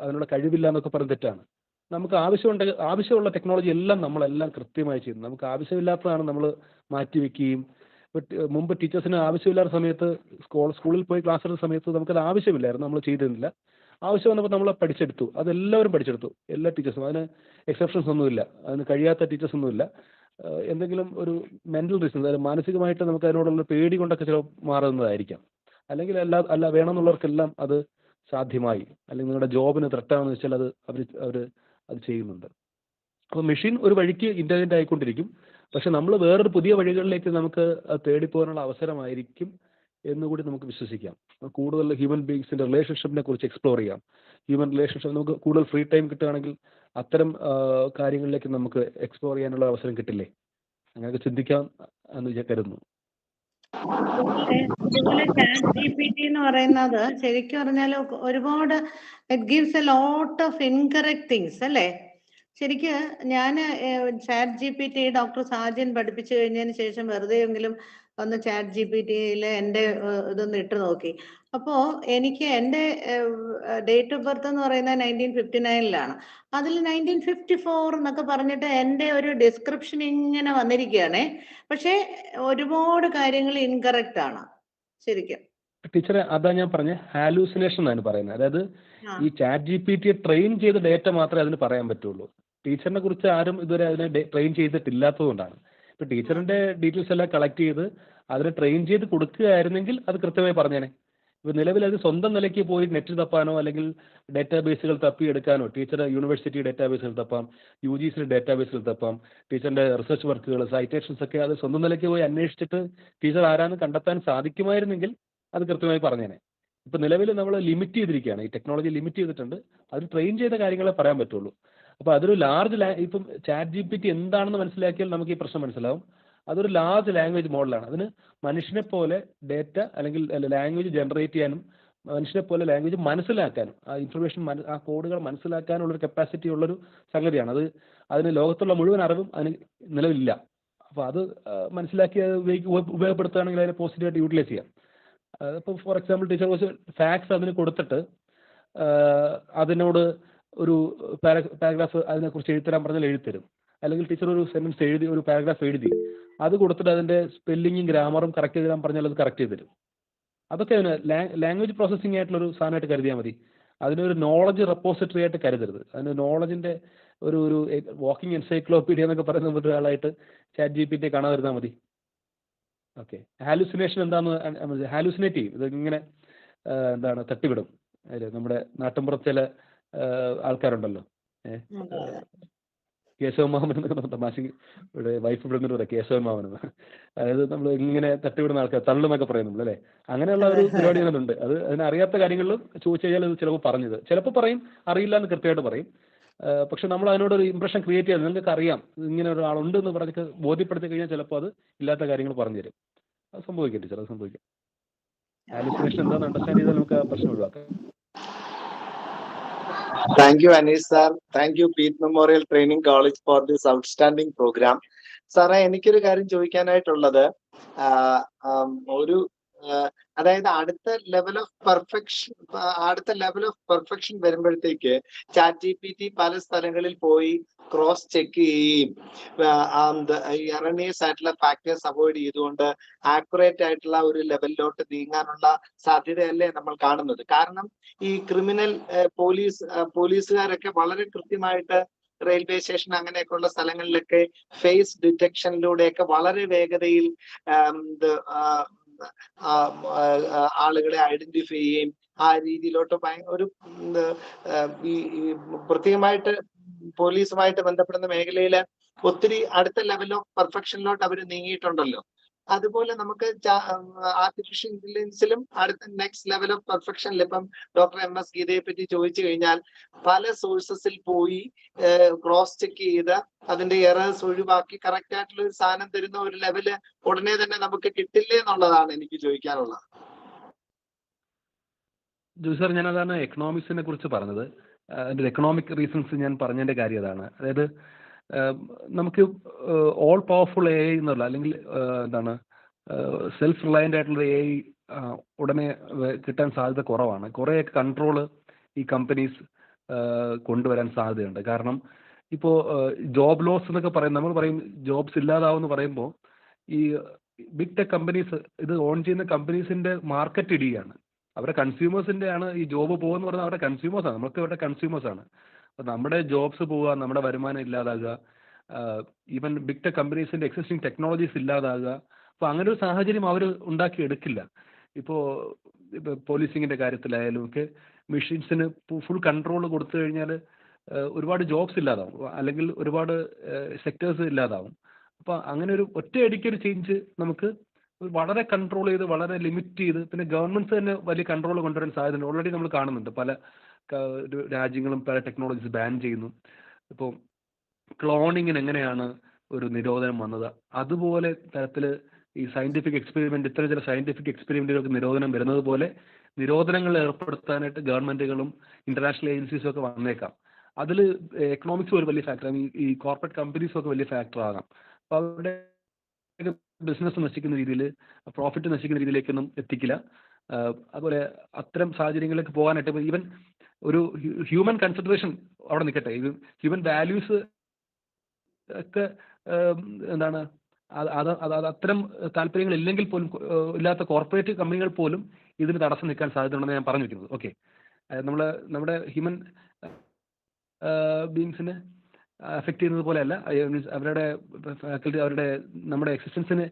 അതിനുള്ള കഴിവില്ല എന്നൊക്കെ പറഞ്ഞ് തെറ്റാണ്. നമുക്ക് ആവശ്യമുള്ള ടെക്നോളജി എല്ലാം നമ്മളെല്ലാം കൃത്യമായി ചെയ്യുന്നു. നമുക്ക് ആവശ്യമില്ലാത്തതാണ് നമ്മൾ മാറ്റിവെക്കുകയും മുമ്പ് ടീച്ചേഴ്സിന് ആവശ്യമില്ലാത്ത സമയത്ത് സ്കൂളിൽ പോയി ക്ലാസ് എടുത്ത സമയത്ത് നമുക്കത് ആവശ്യമില്ലായിരുന്നു, നമ്മൾ ചെയ്തിരുന്നില്ല. ആവശ്യം വന്നപ്പോൾ നമ്മൾ പഠിച്ചെടുത്തു. അതെല്ലാവരും പഠിച്ചെടുത്തു, എല്ലാ ടീച്ചേഴ്സും. അതിന് എക്സെപ്ഷൻസ് ഒന്നുമില്ല, അതിന് കഴിയാത്ത ടീച്ചേഴ്സ് ഒന്നുമില്ല. എന്തെങ്കിലും ഒരു മെൻ്റൽ റീസൺ, അതായത് മാനസികമായിട്ട് നമുക്ക് അതിനോടുള്ള പേടി കൊണ്ടൊക്കെ ചിലപ്പോൾ മാറുന്നതായിരിക്കാം. അല്ലെങ്കിൽ അല്ല വേണമെന്നുള്ളവർക്കെല്ലാം അത് സാധ്യമായി. അല്ലെങ്കിൽ നിങ്ങളുടെ ജോബിന് ത്രെട്ടാണെന്ന് വെച്ചാൽ അവർ അത് ചെയ്യുന്നുണ്ട്. അപ്പോൾ മെഷീൻ ഒരു വഴിക്ക് ഇൻ്റലിജൻ്റ് ആയിക്കൊണ്ടിരിക്കും. പക്ഷെ നമ്മൾ വേറൊരു പുതിയ വഴികളിലേക്ക് നമുക്ക് തേടിപ്പോകാനുള്ള അവസരമായിരിക്കും എന്നുകൂടി നമുക്ക് വിശ്വസിക്കാം. കൂടുതൽ ഹ്യൂമൻ ബീങ്സിൻ്റെ റിലേഷൻഷിപ്പിനെ കുറിച്ച് എക്സ്പ്ലോർ ചെയ്യാം. ഹ്യൂമൻ റിലേഷൻഷിപ്പ് നമുക്ക് കൂടുതൽ ഫ്രീ ടൈം കിട്ടുകയാണെങ്കിൽ അത്തരം കാര്യങ്ങളിലേക്ക് നമുക്ക് എക്സ്പ്ലോർ ചെയ്യാനുള്ള അവസരം കിട്ടില്ലേ? അങ്ങനെയൊക്കെ ചിന്തിക്കാം എന്ന് ഞാൻ കരുതുന്നു. ഇതുപോലെ ChatGPT എന്ന് പറയുന്നത് ശരിക്കും പറഞ്ഞാൽ ഒരുപാട് it gives a lot of incorrect things അല്ലേ? ശരിക്ക് ഞാൻ ChatGPT ഡോക്ടർ സാജൻ പഠിപ്പിച്ചു കഴിഞ്ഞതിന് ശേഷം വെറുതെയെങ്കിലും ഒന്ന് ChatGPTയിൽ എൻ്റെ ഇതൊന്ന് ഇട്ട് നോക്കി. അപ്പോൾ എനിക്ക് എൻ്റെ ഡേറ്റ് ഓഫ് ബർത്ത് എന്ന് പറയുന്നത് 1959 അതിൽ 1954 എന്നൊക്കെ പറഞ്ഞിട്ട് എൻ്റെ ഒരു ഡിസ്ക്രിപ്ഷൻ ഇങ്ങനെ വന്നിരിക്കുകയാണേ. പക്ഷേ ഒരുപാട് കാര്യങ്ങൾ ഇൻകറക്റ്റ് ആണ് ശരിക്കും. ടീച്ചറെ, അതാ ഞാൻ പറഞ്ഞ ഹാലൂസിനേഷൻ എന്നാണ് പറയുന്നത്. അതായത് ഈ ChatGPT ട്രെയിൻ ചെയ്ത ഡേറ്റ മാത്രമേ അതിന് പറയാൻ പറ്റുള്ളൂ. ടീച്ചറിനെ കുറിച്ച് ആരും ഇതുവരെ അതിനെ ട്രെയിൻ ചെയ്തിട്ടില്ലാത്തതുകൊണ്ടാണ്. ഇപ്പൊ ടീച്ചറിന്റെ ഡീറ്റെയിൽസ് എല്ലാം കളക്ട് ചെയ്ത് അതിനെ ട്രെയിൻ ചെയ്ത് കൊടുക്കുകയായിരുന്നെങ്കിൽ അത് കൃത്യമായി പറഞ്ഞേനെ. ഇപ്പൊ നിലവിൽ അത് സ്വന്തം നിലയ്ക്ക് പോയി നെറ്റ് തപ്പാനോ അല്ലെങ്കിൽ ഡേറ്റാബേസുകൾ തപ്പിയെടുക്കാനോ, ടീച്ചർ യൂണിവേഴ്സിറ്റി ഡേറ്റാബേസുകൾ തപ്പാം, UGC ഡേറ്റാബേസുകൾ തപ്പാം, ടീച്ചറിന്റെ റിസർച്ച് വർക്കുകൾ, സൈറ്റേഷൻസ് ഒക്കെ അത് സ്വന്തം നിലയ്ക്ക് പോയി അന്വേഷിച്ചിട്ട് ടീച്ചർ ആരാന്ന് കണ്ടെത്താൻ സാധിക്കുമായിരുന്നെങ്കിൽ അത് കൃത്യമായി പറഞ്ഞേനെ. ഇപ്പൊ നിലവിൽ നമ്മൾ ലിമിറ്റ് ചെയ്തിരിക്കുകയാണ്, ഈ ടെക്നോളജി ലിമിറ്റ് ചെയ്തിട്ടുണ്ട്. അത് ട്രെയിൻ ചെയ്ത കാര്യങ്ങളെ പറയാൻ പറ്റുള്ളൂ. അപ്പോൾ അതൊരു ഇപ്പം ChatGPT എന്താണെന്ന് മനസ്സിലാക്കിയാൽ നമുക്ക് ഈ പ്രശ്നം മനസ്സിലാവും. അതൊരു ലാർജ് ലാംഗ്വേജ് മോഡലാണ്. അതിന് മനുഷ്യനെ പോലെ ഡേറ്റ അല്ലെങ്കിൽ ലാംഗ്വേജ് ജനറേറ്റ് ചെയ്യാനും മനുഷ്യനെ പോലെ ലാംഗ്വേജ് മനസ്സിലാക്കാനും ആ ഇൻഫർമേഷൻ ആ കോഡുകൾ മനസ്സിലാക്കാനുള്ളൊരു കപ്പാസിറ്റി ഉള്ളൊരു സംഗതിയാണ്. അതിന് ലോകത്തുള്ള മുഴുവൻ അറിവും അതിന് നിലവിലില്ല. അപ്പോൾ അത് മനസ്സിലാക്കി അത് ഉപയോഗപ്പെടുത്തുകയാണെങ്കിൽ അതിനെ പോസിറ്റീവായിട്ട് യൂട്ടിലൈസ് ചെയ്യാം. ഇപ്പോൾ ഫോർ എക്സാമ്പിൾ ടീച്ചർ കുറച്ച് ഫാക്ട്സ് അതിന് കൊടുത്തിട്ട് അതിനോട് ഒരു പാരഗ്രാഫ് അതിനെക്കുറിച്ച് എഴുതരാൻ പറഞ്ഞാൽ എഴുതരും. അല്ലെങ്കിൽ ടീച്ചർ ഒരു സെൻറ്റൻസ് എഴുതി ഒരു പാരഗ്രാഫ് എഴുതി അത് കൊടുത്തിട്ട് അതിൻ്റെ സ്പെല്ലിങ്ങും ഗ്രാമറും കറക്റ്റ് ചെയ്ത് തരാൻ പറഞ്ഞാൽ അത് കറക്റ്റ് ചെയ്ത് തരും. അതൊക്കെ അതിന് ലാംഗ്വേജ് പ്രോസസ്സിംഗ് ആയിട്ടുള്ളൊരു സാധനമായിട്ട് കരുതിയാൽ മതി. അതിനൊരു നോളജ് റെപ്പോസിറ്ററി ആയിട്ട് കരുതരുത്. അതിന് നോളജിൻ്റെ ഒരു വാക്കിംഗ് എൻസൈക്ലോപീഡിയ എന്നൊക്കെ പറയുന്ന ഒരാളായിട്ട് ChatGPT കാണാൻ വരുന്നാൽ മതി. ഓക്കെ. ഹാലൂസിനേഷൻ എന്താണെന്ന് ഹാലൂസിനേറ്റ് ചെയ്യും. ഇതിങ്ങനെ എന്താണ് തട്ടിവിടും. നമ്മുടെ നാട്ടിൻപുറത്ത് ചില ആൾക്കാരുണ്ടല്ലോ, കേശവൻ മാമൻ എന്നൊക്കെ തമാശ ഇവിടെ വൈഫ് ഇവിടുന്ന് പറയാം, കേശവൻ മാമൻ. അതായത് നമ്മൾ ഇങ്ങനെ തട്ടിവിടുന്ന ആൾക്കാർ തള്ളുന്നൊക്കെ പറയുന്നുള്ളൂ അല്ലേ? അങ്ങനെയുള്ള ഒരു പരിപാടി ഉണ്ട്. അത് അതിനറിയാത്ത കാര്യങ്ങളിലും ചോദിച്ചു കഴിഞ്ഞാൽ അത് ചിലപ്പോൾ ചിലപ്പോൾ പറയും അറിയില്ല എന്ന് കൃത്യമായിട്ട് പറയും. പക്ഷെ നമ്മൾ അതിനോടൊരു ഇംപ്രഷൻ ക്രിയേറ്റ് ചെയ്യാൻ നിങ്ങൾക്ക് അറിയാം ഇങ്ങനെ ഒരാളുണ്ട് എന്ന് പറഞ്ഞ് ബോധ്യപ്പെടുത്തി കഴിഞ്ഞാൽ ചിലപ്പോൾ അത് ഇല്ലാത്ത കാര്യങ്ങൾ പറഞ്ഞു തരും. അത് സംഭവിക്കും ടീച്ചർ, അത് സംഭവിക്കും. ഹാലൂസിനേഷൻ എന്താണെന്ന് അണ്ടർസ്റ്റാൻഡ് ചെയ്താൽ നമുക്ക് ആ പ്രശ്നം ഒഴിവാക്കാം. Thank you, Aneesh sir. Thank you, Peet Memorial Training College for this outstanding program. സാറേ, എനിക്കൊരു കാര്യം ചോദിക്കാനായിട്ടുള്ളത്, അതായത് അടുത്ത ലെവൽ ഓഫ് പെർഫെക്ഷൻ വരുമ്പോഴത്തേക്ക് ChatGPT പല സ്ഥലങ്ങളിൽ പോയി ക്രോസ് ചെക്ക് ചെയ്യുകയും എറണീസ് ആയിട്ടുള്ള ഫാക്ടേഴ്സ് അവോയ്ഡ് ചെയ്തുകൊണ്ട് ആക്യുറേറ്റ് ആയിട്ടുള്ള ഒരു ലെവലിലോട്ട് നീങ്ങാനുള്ള സാധ്യതയല്ലേ നമ്മൾ കാണുന്നത്? കാരണം ഈ ക്രിമിനൽ പോലീസുകാരൊക്കെ വളരെ കൃത്യമായിട്ട് റെയിൽവേ സ്റ്റേഷൻ അങ്ങനെയൊക്കെയുള്ള സ്ഥലങ്ങളിലൊക്കെ ഫേസ് ഡിറ്റക്ഷനിലൂടെയൊക്കെ വളരെ വേഗതയിൽ ആളുകളെ ഐഡന്റിഫൈ ചെയ്യുകയും ആ രീതിയിലോട്ട് ഒരു പ്രത്യേകമായിട്ട് പോലീസുമായിട്ട് ബന്ധപ്പെടുന്ന മേഖലയിൽ ഒത്തിരി അടുത്ത ലെവൽ ഓഫ് പെർഫെക്ഷനിലോട്ട് അവർ നീങ്ങിയിട്ടുണ്ടല്ലോ. അതുപോലെ നമുക്ക് ആർട്ടിഫിഷ്യൽ ഇന്റലിജൻസിലും അടുത്ത നെക്സ്റ്റ് ലെവൽ ഓഫ് പെർഫെക്ഷനിൽ ഇപ്പം ഡോക്ടർ MS ഗീതയെ പറ്റി ചോദിച്ചു കഴിഞ്ഞാൽ പല സോഴ്സസിൽ പോയി ക്രോസ് ചെക്ക് ചെയ്ത് അതിന്റെ എറേഴ്സ് ഒഴിവാക്കി കറക്റ്റ് ആയിട്ടുള്ള ഒരു സാധനം തരുന്ന ഒരു ലെവല് ഉടനെ തന്നെ നമുക്ക് കിട്ടില്ലേ എന്നുള്ളതാണ് എനിക്ക് ചോദിക്കാനുള്ളത്. സാർ, ഞാൻ അതാണ് എക്കണോമിക്സിനെ കുറിച്ച് പറഞ്ഞത്. അതിന്റെ എക്കണോമിക് റീസൺസ് ഞാൻ പറഞ്ഞതിന്റെ കാര്യം അതാണ്. അതായത് നമുക്ക് ഓൾ പവർഫുൾ AI എന്നുള്ള, അല്ലെങ്കിൽ എന്താണ്, സെൽഫ് റിലയൻ്റ് ആയിട്ടുള്ള AI ഉടനെ കിട്ടാൻ സാധ്യത കുറവാണ്. കുറേയൊക്കെ കൺട്രോള് ഈ കമ്പനീസ് കൊണ്ടുവരാൻ സാധ്യതയുണ്ട്. കാരണം ഇപ്പോൾ ജോബ് ലോസ് എന്നൊക്കെ നമ്മൾ പറയും ജോബ്സ് ഇല്ലാതാവുമെന്ന് പറയുമ്പോൾ ഈ ബിഗ് ടെക് കമ്പനീസ് ഇത് ഓൺ ചെയ്യുന്ന കമ്പനീസിന്റെ മാർക്കറ്റ് ഇടിയാണ്. അവരുടെ കൺസ്യൂമേഴ്സിന്റെ ആണ് ഈ ജോബ് പോകുമെന്ന് പറഞ്ഞാൽ അവരുടെ കൺസ്യൂമേഴ്സാണ്. നമുക്ക് അവരുടെ കൺസ്യൂമേഴ്സാണ്. അപ്പോൾ നമ്മുടെ ജോബ്സ് പോവുക, നമ്മുടെ വരുമാനം ഇല്ലാതാകുക, ഈവൻ ബിഗ് ടെക് കമ്പനീസിന്റെ എക്സിസ്റ്റിംഗ് ടെക്നോളജീസ് ഇല്ലാതാകുക. അപ്പോൾ അങ്ങനെ ഒരു സാഹചര്യം അവർ ഉണ്ടാക്കി എടുക്കില്ല. ഇപ്പോൾ പോലീസിങ്ങിന്റെ കാര്യത്തിലായാലും ഒക്കെ മെഷീൻസിന് ഫുൾ കൺട്രോൾ കൊടുത്തു കഴിഞ്ഞാൽ ഒരുപാട് ജോബ്സ് ഇല്ലാതാവും, അല്ലെങ്കിൽ ഒരുപാട് സെക്ടേഴ്സ് ഇല്ലാതാവും. അപ്പോൾ അങ്ങനെ ഒരു ഒറ്റയടിക്കൊരു ചേഞ്ച് നമുക്ക് വളരെ കൺട്രോൾ ചെയ്ത്, വളരെ ലിമിറ്റ് ചെയ്ത്, പിന്നെ ഗവൺമെന്റ്സ് തന്നെ വലിയ കൺട്രോൾ കൊണ്ടുവരാൻ സാധ്യതയുണ്ട്. ഓൾറെഡി നമ്മൾ കാണുന്നുണ്ട് പല രാജ്യങ്ങളും പല ടെക്നോളജീസ് ബാൻ ചെയ്യുന്നു. ഇപ്പോൾ ക്ലോണിങ്ങിന് എങ്ങനെയാണ് ഒരു നിരോധനം വന്നത്, അതുപോലെ തരത്തിൽ ഈ സയന്റിഫിക് എക്സ്പെരിമെന്റ്, ഇത്തരം ചില സയന്റിഫിക് എക്സ്പെരിമെന്റുകൾക്ക് നിരോധനം വരുന്നത് പോലെ നിരോധനങ്ങൾ ഏർപ്പെടുത്താനായിട്ട് ഗവൺമെന്റുകളും ഇന്റർനാഷണൽ ഏജൻസീസും ഒക്കെ വന്നേക്കാം. അതിൽ എക്കണോമിക്സ് ഒരു വലിയ ഫാക്ടറാണ്. ഈ കോർപ്പറേറ്റ് കമ്പനീസും ഒക്കെ വലിയ ഫാക്ടർ ആകാം. അപ്പോൾ അവരുടെ ബിസിനസ് നശിക്കുന്ന രീതിയിൽ, പ്രോഫിറ്റ് നശിക്കുന്ന രീതിയിലേക്കൊന്നും എത്തിക്കില്ല. അതുപോലെ അത്തരം സാഹചര്യങ്ങളിലേക്ക് പോകാനായിട്ട് ഈവൻ ഒരു ഹ്യൂമൻ കൺസിഡറേഷൻ അവിടെ നിൽക്കട്ടെ, ഹ്യൂമൻ വാല്യൂസ് ഒക്കെ എന്താണ് അത്തരം താല്പര്യങ്ങൾ ഇല്ലെങ്കിൽ പോലും, ഇല്ലാത്ത കോർപ്പറേറ്റ് കമ്പനികൾ പോലും ഇതിന് തടസ്സം നിൽക്കാൻ സാധ്യതയുണ്ടെന്ന് ഞാൻ പറഞ്ഞു വെക്കുന്നത്. ഓക്കെ, നമ്മുടെ ഹ്യൂമൻ ബീങ്സിനെ അഫക്റ്റ് ചെയ്യുന്നത് പോലെയല്ല, അവരുടെ ഫാക്കൽറ്റി, നമ്മുടെ എക്സിസ്റ്റൻസിന്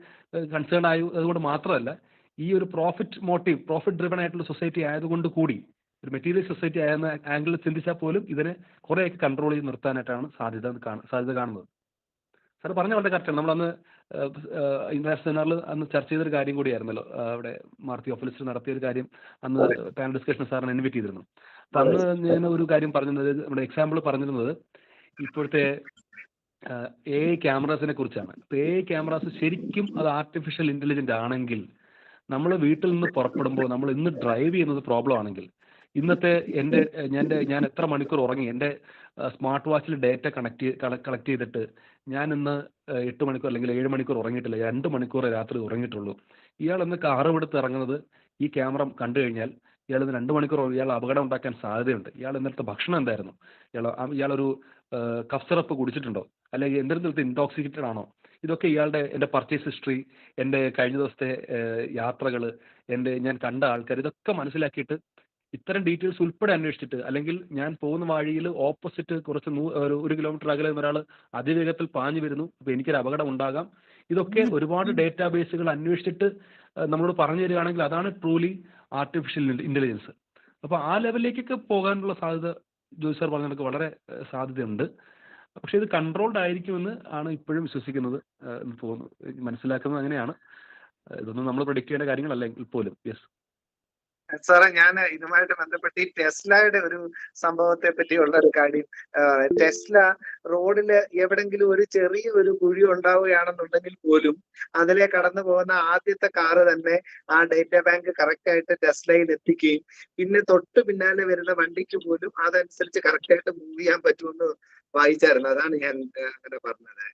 കൺസേൺ അതുകൊണ്ട് മാത്രമല്ല, ഈ ഒരു പ്രോഫിറ്റ് ഡ്രിവൺ ആയിട്ടുള്ള സൊസൈറ്റി ആയതുകൊണ്ട് കൂടി, ഒരു മെറ്റീരിയൽ സൊസൈറ്റി ആയെന്ന ആംഗിളിൽ ചിന്തിച്ചാൽ പോലും ഇതിനെ കുറേയൊക്കെ കൺട്രോൾ ചെയ്ത് നിർത്താനായിട്ടാണ് സാധ്യത കാണുന്നത്. സാർ പറഞ്ഞ വളരെ കറക്റ്റാണ്. നമ്മളന്ന് ഇന്റർനാഷണൽ സെമിനാറിൽ അന്ന് ചർച്ച ചെയ്തൊരു കാര്യം കൂടിയായിരുന്നല്ലോ, അവിടെ മാർത്തി ഓഫീസർ നടത്തിയൊരു കാര്യം, അന്ന് പാനൽ ഡിസ്കഷൻ സാറിനെ ഇൻവൈറ്റ് ചെയ്തിരുന്നു. അപ്പം അന്ന് ഞാൻ ഒരു കാര്യം പറഞ്ഞിരുന്നത്, നമ്മുടെ എക്സാമ്പിൾ പറഞ്ഞിരുന്നത് ഇപ്പോഴത്തെ AI ക്യാമറാസിനെ കുറിച്ചാണ്. ഇപ്പോൾ AI ക്യാമറാസ് ശരിക്കും അത് ആർട്ടിഫിഷ്യൽ ഇന്റലിജന്റ് ആണെങ്കിൽ, നമ്മൾ വീട്ടിൽ നിന്ന് പുറപ്പെടുമ്പോൾ നമ്മൾ ഇന്ന് ഡ്രൈവ് ചെയ്യുന്നത് പ്രോബ്ലം ആണെങ്കിൽ, ഇന്നത്തെ ഞാൻ എത്ര മണിക്കൂർ ഉറങ്ങി, എൻ്റെ സ്മാർട്ട് വാച്ചിൽ ഡേറ്റ കളക്ട് ചെയ്തിട്ട് ഞാൻ ഇന്ന് 8 മണിക്കൂർ അല്ലെങ്കിൽ 7 മണിക്കൂർ ഉറങ്ങിയിട്ടില്ല, 2 മണിക്കൂർ രാത്രി ഉറങ്ങിയിട്ടുള്ളൂ. ഇയാൾ ഇന്ന് കാറ് എടുത്ത് ഇറങ്ങുന്നത് ഈ ക്യാമറ കണ്ടു കഴിഞ്ഞാൽ ഇയാൾ ഇന്ന് 2 മണിക്കൂർ ഇയാൾ അപകടം ഉണ്ടാക്കാൻ സാധ്യതയുണ്ട്. ഇയാൾ ഇന്നത്തെ ഭക്ഷണം എന്തായിരുന്നു, ഇയാളൊരു കഫ് സിറപ്പ് കുടിച്ചിട്ടുണ്ടോ, അല്ലെങ്കിൽ എന്തെങ്കിലും ഇൻടോക്സിക്കേറ്റഡ് ആണോ, ഇതൊക്കെ എൻ്റെ പർച്ചേസ് ഹിസ്റ്ററി, എൻ്റെ കഴിഞ്ഞ ദിവസത്തെ യാത്രകൾ, ഞാൻ കണ്ട ആൾക്കാർ, ഇതൊക്കെ മനസ്സിലാക്കിയിട്ട് ഇത്തരം ഡീറ്റെയിൽസ് ഉൾപ്പെടെ അന്വേഷിച്ചിട്ട്, അല്ലെങ്കിൽ ഞാൻ പോകുന്ന വഴിയിൽ ഓപ്പോസിറ്റ് കുറച്ച് 1 കിലോമീറ്റർ അകലെ ഒരാൾ അതിവേഗത്തിൽ പാഞ്ഞു വരുന്നു, അപ്പോൾ എനിക്കൊരു അപകടം ഉണ്ടാകാം. ഇതൊക്കെ ഒരുപാട് ഡേറ്റാബേസുകൾ അന്വേഷിച്ചിട്ട് നമ്മളോട് പറഞ്ഞു തരികയാണെങ്കിൽ അതാണ് ട്രൂലി ആർട്ടിഫിഷ്യൽ ഇന്റലിജൻസ്. അപ്പോൾ ആ ലെവലിലേക്കൊക്കെ പോകാനുള്ള സാധ്യത ജോയ് സാർ പറഞ്ഞ കണക്ക് വളരെ സാധ്യതയുണ്ട്. പക്ഷേ ഇത് കൺട്രോൾഡ് ആയിരിക്കുമെന്ന് ആണ് ഇപ്പോഴും വിശ്വസിക്കുന്നത്, മനസ്സിലാക്കുന്നത് അങ്ങനെയാണ്. ഇതൊന്നും നമ്മൾ പ്രെഡിക്റ്റ് ചെയ്യേണ്ട കാര്യങ്ങളല്ല എങ്കിൽ പോലും. യെസ്. സാറേ, ഞാൻ ഇതുമായിട്ട് ബന്ധപ്പെട്ട് ഈ ടെസ്ലയുടെ ഒരു സംഭവത്തെ പറ്റിയുള്ള ഒരു കാര്യം, ടെസ്ല റോഡില് എവിടെങ്കിലും ഒരു ചെറിയ ഒരു കുഴി ഉണ്ടാവുകയാണെന്നുണ്ടെങ്കിൽ പോലും അതിലെ കടന്നു പോകുന്ന ആദ്യത്തെ കാറ് തന്നെ ആ ഡേറ്റ ബാങ്ക് കറക്റ്റ് ആയിട്ട് ടെസ്ലയിൽ എത്തിക്കുകയും പിന്നെ തൊട്ട് പിന്നാലെ വരുന്ന വണ്ടിക്ക് പോലും അതനുസരിച്ച് കറക്റ്റ് ആയിട്ട് മൂവ് ചെയ്യാൻ പറ്റുമെന്ന് വായിച്ചായിരുന്നു. അതാണ് ഞാൻ അങ്ങനെ പറഞ്ഞത്.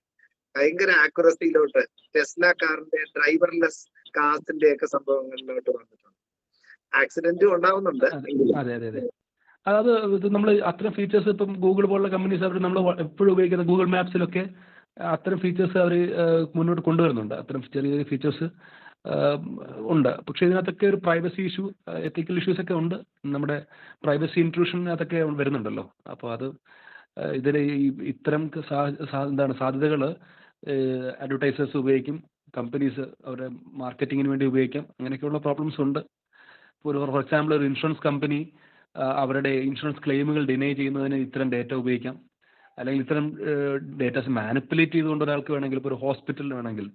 ഭയങ്കര ആക്യുറസിയിലോട്ട് ടെസ്ല കാറിന്റെ ഡ്രൈവർലെസ് കാറിന്റെ ഒക്കെ സംഭവങ്ങളിലോട്ട് വന്നിട്ടുണ്ട്. ആക്സിഡന്റും ഉണ്ടാവുന്നുണ്ട്. അതെ അതെ അതെ അത് നമ്മൾ അത്തരം ഫീച്ചേഴ്സ് ഇപ്പം ഗൂഗിൾ പോലുള്ള കമ്പനീസ് അവർ നമ്മൾ എപ്പോഴും ഉപയോഗിക്കുന്ന ഗൂഗിൾ മാപ്സിലൊക്കെ അത്തരം ഫീച്ചേഴ്സ് അവർ മുന്നോട്ട് കൊണ്ടുവരുന്നുണ്ട്. അത്തരം ചെറിയ ചെറിയ ഫീച്ചേഴ്സ് ഉണ്ട്. പക്ഷേ ഇതിനകത്തൊക്കെ ഒരു പ്രൈവസി ഇഷ്യൂ, എത്തിക്കൽ ഇഷ്യൂസ് ഒക്കെ ഉണ്ട്. നമ്മുടെ പ്രൈവസി ഇൻട്രൂഷൻ അതൊക്കെ വരുന്നുണ്ടല്ലോ. അപ്പോൾ അത് ഇതിൽ ഇത്തരം എന്താണ് സാധ്യതകൾ അഡ്വർടൈസേഴ്സ് ഉപയോഗിക്കും, കമ്പനീസ് അവരുടെ മാർക്കറ്റിങ്ങിന് വേണ്ടി ഉപയോഗിക്കാം. അങ്ങനെയൊക്കെയുള്ള പ്രോബ്ലംസ് ഉണ്ട്. ഫോർ എക്സാമ്പിൾ, ഒരു ഇൻഷുറൻസ് കമ്പനി അവരുടെ ഇൻഷുറൻസ് ക്ലെയിമുകൾ ഡിനൈ ചെയ്യുന്നതിന് ഇത്തരം ഡേറ്റ ഉപയോഗിക്കാം. അല്ലെങ്കിൽ ഇത്തരം ഡേറ്റാസ് മാനിപ്പുലേറ്റ് ചെയ്തുകൊണ്ട് ഒരാൾക്ക് വേണമെങ്കിൽ, ഇപ്പോൾ ഒരു ഹോസ്പിറ്റലിന് വേണമെങ്കിൽ,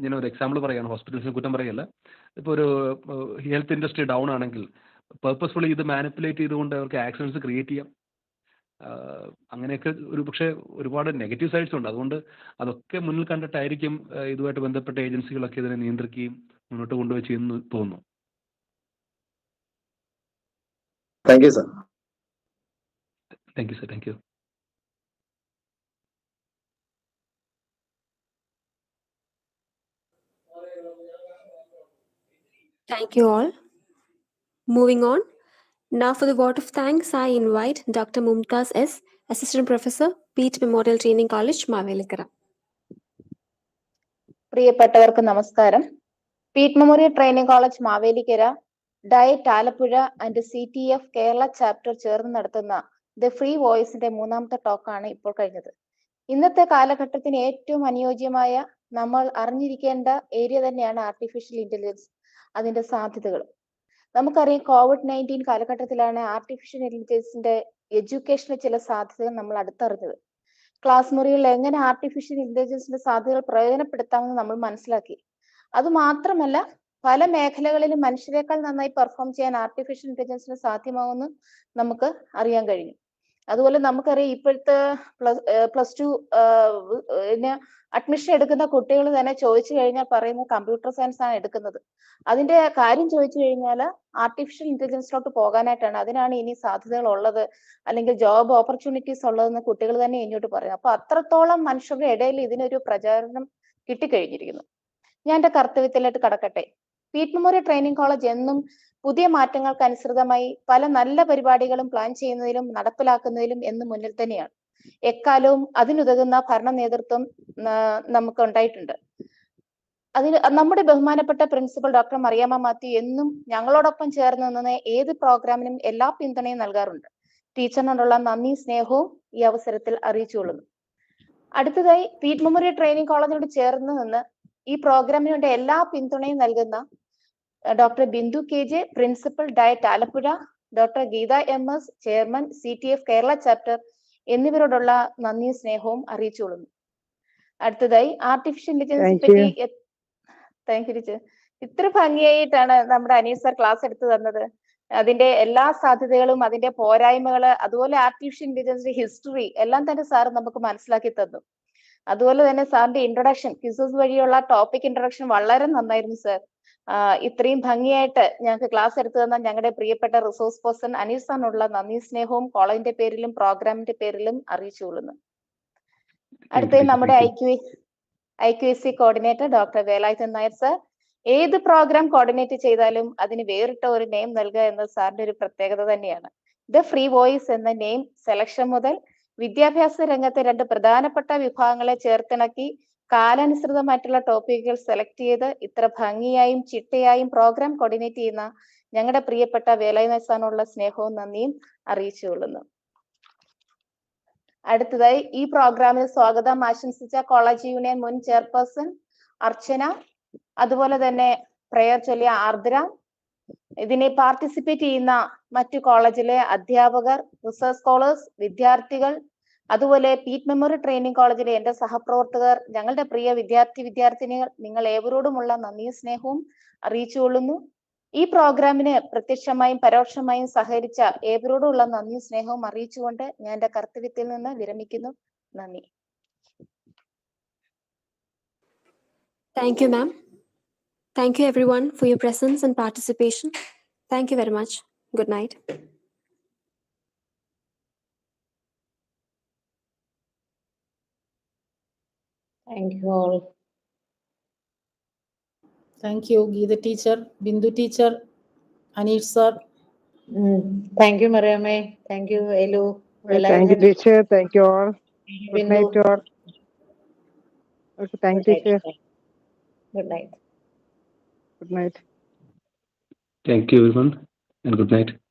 ഞാൻ ഒരു എക്സാമ്പിൾ പറയുകയാണ്, ഹോസ്പിറ്റൽസിന് കുറ്റം പറയല്ല, ഇപ്പോൾ ഒരു ഹെൽത്ത് ഇൻഡസ്ട്രി ഡൗൺ ആണെങ്കിൽ പേർപ്പസ്ഫുള്ളി ഇത് മാനിപ്പുലേറ്റ് ചെയ്തുകൊണ്ട് അവർക്ക് ആക്സിഡൻസ് ക്രിയേറ്റ് ചെയ്യാം. അങ്ങനെയൊക്കെ ഒരു പക്ഷേ ഒരുപാട് നെഗറ്റീവ് സൈഡ്സ് ഉണ്ട്. അതുകൊണ്ട് അതൊക്കെ മുന്നിൽ കണ്ടിട്ടായിരിക്കും ഇതുമായിട്ട് ബന്ധപ്പെട്ട ഏജൻസികളൊക്കെ ഇതിനെ നിയന്ത്രിക്കുകയും മുന്നോട്ട് കൊണ്ടുപോയി ചെയ്യുന്നു തോന്നുന്നു. Thank you sir. Thank you sir. Thank you. Thank you all. Moving on. Now for the vote of thanks, I invite Dr. Mumtaz S., Assistant Professor, Peet Memorial Training College, Mavelikara. പ്രിയപ്പെട്ടവർക്ക് നമസ്കാരം. Peet memorial training college Mavelikara, DIET Alappuzha and CTEF Kerala chapter ചേർന്ന് നടത്തുന്ന the free വോയിസിന്റെ മൂന്നാമത്തെ ടോക്കാണ് ഇപ്പോൾ കഴിഞ്ഞത്. ഇന്നത്തെ കാലഘട്ടത്തിന് ഏറ്റവും അനുയോജ്യമായ, നമ്മൾ അറിഞ്ഞിരിക്കേണ്ട ഏരിയ തന്നെയാണ് ആർട്ടിഫിഷ്യൽ ഇന്റലിജൻസ്, അതിന്റെ സാധ്യതകൾ. നമുക്കറിയാം, COVID-19 കാലഘട്ടത്തിലാണ് ആർട്ടിഫിഷ്യൽ ഇന്റലിജൻസിന്റെ എഡ്യൂക്കേഷനിലെ ചില സാധ്യതകൾ നമ്മൾ അടുത്തറിഞ്ഞത്. ക്ലാസ് മുറികളിൽ എങ്ങനെ ആർട്ടിഫിഷ്യൽ ഇന്റലിജൻസിന്റെ സാധ്യതകൾ പ്രയോജനപ്പെടുത്താമെന്ന് നമ്മൾ മനസ്സിലാക്കി. അത് മാത്രമല്ല, പല മേഖലകളിലും മനുഷ്യരെക്കാൾ നന്നായി പെർഫോം ചെയ്യാൻ ആർട്ടിഫിഷ്യൽ ഇന്റലിജൻസിന് സാധ്യമാവുമെന്ന് നമുക്ക് അറിയാൻ കഴിഞ്ഞു. അതുപോലെ നമുക്കറിയാം, ഇപ്പോഴത്തെ പ്ലസ് ടു അഡ്മിഷൻ എടുക്കുന്ന കുട്ടികൾ തന്നെ ചോദിച്ചു കഴിഞ്ഞാൽ പറയുന്നത് കമ്പ്യൂട്ടർ സയൻസ് ആണ് എടുക്കുന്നത്. അതിന്റെ കാര്യം ചോദിച്ചു കഴിഞ്ഞാൽ ആർട്ടിഫിഷ്യൽ ഇന്റലിജൻസിലോട്ട് പോകാനായിട്ടാണ്, അതിനാണ് ഇനി സാധ്യതകൾ ഉള്ളത്, അല്ലെങ്കിൽ ജോബ് ഓപ്പർച്യൂണിറ്റീസ് ഉള്ളതെന്ന് കുട്ടികൾ തന്നെ ഇങ്ങോട്ട് പറയും. അപ്പൊ അത്രത്തോളം മനുഷ്യരുടെ ഇടയിൽ ഇതിനൊരു പ്രചാരണം കിട്ടിക്കഴിഞ്ഞിരിക്കുന്നു. ഞാൻ എന്റെ കർത്തവ്യത്തിലേക്ക് കടക്കട്ടെ. പീറ്റ് മെമ്മോറിയൽ ട്രെയിനിങ് കോളേജ് എന്നും പുതിയ മാറ്റങ്ങൾക്ക് അനുസൃതമായി പല നല്ല പരിപാടികളും പ്ലാൻ ചെയ്യുന്നതിലും നടപ്പിലാക്കുന്നതിലും എന്നും മുന്നിൽ തന്നെയാണ്. എക്കാലവും അതിനുതകുന്ന ഭരണ നേതൃത്വം നമുക്ക് ഉണ്ടായിട്ടുണ്ട്. അതിന് നമ്മുടെ ബഹുമാനപ്പെട്ട പ്രിൻസിപ്പൽ ഡോക്ടർ മറിയാമ്മ മാത്യു എന്നും ഞങ്ങളോടൊപ്പം ചേർന്ന് നിന്ന് ഏത് പ്രോഗ്രാമിനും എല്ലാ പിന്തുണയും നൽകാറുണ്ട്. ടീച്ചറിനോടുള്ള നന്ദി സ്നേഹവും ഈ അവസരത്തിൽ അറിയിച്ചുകൊള്ളുന്നു. അടുത്തതായി, പീറ്റ് മെമ്മോറിയൽ ട്രെയിനിങ് കോളേജിനോട് ചേർന്ന് നിന്ന് ഈ പ്രോഗ്രാമിന് വേണ്ട എല്ലാ പിന്തുണയും നൽകുന്ന doctor Bindu KJ, principal, DIET Alappuzha, doctor Geetha MS, chairman CTEF Kerala chapter എന്നിവരോടുള്ള നന്ദിയും സ്നേഹവും അറിയിച്ചുകൊള്ളുന്നു. അടുത്തതായി, ആർട്ടിഫിഷ്യൽ ഇന്റലിജൻസിനെ പറ്റി താങ്ക് യു ടീച്ചർ. ഇത്ര ഭംഗിയായിട്ടാണ് നമ്മുടെ അനീസ് സർ ക്ലാസ് എടുത്തു തന്നത്. അതിന്റെ എല്ലാ സാധ്യതകളും, അതിന്റെ പോരായ്മകള്, അതുപോലെ ആർട്ടിഫിഷ്യൽ ഇന്റലിജൻസിന്റെ ഹിസ്റ്ററി എല്ലാം തന്നെ സാർ നമുക്ക് മനസ്സിലാക്കി തന്നു. അതുപോലെ തന്നെ സാറിന്റെ ഇൻട്രൊഡക്ഷൻ, ക്വിസസ് വഴിയുള്ള ടോപ്പിക് ഇൻട്രൊഡക്ഷൻ വളരെ നന്നായിരുന്നു സർ. ഇത്രയും ഭംഗിയായിട്ട് ഞങ്ങൾക്ക് ക്ലാസ് എടുത്തു തന്ന ഞങ്ങളുടെ പ്രിയപ്പെട്ട റിസോഴ്സ് പേഴ്സൺ അനീസ് സാറിനുള്ള നന്ദി സ്നേഹവും കോളേജിന്റെ പേരിലും പ്രോഗ്രാമിന്റെ പേരിലും അറിയിച്ചുകൊള്ളുന്നു. അടുത്തത് നമ്മുടെ IQAC coordinator doctor Velayudhan Nair sir. ഏത് പ്രോഗ്രാം കോർഡിനേറ്റ് ചെയ്താലും അതിന് വേറിട്ട ഒരു നെയിം നൽകുക എന്നത് സാറിന്റെ ഒരു പ്രത്യേകത തന്നെയാണ്. ദ ഫ്രീ വോയിസ് എന്ന നെയിം സെലക്ഷൻ മുതൽ വിദ്യാഭ്യാസ രംഗത്തെ 2 പ്രധാനപ്പെട്ട വിഭാഗങ്ങളെ ചേർത്തിണക്കി കാലാനുസൃതമായിട്ടുള്ള ടോപ്പിക്കുകൾ സെലക്ട് ചെയ്ത് ഇത്ര ഭംഗിയായും ചിട്ടയായും പ്രോഗ്രാം കോർഡിനേറ്റ് ചെയ്യുന്ന ഞങ്ങളുടെ പ്രിയപ്പെട്ട വേലായുധൻ സാറിനുള്ള സ്നേഹവും നന്ദിയും അറിയിച്ചുകൊള്ളുന്നു. അടുത്തതായി, ഈ പ്രോഗ്രാമിൽ സ്വാഗതം ആശംസിച്ച കോളേജ് യൂണിയൻ മുൻ ചെയർപേഴ്സൺ അർച്ചന, അതുപോലെ തന്നെ പ്രയർ ചൊല്ലിയ ആർദ്ര, ഇതിനെ പാർട്ടിസിപ്പേറ്റ് ചെയ്യുന്ന മറ്റു കോളേജിലെ അധ്യാപകർ, റിസർച്ച് സ്കോളേഴ്സ്, വിദ്യാർത്ഥികൾ, അതുപോലെ പീറ്റ് മെമ്മോറിയൽ ട്രെയിനിങ് കോളേജിലെ എന്റെ സഹപ്രവർത്തകർ, ഞങ്ങളുടെ പ്രിയ വിദ്യാർത്ഥിനികൾ, നിങ്ങൾ ഏവരോടുമുള്ള നന്ദിയും സ്നേഹവും അറിയിച്ചുകൊള്ളുന്നു. ഈ പ്രോഗ്രാമിന് പ്രത്യക്ഷമായും പരോക്ഷമായും സഹകരിച്ച ഏവരോടുമുള്ള നന്ദിയും സ്നേഹവും അറിയിച്ചുകൊണ്ട് ഞാൻ എന്റെ കർത്തവ്യത്തിൽ നിന്ന് വിരമിക്കുന്നു. നന്ദി. Thank you, ma'am. Thank you, everyone, for your presence and participation. Thank you very much. Good night. Thank you all. Thank you, Geeta teacher, Bindu teacher, Aneesh sir. Thank you, Mariamme. Thank you, Elu. Thank you, teacher. Thank you all. Good Bindu. night to all. Okay, thank you, teacher. Good night. Good night. Thank you, everyone, and good night.